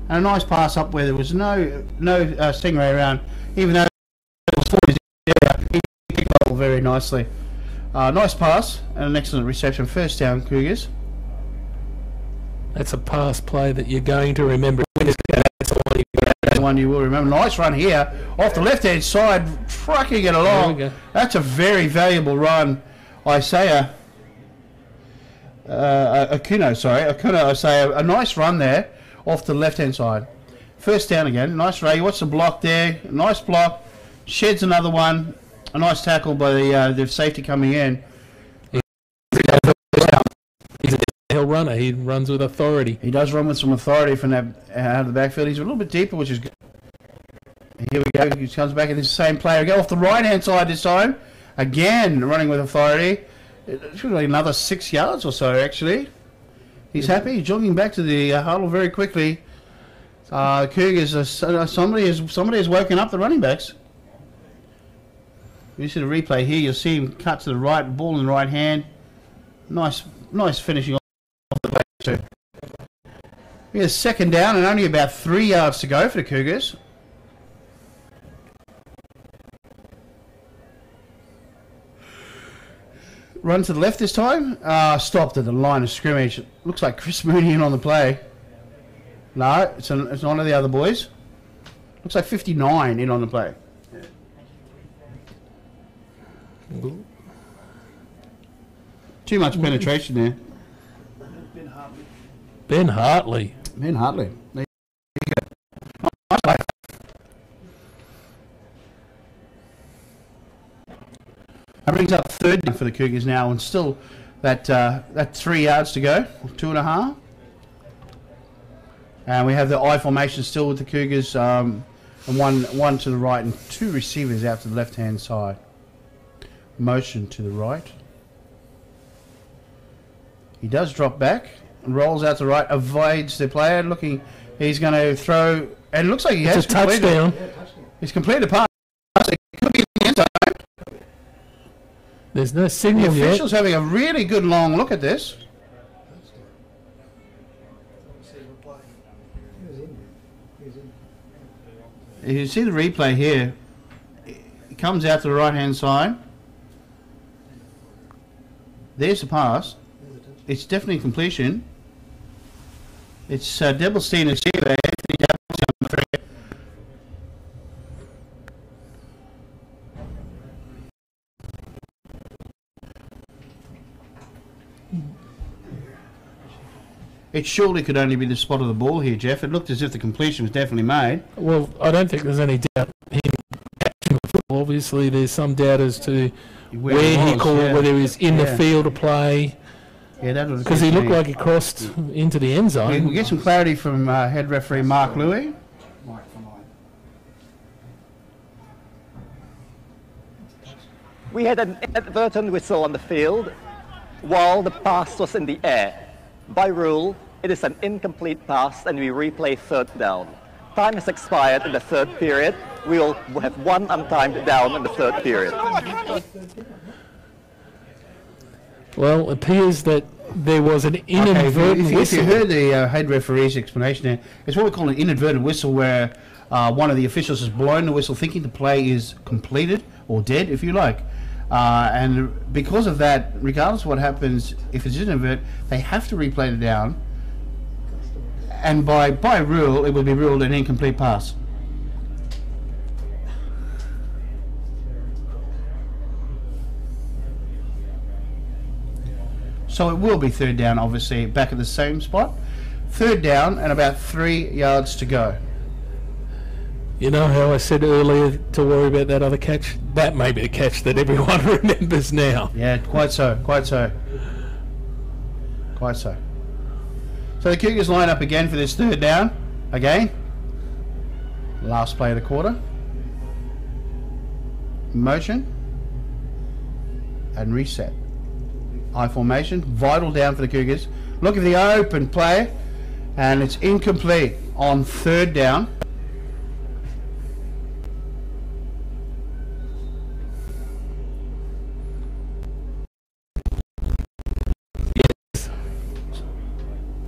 and a nice pass up where there was no Stingray around. Even though it was 40, he picked the ball very nicely. Nice pass and an excellent reception. 1st down, Cougars. That's a pass play that you're going to remember. That's the one you will remember. Nice run here off the left-hand side, trucking it along. That's a very valuable run, Isaiah. Akuno, I say a nice run there off the left-hand side. 1st down again. Nice Ray. What's the block there? Nice block. Sheds another one. A nice tackle by the safety coming in. He's a downhill runner. He runs with authority. He does run with some authority from that out of the backfield. He's a little bit deeper, which is good. Here we go. He comes back, and this same player go off the right-hand side this time. Again, running with authority. It should be another 6 yards or so, actually. He's happy. He's jogging back to the huddle very quickly. Cougars, somebody has woken up the running backs. You see the replay here. You'll see him cut to the right, ball in the right hand. Nice finishing off the play too. We have 2nd down and only about 3 yards to go for the Cougars. Run to the left this time. Stopped at the line of scrimmage. Looks like Chris Mooney in on the play. No, it's one of the other boys. Looks like 59 in on the play. Too much penetration there. Been Ben Hartley. Ben Hartley. There you go. Nice play. That brings up third down for the Cougars now, and still that 3 yards to go, 2.5. And we have the I formation still with the Cougars, and one to the right and 2 receivers out to the left-hand side. Motion to the right. He does drop back and rolls out to the right, avoids the player, looking. He's going to throw, and it looks like he has It's a touchdown. He's completed a pass. It could be in the end zone. There's no The signal yet. official's having a really good long look at this. You see the replay here. It comes out to the right-hand side. There's the pass. It's definitely completion. It's Devilstein and Shiva. Anthony Devilstein on the thread. It surely could only be the spot of the ball here, Jeff. It looked as if the completion was definitely made. Well, I don't think there's any doubt him catching the football. Obviously, there's some doubt as to where he was, called, yeah. whether he was in the Yeah. field of play, Yeah, that was because he looked like he crossed into the end We zone. get some clarity from head referee Mark Louis. We had an inadvertent whistle on the field while the pass was in the air. By rule, it is an incomplete pass and we replay third down. Time has expired in the third period. We will have one untimed down in the third period. Well, it appears that there was an Okay, inadvertent if you whistle. heard the head referee's explanation there, it's what we call an inadvertent whistle, where one of the officials has blown the whistle thinking the play is completed or dead, if you like. And because of that, regardless of what happens, if it's inadvertent, they have to replay it down. And by rule, it will be ruled an incomplete pass. So it will be third down, obviously, back at the same spot. Third down and about 3 yards to go. You know how I said earlier to worry about that other catch? That may be the catch that everyone remembers now. Yeah, quite so, quite so. Quite so. So the Cougars line up again for this third down. Again. Last play of the quarter. Motion. And reset. I formation. Vital down for the Cougars. Look at the open play. And it's incomplete on third down.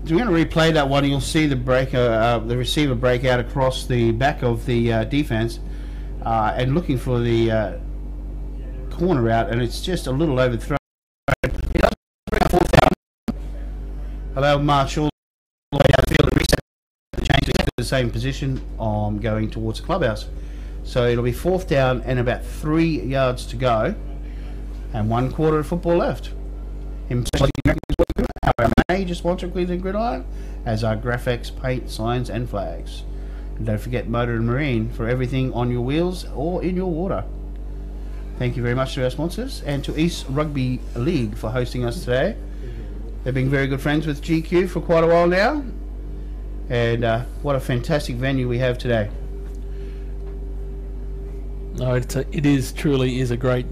So we're going to replay that one. You'll see the the receiver break out across the back of the defense, and looking for the corner out, and it's just a little overthrown. He does bring a fourth down. Allow Marshall all the way downfield to reset the change to the same position. Going towards the clubhouse. So it'll be fourth down and about 3 yards to go, and 1 quarter of football left. Our major sponsor, Queensland Gridiron, as our graphics, paint, signs and flags. And don't forget Motor and Marine for everything on your wheels or in your water. Thank you very much to our sponsors, and to East Rugby League for hosting us today. They've been very good friends with GQ for quite a while now, and what a fantastic venue we have today. No, it is truly is a great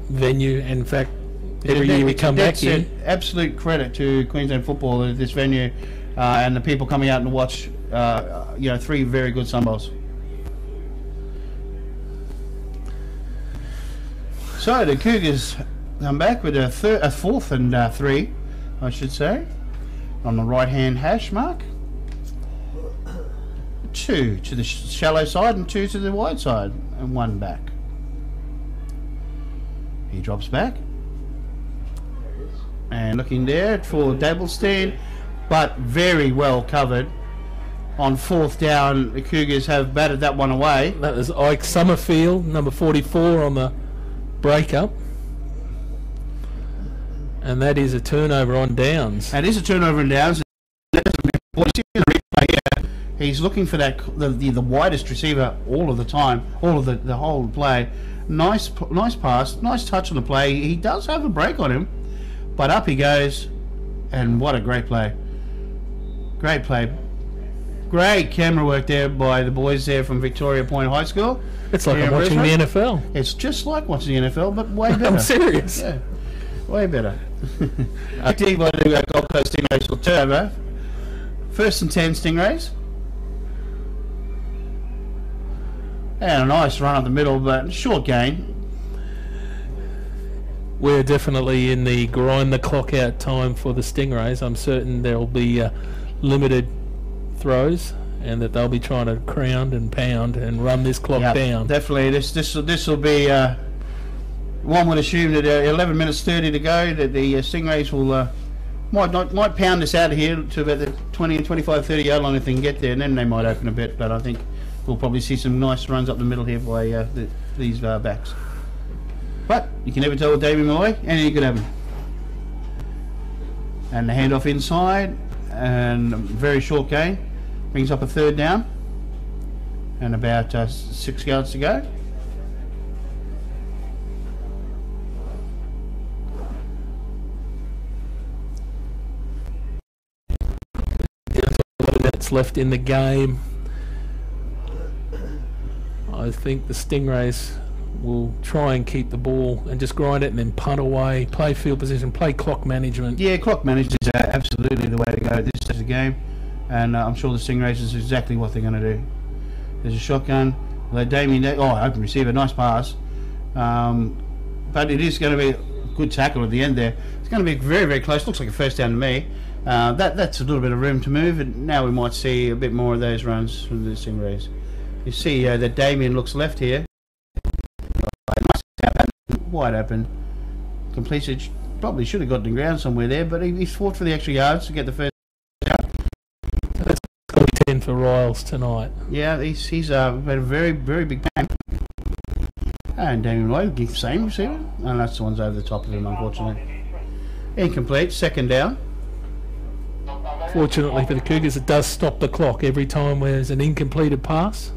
venue. In fact, every year we come back here. Absolute credit to Queensland football, this venue, and the people coming out and watch. 3 very good Sunbowls. So the Cougars come back with a 4th and 3, I should say, on the right-hand hash mark. 2 to the shallow side and 2 to the wide side, and 1 back. He drops back. And looking there for Devilstein, but very well covered. On 4th down, the Cougars have batted that one away. That was Ike Summerfield, number 44 on the breakup. And that is a turnover on downs. And it is a turnover in downs. Well, you see the replay here, he's looking for that the widest receiver all of the time, all of the whole play. Nice pass, nice touch on the play. He does have a break on him, but up he goes, and what a great play! Great play, great camera work there by the boys there from Victoria Point High School. It's like I'm watching the NFL. It's just like watching the NFL, but way better. I'm serious. Yeah, way better. I tell you what, Gold Coast Stingrays will turn over. 1st and 10 Stingrays. And a nice run up the middle, but short gain. We're definitely in the grind the clock out time for the Stingrays. I'm certain there'll be limited throws, and that they'll be trying to crown and pound and run this clock down. Definitely, this will be. One would assume that 11 minutes 30 to go, that the Stingrays will might pound this out of here to about the 20 and 25, 30 yard line if they can get there, and then they might open a bit. But I think we'll probably see some nice runs up the middle here by these backs. But you can never tell with David Malloy, anything could happen. And the handoff inside, and a very short gain, brings up a 3rd down, and about 6 yards to go. That's left in the game. I think the Stingrays will try and keep the ball and just grind it and then punt away, play field position, play clock management. Yeah, clock management is absolutely the way to go at this stage of the game, and I'm sure the Stingrays is exactly what they're going to do. There's a shotgun. Damien, open receiver, nice pass, but it is going to be a good tackle at the end there. It's going to be very, very close. Looks like a 1st down to me. That's a little bit of room to move, and now we might see a bit more of those runs from the Stingrays. You see that Damien looks left here. Wide open. Completed. Probably should have got the ground somewhere there, but he's fought for the extra yards to get the 1st down. So that's got to be 10 for Riles tonight. Yeah, he's had a very, very big bang. And Damien Lloyd, the same receiver. And that's the one's over the top of him, unfortunately. Incomplete. 2nd down. Fortunately for the Cougars, it does stop the clock every time there's an incompleted pass.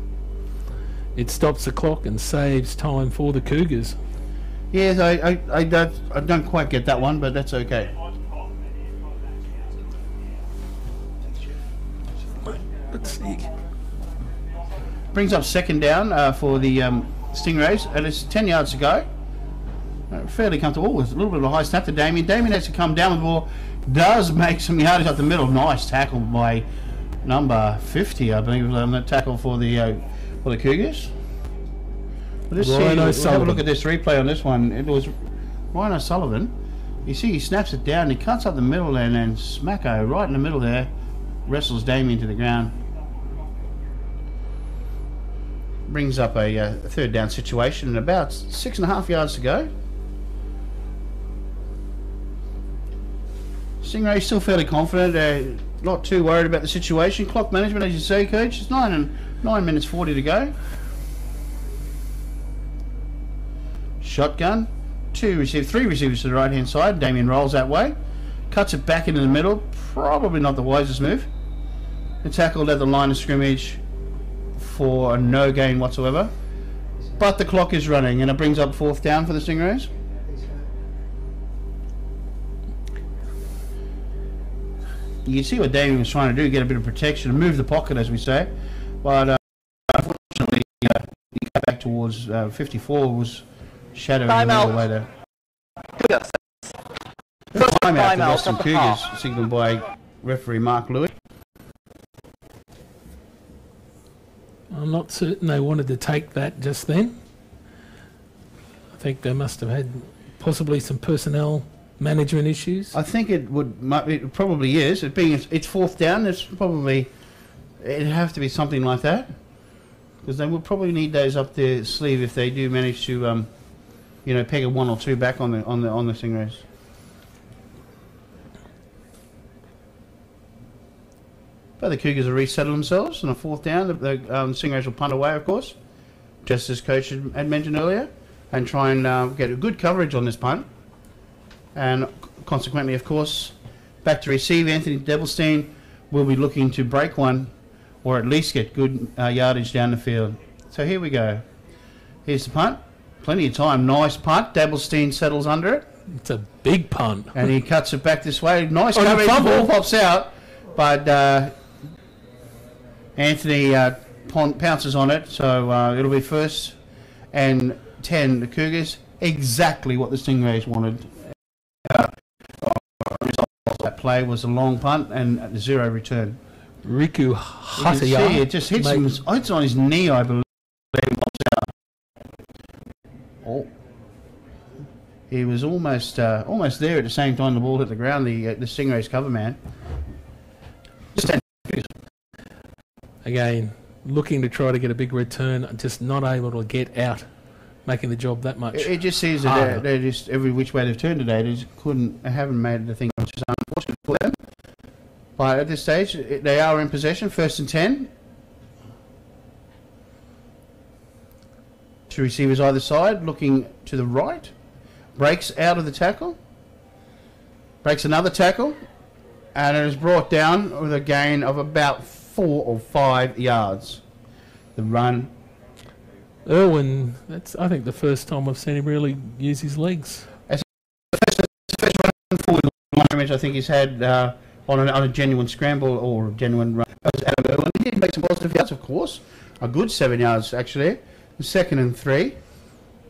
It stops the clock and saves time for the Cougars. Yes, I don't quite get that one, but that's okay. Let's see. Brings up 2nd down for the Stingrays, and it's 10 yards to go. Fairly comfortable with a little bit of a high snap to Damien. Damien has to come down with the ball. Does make some yardage up the middle. Nice tackle by number 50, I believe, on that tackle for the Cougars. Let's have a look at this replay on this one. It was Ryan O'Sullivan. You see he snaps it down, he cuts up the middle, and then smacko right in the middle there, wrestles Damien to the ground. Brings up a 3rd down situation and about 6.5 yards to go. Stingrays still fairly confident, not too worried about the situation. Clock management, as you say, Coach. It's 9 minutes 40 to go. Shotgun. 3 receivers to the right hand side. Damien rolls that way. Cuts it back into the middle. Probably not the wisest move. The tackle at the line of scrimmage for a no gain whatsoever. But the clock is running, and it brings up 4th down for the Stingrays. You can see what Damien was trying to do, get a bit of protection and move the pocket, as we say. But unfortunately, he got back towards 54, was shadowing him all the way there. Timeout for the Boston Cougars, signalled by referee Mark Lewis. I'm not certain they wanted to take that just then. I think they must have had possibly some personnel management issues. I think it probably is. It being it's 4th down, it'd have to be something like that, because they will probably need those up their sleeve if they do manage to, peg a 1 or 2 back on the Stingrays. But the Cougars will resettle themselves on a 4th down. The Stingrays will punt away, of course, just as Coach had mentioned earlier, and try and get a good coverage on this punt. And consequently, of course, back to receive. Anthony Devilstein will be looking to break one or at least get good yardage down the field. So here we go. Here's the punt. Plenty of time. Nice punt. Dabblestein settles under it. It's a big punt. And he cuts it back this way. Nice Oh, coverage. fumble. Ball pops out. But Anthony pounces on it. So it'll be 1st and 10. The Cougars. Exactly what the Stingrays wanted. That play was a long punt and 0 return. Riku You can Hataya. see it just hits him. It's on his knee, I believe. Oh. He was almost there at the same time the ball hit the ground. The Stingrays cover man. Again, looking to try to get a big return, just not able to get out, making the job that much. It just seems harder. that they're just every which way they've turned today. They just haven't made the thing, which is unfortunate for them. But at this stage, they are in possession. 1st and 10. 2 receivers either side, looking to the right. Breaks out of the tackle. Breaks another tackle. And it is brought down with a gain of about 4 or 5 yards. The run. Irwin, that's I think the first time I've seen him really use his legs. First forward line, I think he's had on a genuine scramble or a genuine run. Adam Irwin. He did make some positive yards, of course. A good 7 yards, actually. 2nd and 3.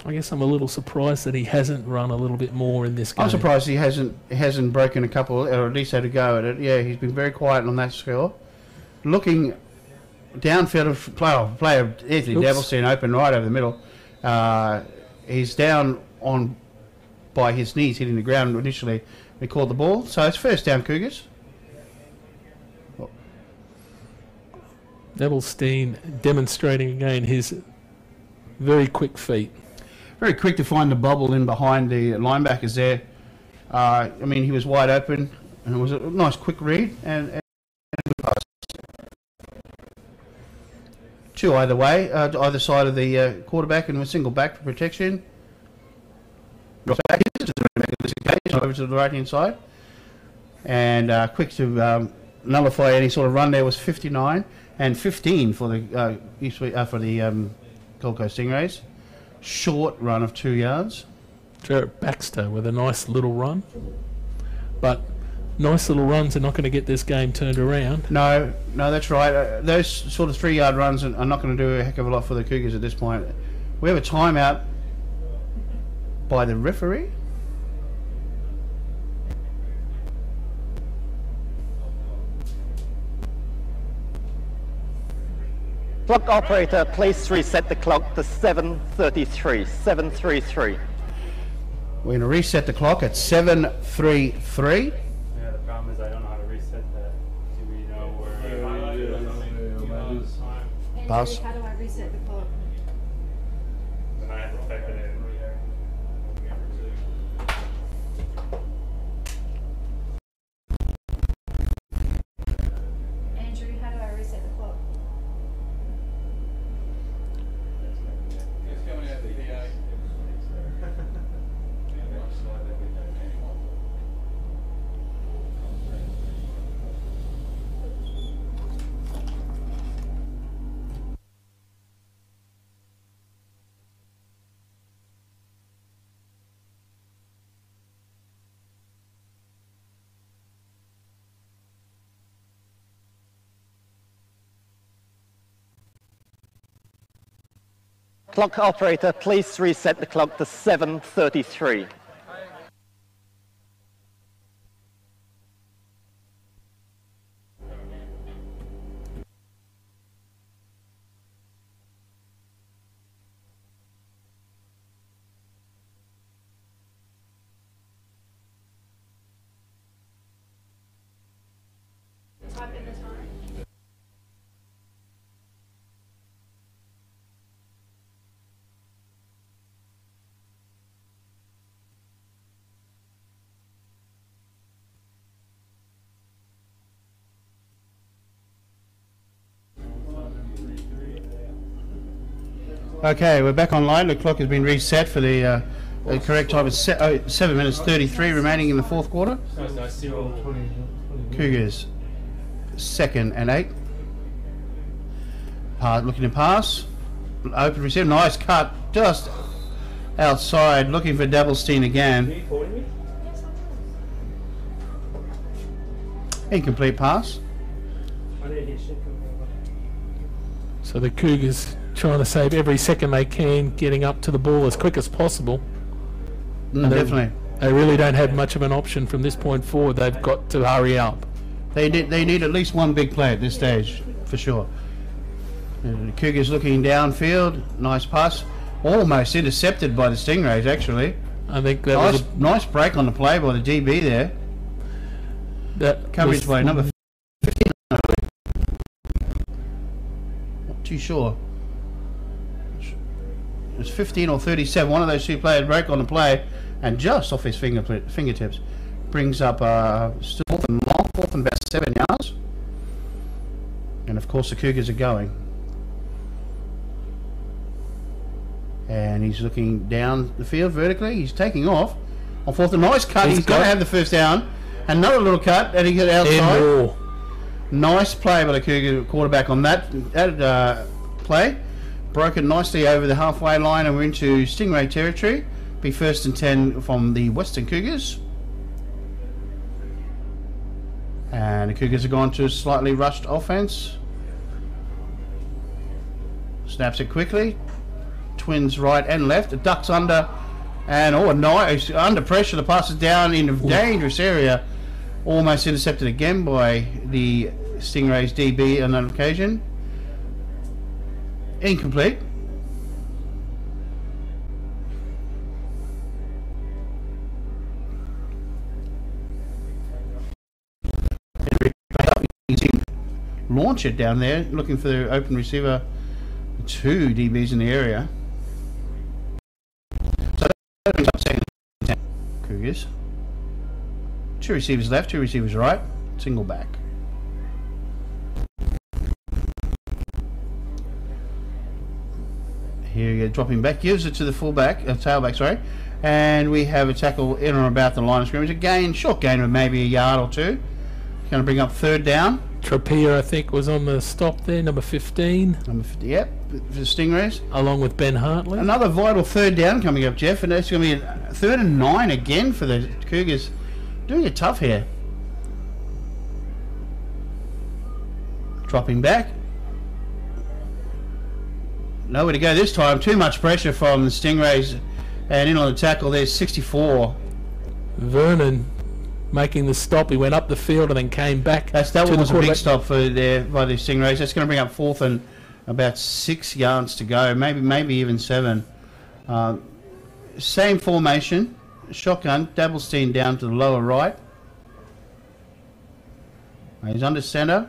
I guess I'm a little surprised that he hasn't run a little bit more in this game. I'm surprised he hasn't broken a couple, or at least had a go at it. Yeah, he's been very quiet on that score. Looking downfield, player Anthony Dabblestein open right over the middle. He's down on by his knees, hitting the ground initially. They called the ball, so it's 1st down Cougars. Dabblestein demonstrating again his very quick feet. Very quick to find the bubble in behind the linebackers there. I mean, he was wide open, and it was a nice quick read and a good pass. 2 either way, either side of the quarterback, and a single back for protection. Back over to the right hand side, and quick to nullify any sort of run. There was 59 and 15 for the Gold Coast Stingrays. Short run of 2 yards. Jarrett Baxter with a nice little run, but nice little runs are not going to get this game turned around. No, that's right. Those sort of 3-yard runs are not going to do a heck of a lot for the Cougars at this point. We have a timeout by the referee. Clock operator, please reset the clock to 7:33. 7:33. We're going to reset the clock at 7:33. Yeah, the problem is I don't know how to reset that. Do we know where? Pass. Andrew, how do I reset the clock? Then I have to type it in. Andrew, how do I reset the clock? Clock operator, please reset the clock to 7:33. Type in the time. Okay, we're back online. The clock has been reset for the correct time. It's 7 minutes 33 remaining in the 4th quarter. So I see all Cougars 2nd and 8. Looking to pass. Open receiver. Nice cut. Just outside. Looking for Dabblestein again. Incomplete pass. So the Cougars trying to save every second they can, getting up to the ball as quick as possible. Definitely. They really don't have much of an option from this point forward. They've got to hurry up. They need at least one big play at this stage, for sure. The Cougars looking downfield. Nice pass. Almost intercepted by the Stingrays, actually. I think that was nice break on the play by the DB there. that Coverage was- by number 15. Not too sure. It was 15 or 37. One of those two players broke on the play, and just off his fingertips, brings up still fourth and long, fourth and about 7 yards. And of course the Cougars are going. And he's looking down the field vertically. He's taking off on fourth and nice cut. He's got to have the first down. Another little cut, and he got outside. Nice play by the Cougar quarterback on that play. Broke it nicely over the halfway line, and we're into Stingray territory. Be 1st and 10 from the Western Cougars. And the Cougars have gone to a slightly rushed offense. Snaps it quickly. Twins right and left. It ducks under. And nice. Under pressure, the pass is down in a dangerous area. Almost intercepted again by the Stingrays DB on that occasion. Incomplete. Launch it down there, looking for the open receiver. 2 DBs in the area. So that brings up 2nd and 10 Cougars. 2 receivers left, 2 receivers right. Single back. Here you go, dropping back, gives it to the fullback, tailback, sorry. And we have a tackle in or about the line of scrimmage. A gain, short gain of maybe a yard or 2. Going to bring up 3rd down. Trappier, I think, was on the stop there, number 15. Number 50, yep, for the Stingrays. Along with Ben Hartley. Another vital 3rd down coming up, Jeff, and that's going to be a 3rd and 9 again for the Cougars. Doing it tough here. Dropping back. Nowhere to go this time. Too much pressure from the Stingrays. And in on the tackle, there's 64. Vernon making the stop. He went up the field and then came back. That one was a big stop for there by the Stingrays. That's going to bring up 4th and about 6 yards to go. Maybe even 7. Same formation. Shotgun. Dabblestein down to the lower right. He's under centre.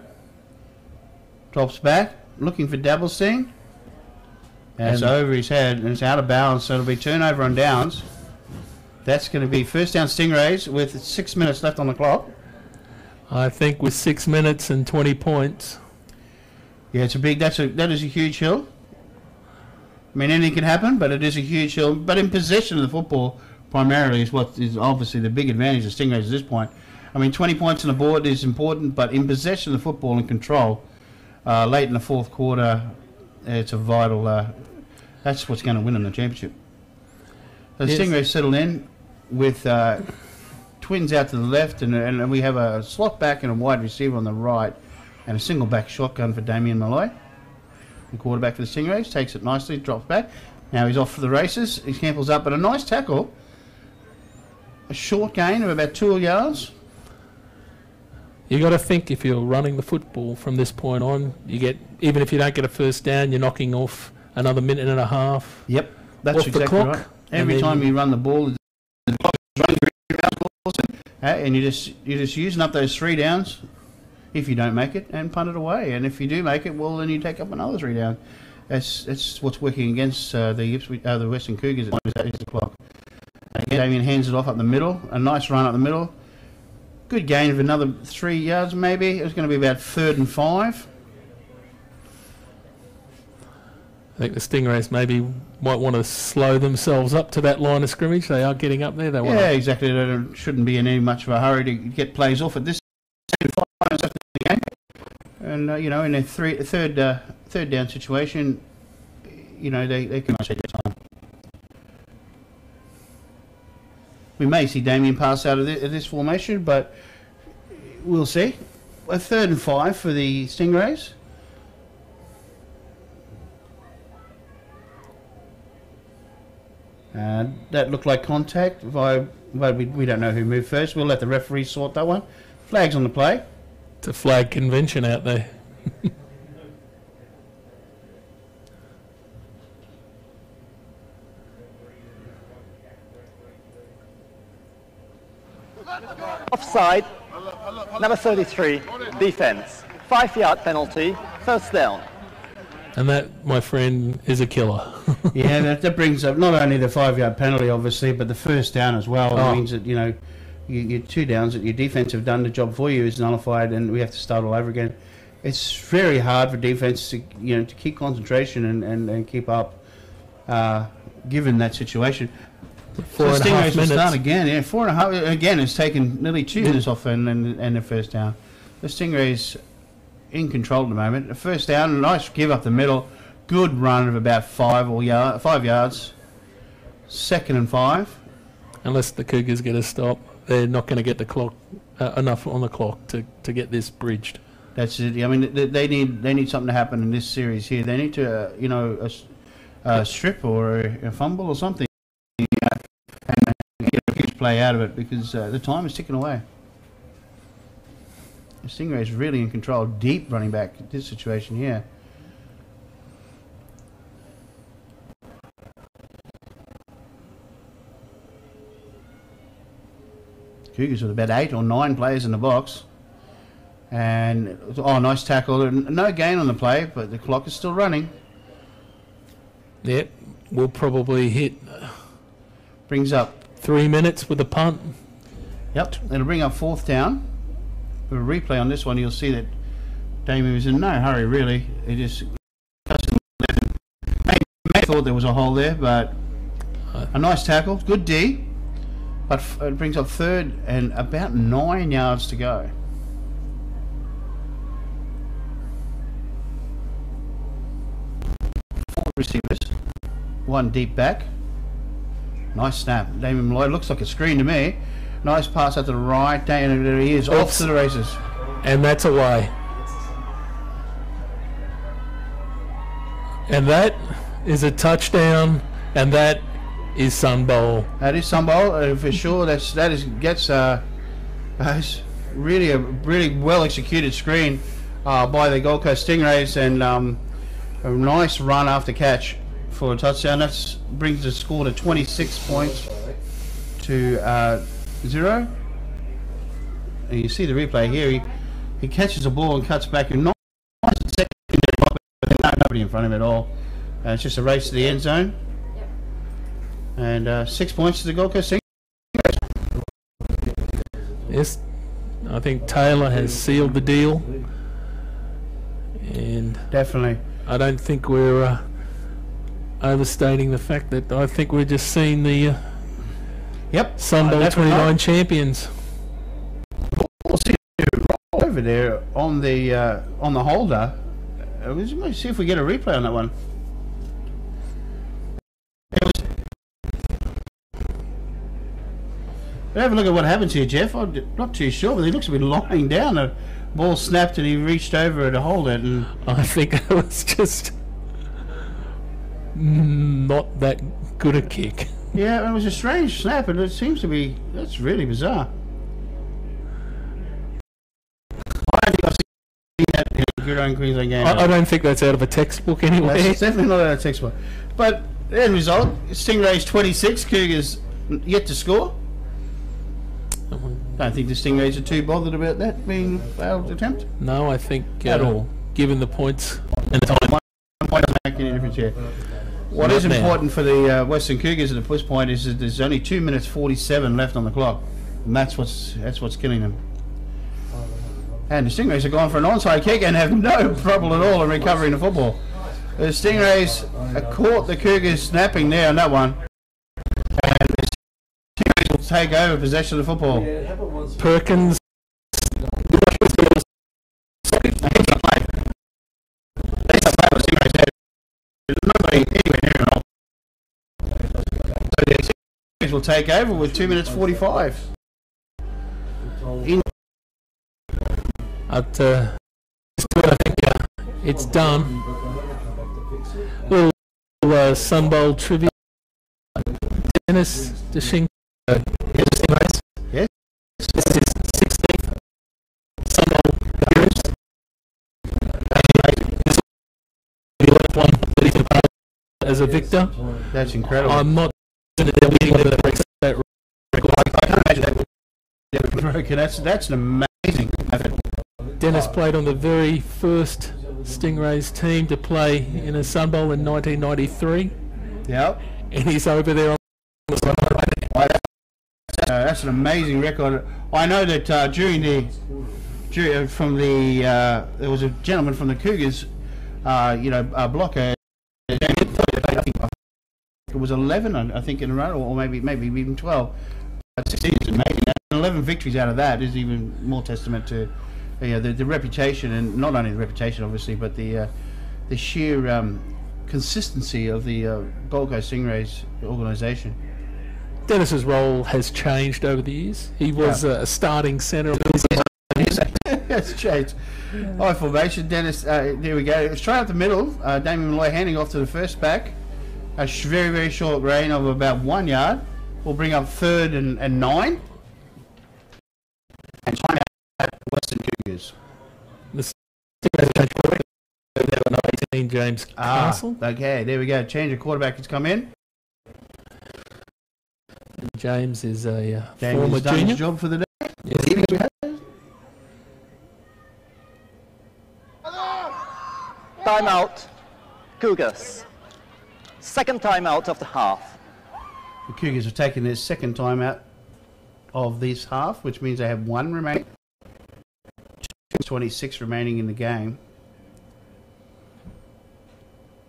Drops back. Looking for Dabblestein. And it's over his head and it's out of bounds, so it'll be turnover on downs. That's going to be 1st down Stingrays with 6 minutes left on the clock. I think with 6 minutes and 20 points. Yeah, it's a big. That is a huge hill. I mean, anything can happen, but it is a huge hill. But in possession of the football, primarily, is what is obviously the big advantage of Stingrays at this point. I mean, 20 points on the board is important, but in possession of the football and control, late in the 4th quarter, it's a vital. That's what's going to win in the championship. So the Stingrays settle in with twins out to the left, and we have a slot back and a wide receiver on the right, and a single back shotgun for Damien Malloy. The quarterback for the Stingrays takes it nicely, drops back. Now he's off for the races. He camples up, but a nice tackle. A short gain of about 2 yards. You got to think if you're running the football from this point on, you get, even if you don't get a 1st down, you're knocking off another minute and a half. Yep, that's off exactly the clock, right. Every time you run the ball, the clock is running and you're just using up those 3 downs. If you don't make it, and punt it away, and if you do make it, well, then you take up another 3 down. That's what's working against the Western Cougars at 9 o'clock. Again, Damien hands it off up the middle. A nice run up the middle. Good gain of another 3 yards, maybe. It was going to be about 3rd and 5. I think the Stingrays maybe might want to slow themselves up to that line of scrimmage. They are getting up there. They want Yeah, exactly. They shouldn't be in any much of a hurry to get plays off at this 5 minutes after the game. And you know, in a third down situation, you know, they can take their time. We may see Damien pass out of this formation, but we'll see. A 3rd and 5 for the Stingrays. That looked like contact. Well, we don't know who moved first. We'll let the referee sort that one. Flags on the play. It's a flag convention out there. Offside, number 33, defence. 5-yard penalty, first down. And that, my friend, is a killer. Yeah, that brings up not only the 5-yard penalty, obviously, but the first down as well. Oh. It means that, you know, your 2 downs that your defence have done the job for you is nullified, and we have to start all over again. It's very hard for defence to, you know, to keep concentration and keep up, given that situation. 4.5 Stingrays will minutes. start again. Yeah, 4.5 again. It's taken nearly 2 minutes off and the first down. The Stingrays in control at the moment. The first down, nice give up the middle. Good run of about 5 yards. 2nd and 5. Unless the Cougars get a stop, they're not going to get the clock enough on the clock to get this bridged. That's it. I mean, they need something to happen in this series here. They need to, you know, a strip or a fumble or something, and get a huge play out of it, because the time is ticking away. The Stingrays really in control. Deep running back in this situation here. Cougars with about 8 or 9 players in the box. And, oh, nice tackle. No gain on the play, but the clock is still running. Yep, we'll probably hit Brings up, 3 minutes with a punt. yep, it'll bring up 4th down. With a replay on this one, you'll see that Damien was in no hurry, really. He just may thought there was a hole there, but a nice tackle. Good D. But it brings up 3rd and about 9 yards to go. Four receivers. 1 deep back. Nice snap. Damien Malloy looks like a screen to me. Nice pass out to the right. Damien, there he is. Off to the races. And that's away. And that is a touchdown, and that is Sunbowl. That is Sunbowl, for sure. That's really a really well executed screen by the Gold Coast Stingrays, and a nice run after catch for a touchdown. That brings the score to 26 points to 0. And you see the replay here. He catches the ball and cuts back and nice secondary, but nobody in front of him at all. It's just a race to the end zone. And 6 points to the Gold Coast Stingrays. Yes, I think Taylor has sealed the deal, and Definitely. I don't think we're overstating the fact that I think we're just seeing the Yep. Sunbowl Definitely 29 not. champions. We'll see right over there on the holder. Let's see if we get a replay on that one. But have a look at what happens here, Jeff. I'm not too sure, but he looks to be lying down. The ball snapped and he reached over to hold it. And I think it was just not that good a kick. yeah, it was a strange snap, and it seems to be, that's really bizarre. I don't think I've seen that in a Gridiron Queensland game. I don't think that's out of a textbook anyway. That's definitely not a textbook. But the end result, Stingrays 26, Cougars yet to score. Don't think the Stingrays are too bothered about that being a failed attempt. No, I think At all. given the points and the time. 1 point doesn't make any difference here. What is Not now. important for the Western Cougars at this point is that there's only 2 minutes 47 left on the clock, and that's what's killing them. And the Stingrays have gone for an onside kick and have no trouble at all in recovering the football. The Stingrays caught the Cougars snapping there on that one, and the Stingrays will take over possession of the football. Perkins. play anywhere near an old. So the Stingrays will take over with 2 minutes 45. At this point, I think it's done. Little Sunbowl trivia. Dennis Deshing. Yes. This is 16th Sunbowl appearance. This is the 11th one that he's played as a victor. That's incredible. I'm not going to winning that record. I can't imagine that. Okay, that's an amazing effort. Dennis played on the very first Stingrays team to play in a Sunbowl in 1993, Yep. and he's over there on the side. That's an amazing record. I know that there was a gentleman from the Cougars, blocker. I think it was 11, I think, in a row, or maybe even 12. That's amazing. And 11 victories out of that is even more testament to the reputation, and not only the reputation, obviously, but the sheer consistency of the Gold Coast Stingrays organisation. Dennis's role has changed over the years. He was a starting centre. That's changed. High formation, Dennis. There we go. Straight up the middle. Damien Malloy handing off to the first back. A very, very short rain of about 1 yard. We'll bring up third and 9. And time out Western Cougars. The Stingrays number 18, James Castle. Okay, there we go. Change of quarterback has come in. James is a James former has done junior. his job for the day. Yes. Timeout, Cougars. Second timeout of the half. The Cougars have taken their second time out of this half, which means they have 1 remaining. 26 remaining in the game.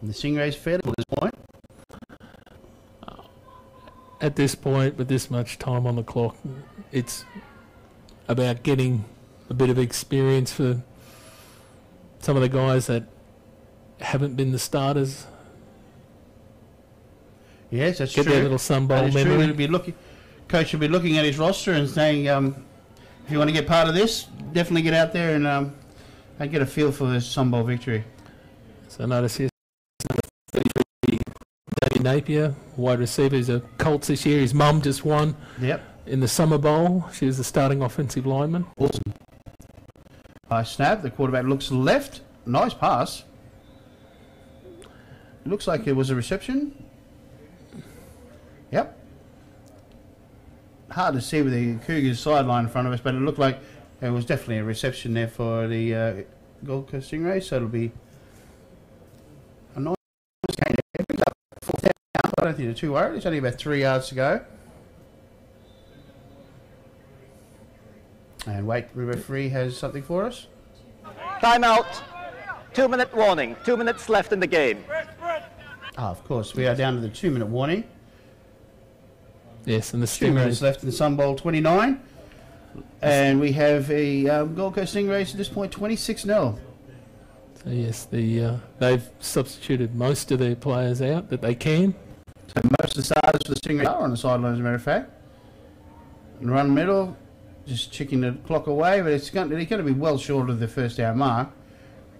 And the Stingrays fed at this point. At this point, with this much time on the clock, it's about getting a bit of experience for some of the guys that haven't been the starters. Yes, that's Get true. their little Sunbowl That is true. memory. We'll be looking, coach should be looking at his roster and saying, if you want to get part of this, definitely get out there and get a feel for this Sunbowl victory. So notice here, number 33, David Napier, wide receiver. He's a Colts this year. His mum just won Yep. in the Summer Bowl. She was the starting offensive lineman. Awesome. Nice snap. The quarterback looks left. Nice pass. Looks like it was a reception. Yep. Hard to see with the Cougars sideline in front of us, but it looked like there was definitely a reception there for the Gold Coast Stingrays, so it'll be a nice game. It brings up 4th down. I don't think they're too worried. It's only about 3 yards to go. And wait, the referee has something for us. Timeout. 2-minute warning. 2 minutes left in the game. Of course, we are down to the 2-minute warning. Yes, and the 2 minutes Stingrays. left in the Sunbowl 29. And we have a Gold Coast Stingrays at this point 26-0. So yes, they've substituted most of their players out that they can. So most of the starters for the Stingrays are on the sideline, as a matter of fact. And run middle, just checking the clock away, but they're going to be well short of the first down mark.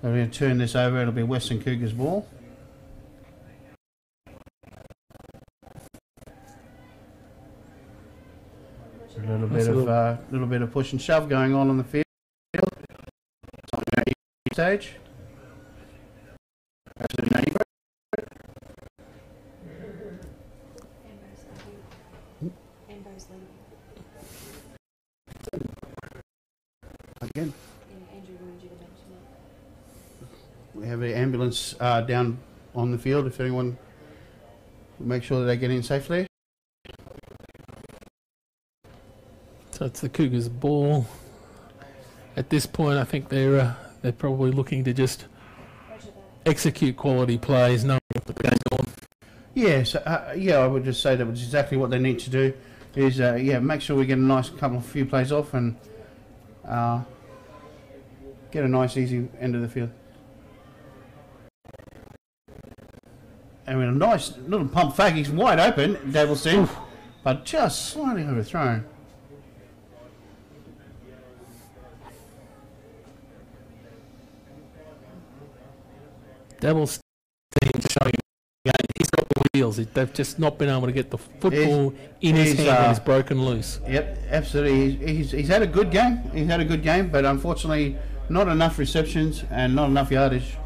We're going to turn this over. It'll be Western Cougars ball. A little bit of push and shove going on the field. Stage. Ambo's leaving. Again, Yeah, Andrew wanted you to mention it. we have an ambulance down on the field. If anyone will make sure that they get in safely. So it's the Cougars' ball. At this point, I think they're probably looking to just execute quality plays, knowing what the game's on. Yes, I would just say that was exactly what they need to do. Is make sure we get a nice few plays off and get a nice easy end of the field. And with a nice little pump fake, he's wide open, Davilstein, but just slightly overthrown. Davilstein showing again, he's got the wheels. They've just not been able to get the football in his hand when it's broken loose. Yep, absolutely. He's had a good game. He's had a good game, but unfortunately, not enough receptions and not enough yardage.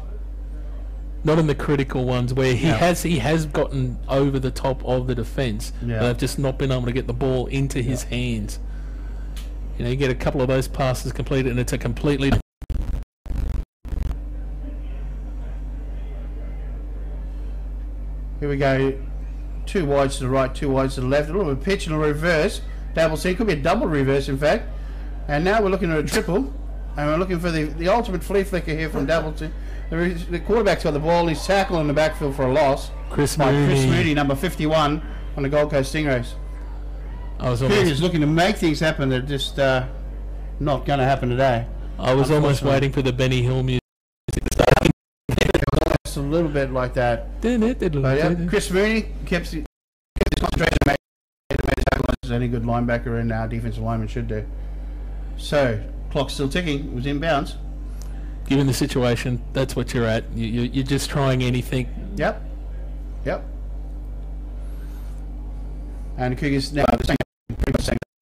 Not in the critical ones where he has gotten over the top of the defence. Yeah. But they've just not been able to get the ball into his hands. You know, you get a couple of those passes completed, and it's a completely. Here we go. 2 wides to the right, 2 wides to the left. A little bit of pitch and a reverse. Davilstein, could be a double reverse, in fact. And now we're looking at a triple. And we're looking for the ultimate flea flicker here from Davilstein. The quarterback's got the ball. He's tackled in the backfield for a loss. Chris Moody, number 51, on the Gold Coast Stingrays. Cougars looking to make things happen. They're just not going to happen today. I was almost waiting for the Benny Hill music to start. It's a little bit like that. But, yeah, Chris Mooney kept his concentration, made the tackle as any good linebacker and defensive lineman should do. So, clock's still ticking. It was inbounds. Given the situation, that's what you're at. You're just trying anything. Yep. And the Cougars now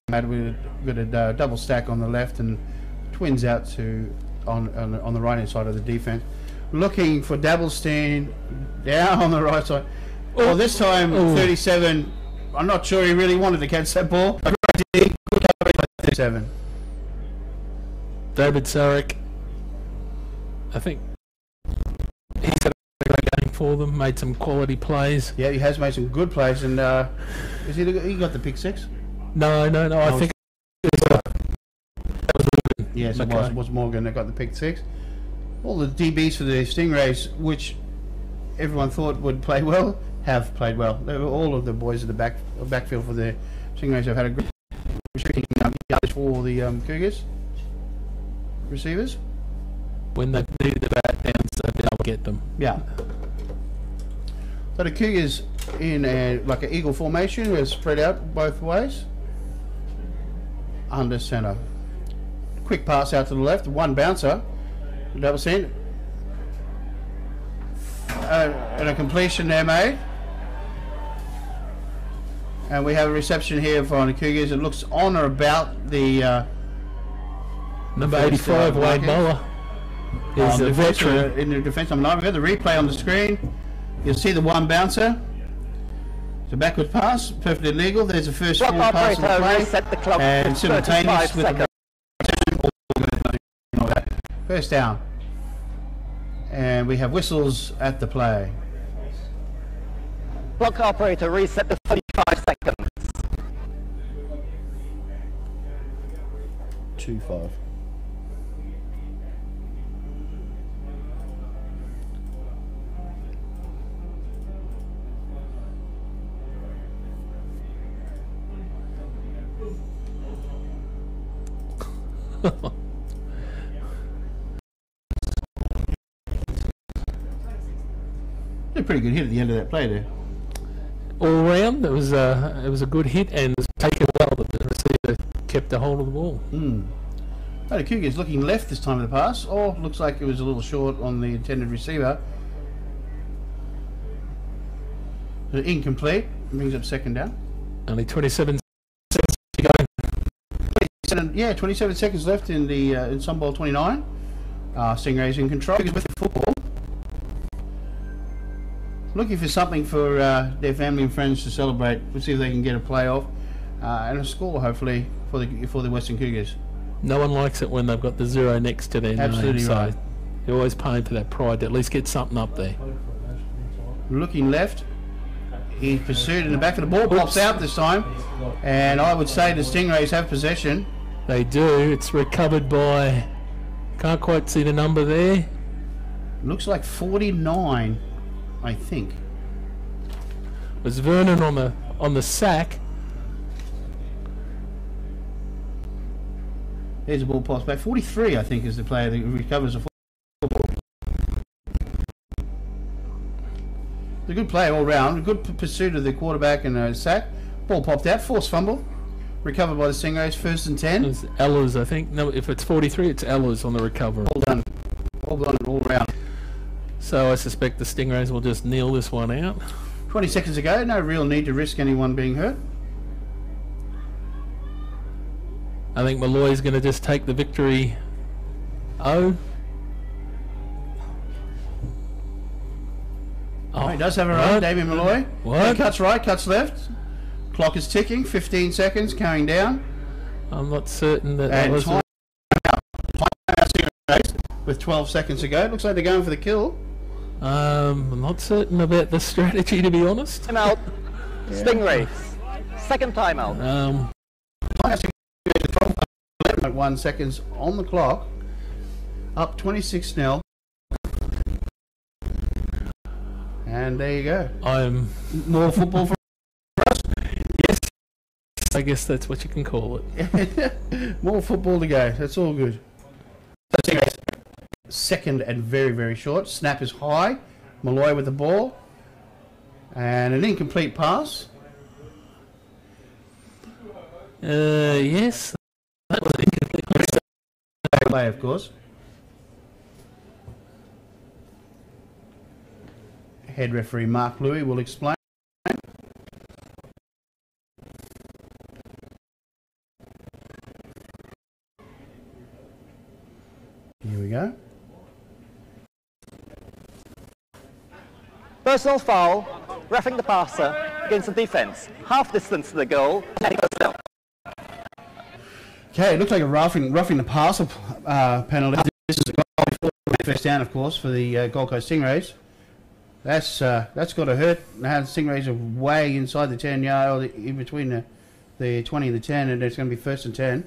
with a double stack on the left and twins out to on the right hand side of the defense. Looking for Davilstein down on the right side. Well, this time 37. I'm not sure he really wanted to catch that ball. 37. David Sarek, I think he's had a great game for them. Made some quality plays. Yeah, he has made some good plays, and he got the pick 6? No. I think that was Morgan. Yes, it was Morgan that got the pick 6. All the DBs for the Stingrays, which everyone thought would play well, have played well. All of the boys at the backfield for the Stingrays have had a great restricting yards for the Cougars receivers. When they needed the bat downs, they've been able to get them. Yeah. So the Cougars in like an eagle formation, we're spread out both ways. Under centre. Quick pass out to the left, one bouncer. Double send. And a completion there made. And we have a reception here for the Cougars. It looks on or about the number 85, Wade Muller. He's a veteran in the defence. We've got the replay on the screen. You'll see the one bouncer. It's a backward pass, perfectly legal. There's a first full pass of the play, and simultaneous with the first down. And we have whistles at the play. Block operator reset the 45 seconds. 2-5. A pretty good hit at the end of that play there. All round, it was a good hit and it was taken well, but the receiver kept a hold of the ball. The Cougars looking left this time of the pass. Oh, looks like it was a little short on the intended receiver. Incomplete. Brings up second down. Only 27 seconds to go. Yeah, 27 seconds left in the in Sunbowl 29. Stingrays in control with the football. Looking for something for their family and friends to celebrate. We'll see if they can get a playoff and a score, hopefully, for the Western Cougars. No one likes it when they've got the 0 next to their Absolutely name, right. so you're always paying for that pride to at least get something up there. Looking left. He's pursued in the back of the ball. Pops out this time. And I would say the Stingrays have possession. They do. It's recovered by... Can't quite see the number there. Looks like 49, I think. It was Vernon on the sack. There's a ball pass back. 43, I think, is the player that recovers a football. a good play all round. A good pursuit of the quarterback and a sack. Ball popped out. Forced fumble. Recovered by the Stingrays. 1st and 10. It's Ehlers, I think. No, if it's 43, it's Ehlers on the recovery. All done. All done all round. So I suspect the Stingrays will just kneel this one out. 20 seconds ago. No real need to risk anyone being hurt. I think Malloy's going to just take the victory. Oh, he does have a run. Damien Malloy. What? Cuts right, cuts left. Clock is ticking. 15 seconds. Carrying down. I'm not certain that And was... time out Stingrays with 12 seconds to go. Looks like they're going for the kill. I'm not certain about the strategy, to be honest. Timeout. Stingrays. Second timeout. Time out Stingrays with 12.1 seconds on the clock. Up 26-0. And there you go. I'm... More football for us. Yes. I guess that's what you can call it. More football to go. That's all good. So second and very, very short. Snap is high. Malloy with the ball. And an incomplete pass. Yes. That was an incomplete Play, of course. Head referee Mark Louis will explain. Here we go. Personal foul, roughing the passer against the defense. Half distance to the goal. Okay, it looks like a roughing the passer penalty. This is a goal before first down, of course, for the Gold Coast Stingrays. That's got to hurt. Now the Stingrays are way inside the 10-yard, or in between the 20 and the 10, and it's going to be 1st and 10.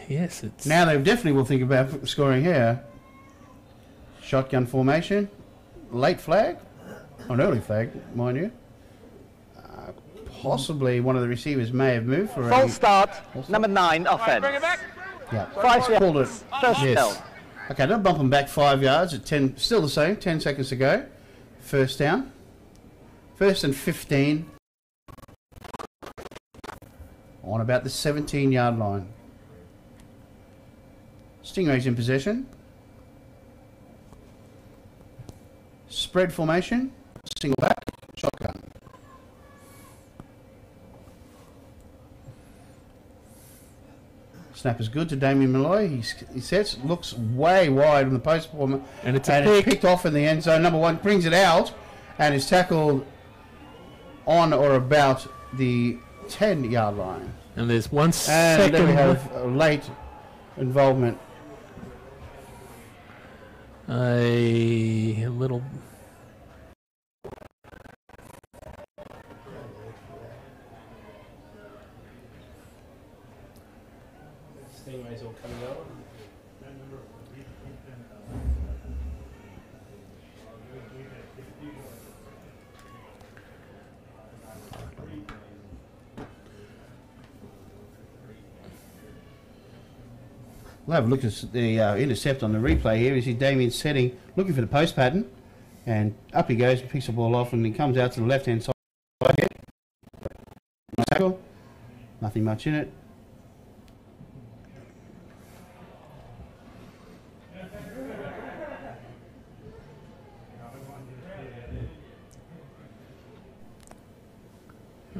Yes, it's... Now they definitely will think about scoring here. Shotgun formation. Late flag. An early flag, mind you. Possibly one of the receivers may have moved for False start, number 9 offense. Yeah. 5 yards. Called it. First Yes. down. Okay, don't bump them back 5 yards at 10. Still the same. 10 seconds to go. First down. 1st and 15. On about the 17-yard line. Stingrays in possession. Spread formation. Single back. Shotgun. Snap is good to Damien Malloy. He sets, looks way wide on the post form, and it's picked off in the end zone. Number 1 brings it out and is tackled on or about the 10-yard line. And there's 1 And second. then we have a late involvement. A little... Stingrays all coming out. We'll have a look at the intercept on the replay here. You see Damien setting, looking for the post pattern, and up he goes, picks the ball off, and he comes out to the left-hand side here. Tackle. Nothing much in it.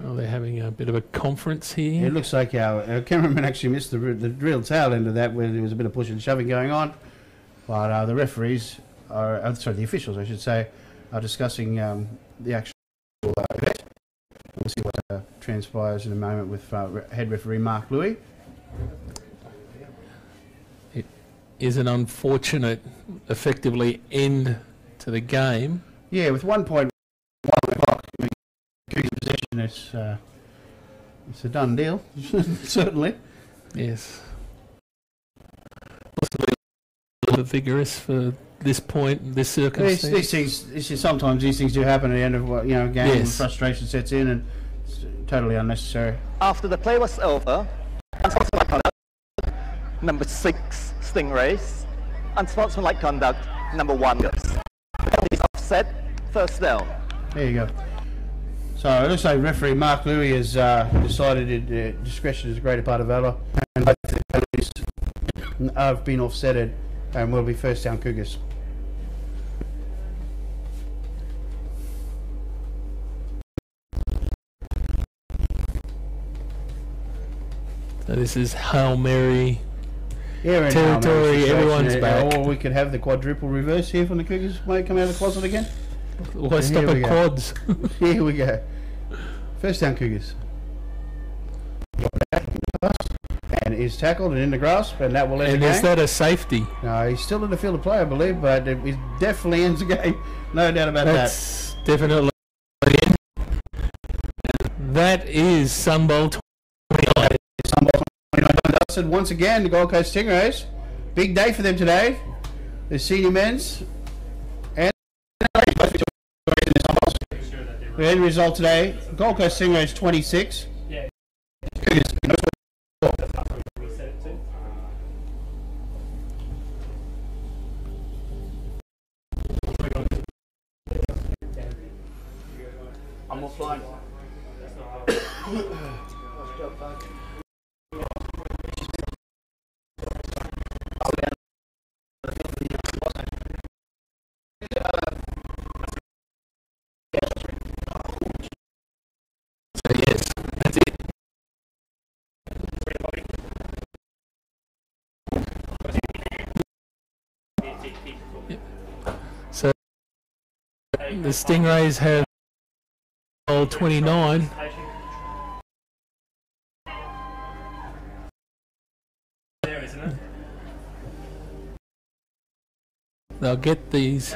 Oh, they're having a bit of a conference here. It looks like our cameraman actually missed the real tail end of that, where there was a bit of pushing and shoving going on. But the referees are, the officials, I should say, are discussing the actual event. We'll see what transpires in a moment with head referee Mark Louis. It is an unfortunate, effectively, end to the game. Yeah, with 1.1 o'clock, Cougars possession, it's a done deal, certainly. Yes. Possibly a little bit vigorous for this point, this circumstance. Sometimes these things do happen at the end of a game. Yes. When frustration sets in, and it's totally unnecessary. After the play was over, number 6 Stingrays, unsportsmanlike conduct, number 1 Cougars. set, first down. There you go. So it looks like referee Mark Louis has decided that discretion is a greater part of valour, and both the penalties have been offsetted and will be first down Cougars. So this is Hail Mary Yeah, we're in territory. Hail Mary situation. Everyone's back. Or we could have the quadruple reverse here from the Cougars. Might come out of the closet again. Why stop Here we at go. quads? Here we go. First down Cougars. And is tackled and in the grasp, and that will end And the is game. that a safety? No, he's still in the field of play, I believe, but it definitely ends the game. No doubt about That's definitely. That is Sunbowl 29. that. Once again, the Gold Coast Stingrays. Big day for them today. The senior men's and the end result today, Gold Coast Stingrays 26. Yeah. Cougars We set it to. I'm offline. So yes, that's it. So the Stingrays have Bowl 29. There, isn't it? They'll get these.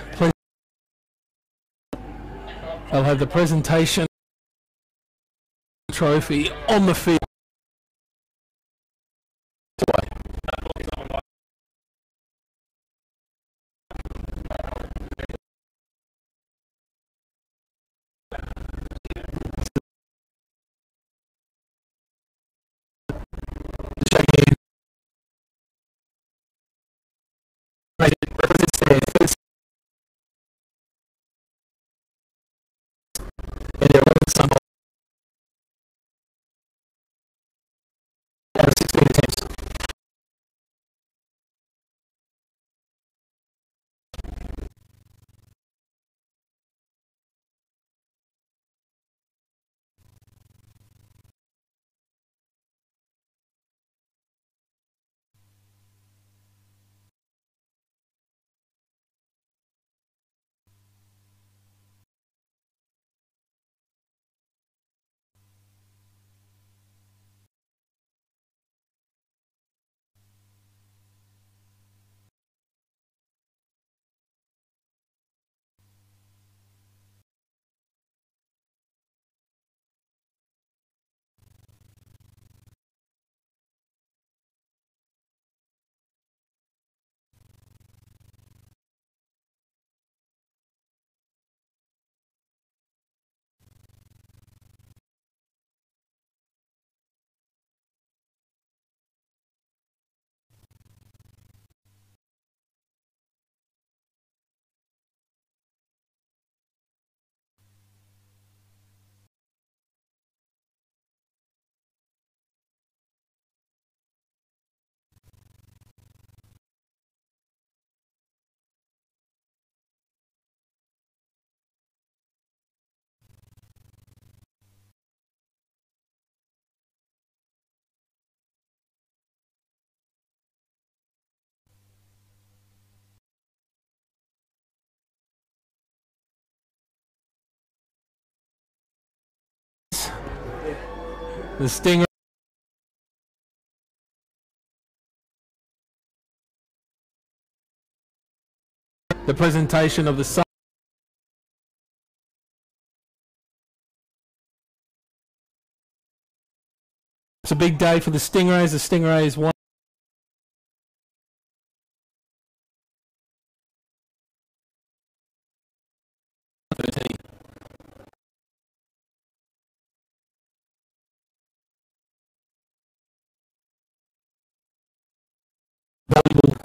They'll have the presentation trophy on the field. The Stingray. The presentation of the sun. It's a big day for the Stingrays. The Stingrays won. Valuable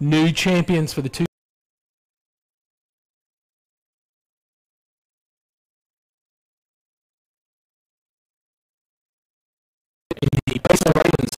new champions for the two. In the Basin Ravens.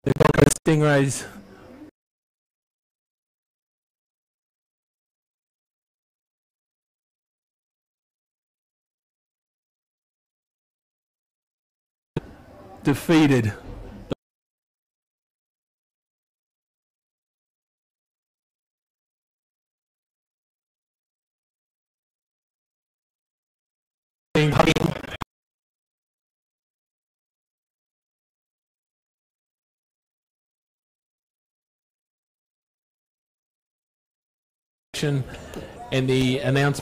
The Stingrays. Defeated. And the announcement.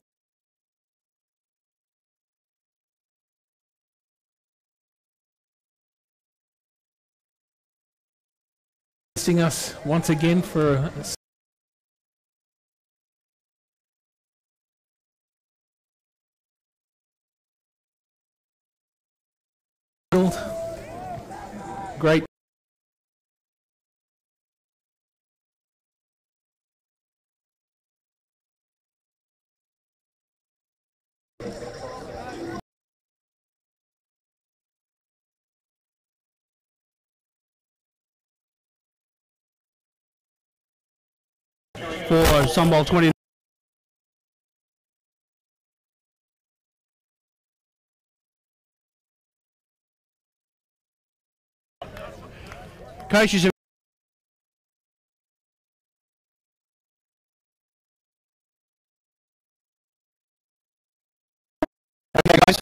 Us once again for great. For Sunbowl 20. Coaches. Okay, guys.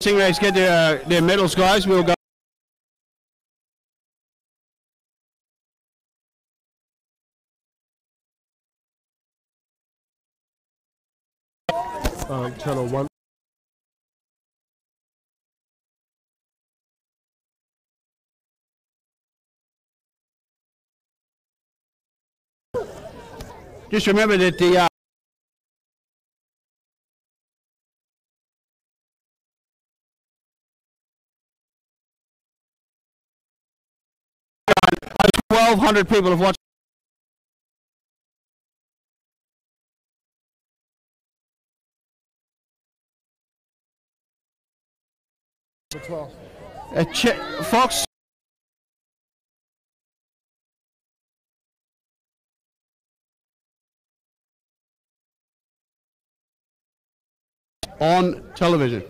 Stingrays get their medals, guys. We'll go. Channel 1. Just remember that the over 1,200 people have watched Fox on television.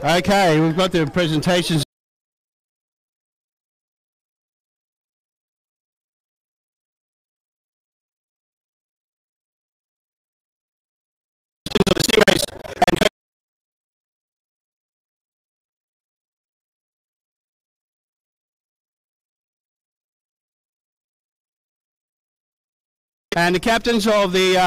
Okay, we've got the presentations. Of the Stingrays and the captains of the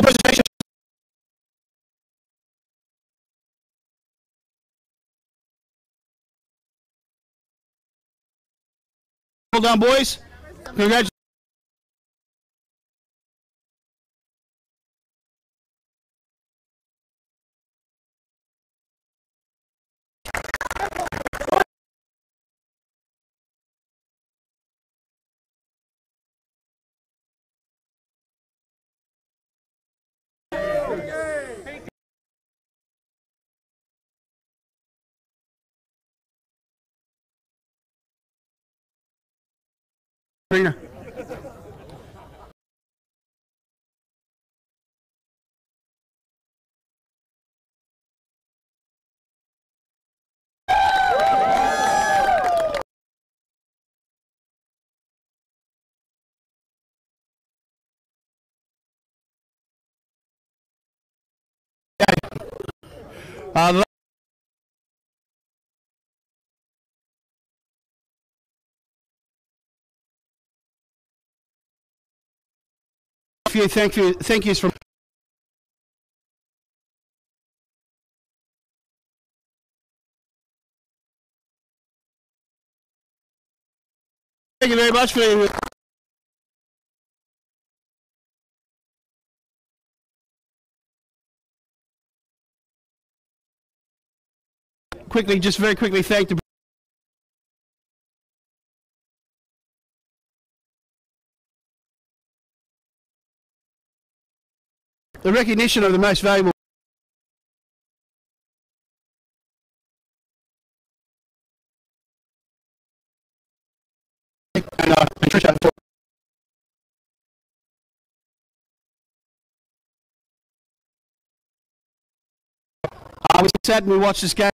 presentation. Well done, boys. Congratulations. Arena. Thank yous from thank you very much for quickly, just very quickly thank the recognition of the most valuable and Patricia for we sat and we watched this game.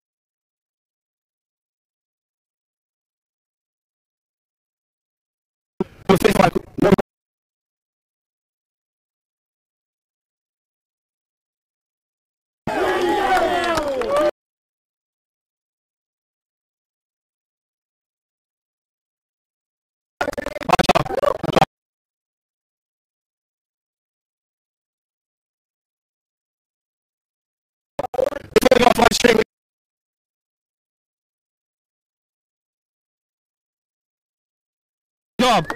Job.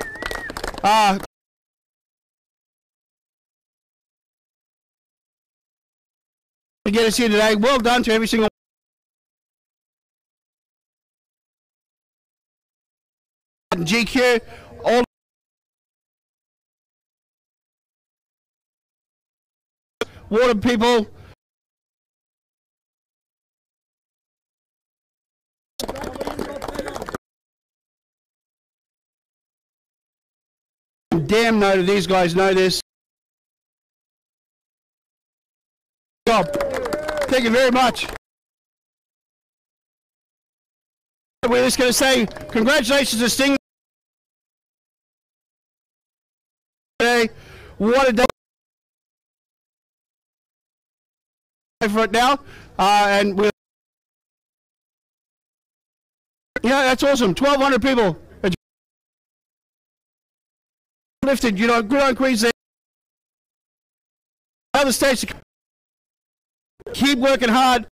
To get us here today. Well done to every single GQ, all water people. Damn no, these guys know this. Job. Thank you very much. We're just going to say congratulations to Stingrays. What a day for it now, and we'll. Yeah, that's awesome. 1,200 people. Lifted, you know, good on Queensland. Other states, keep working hard.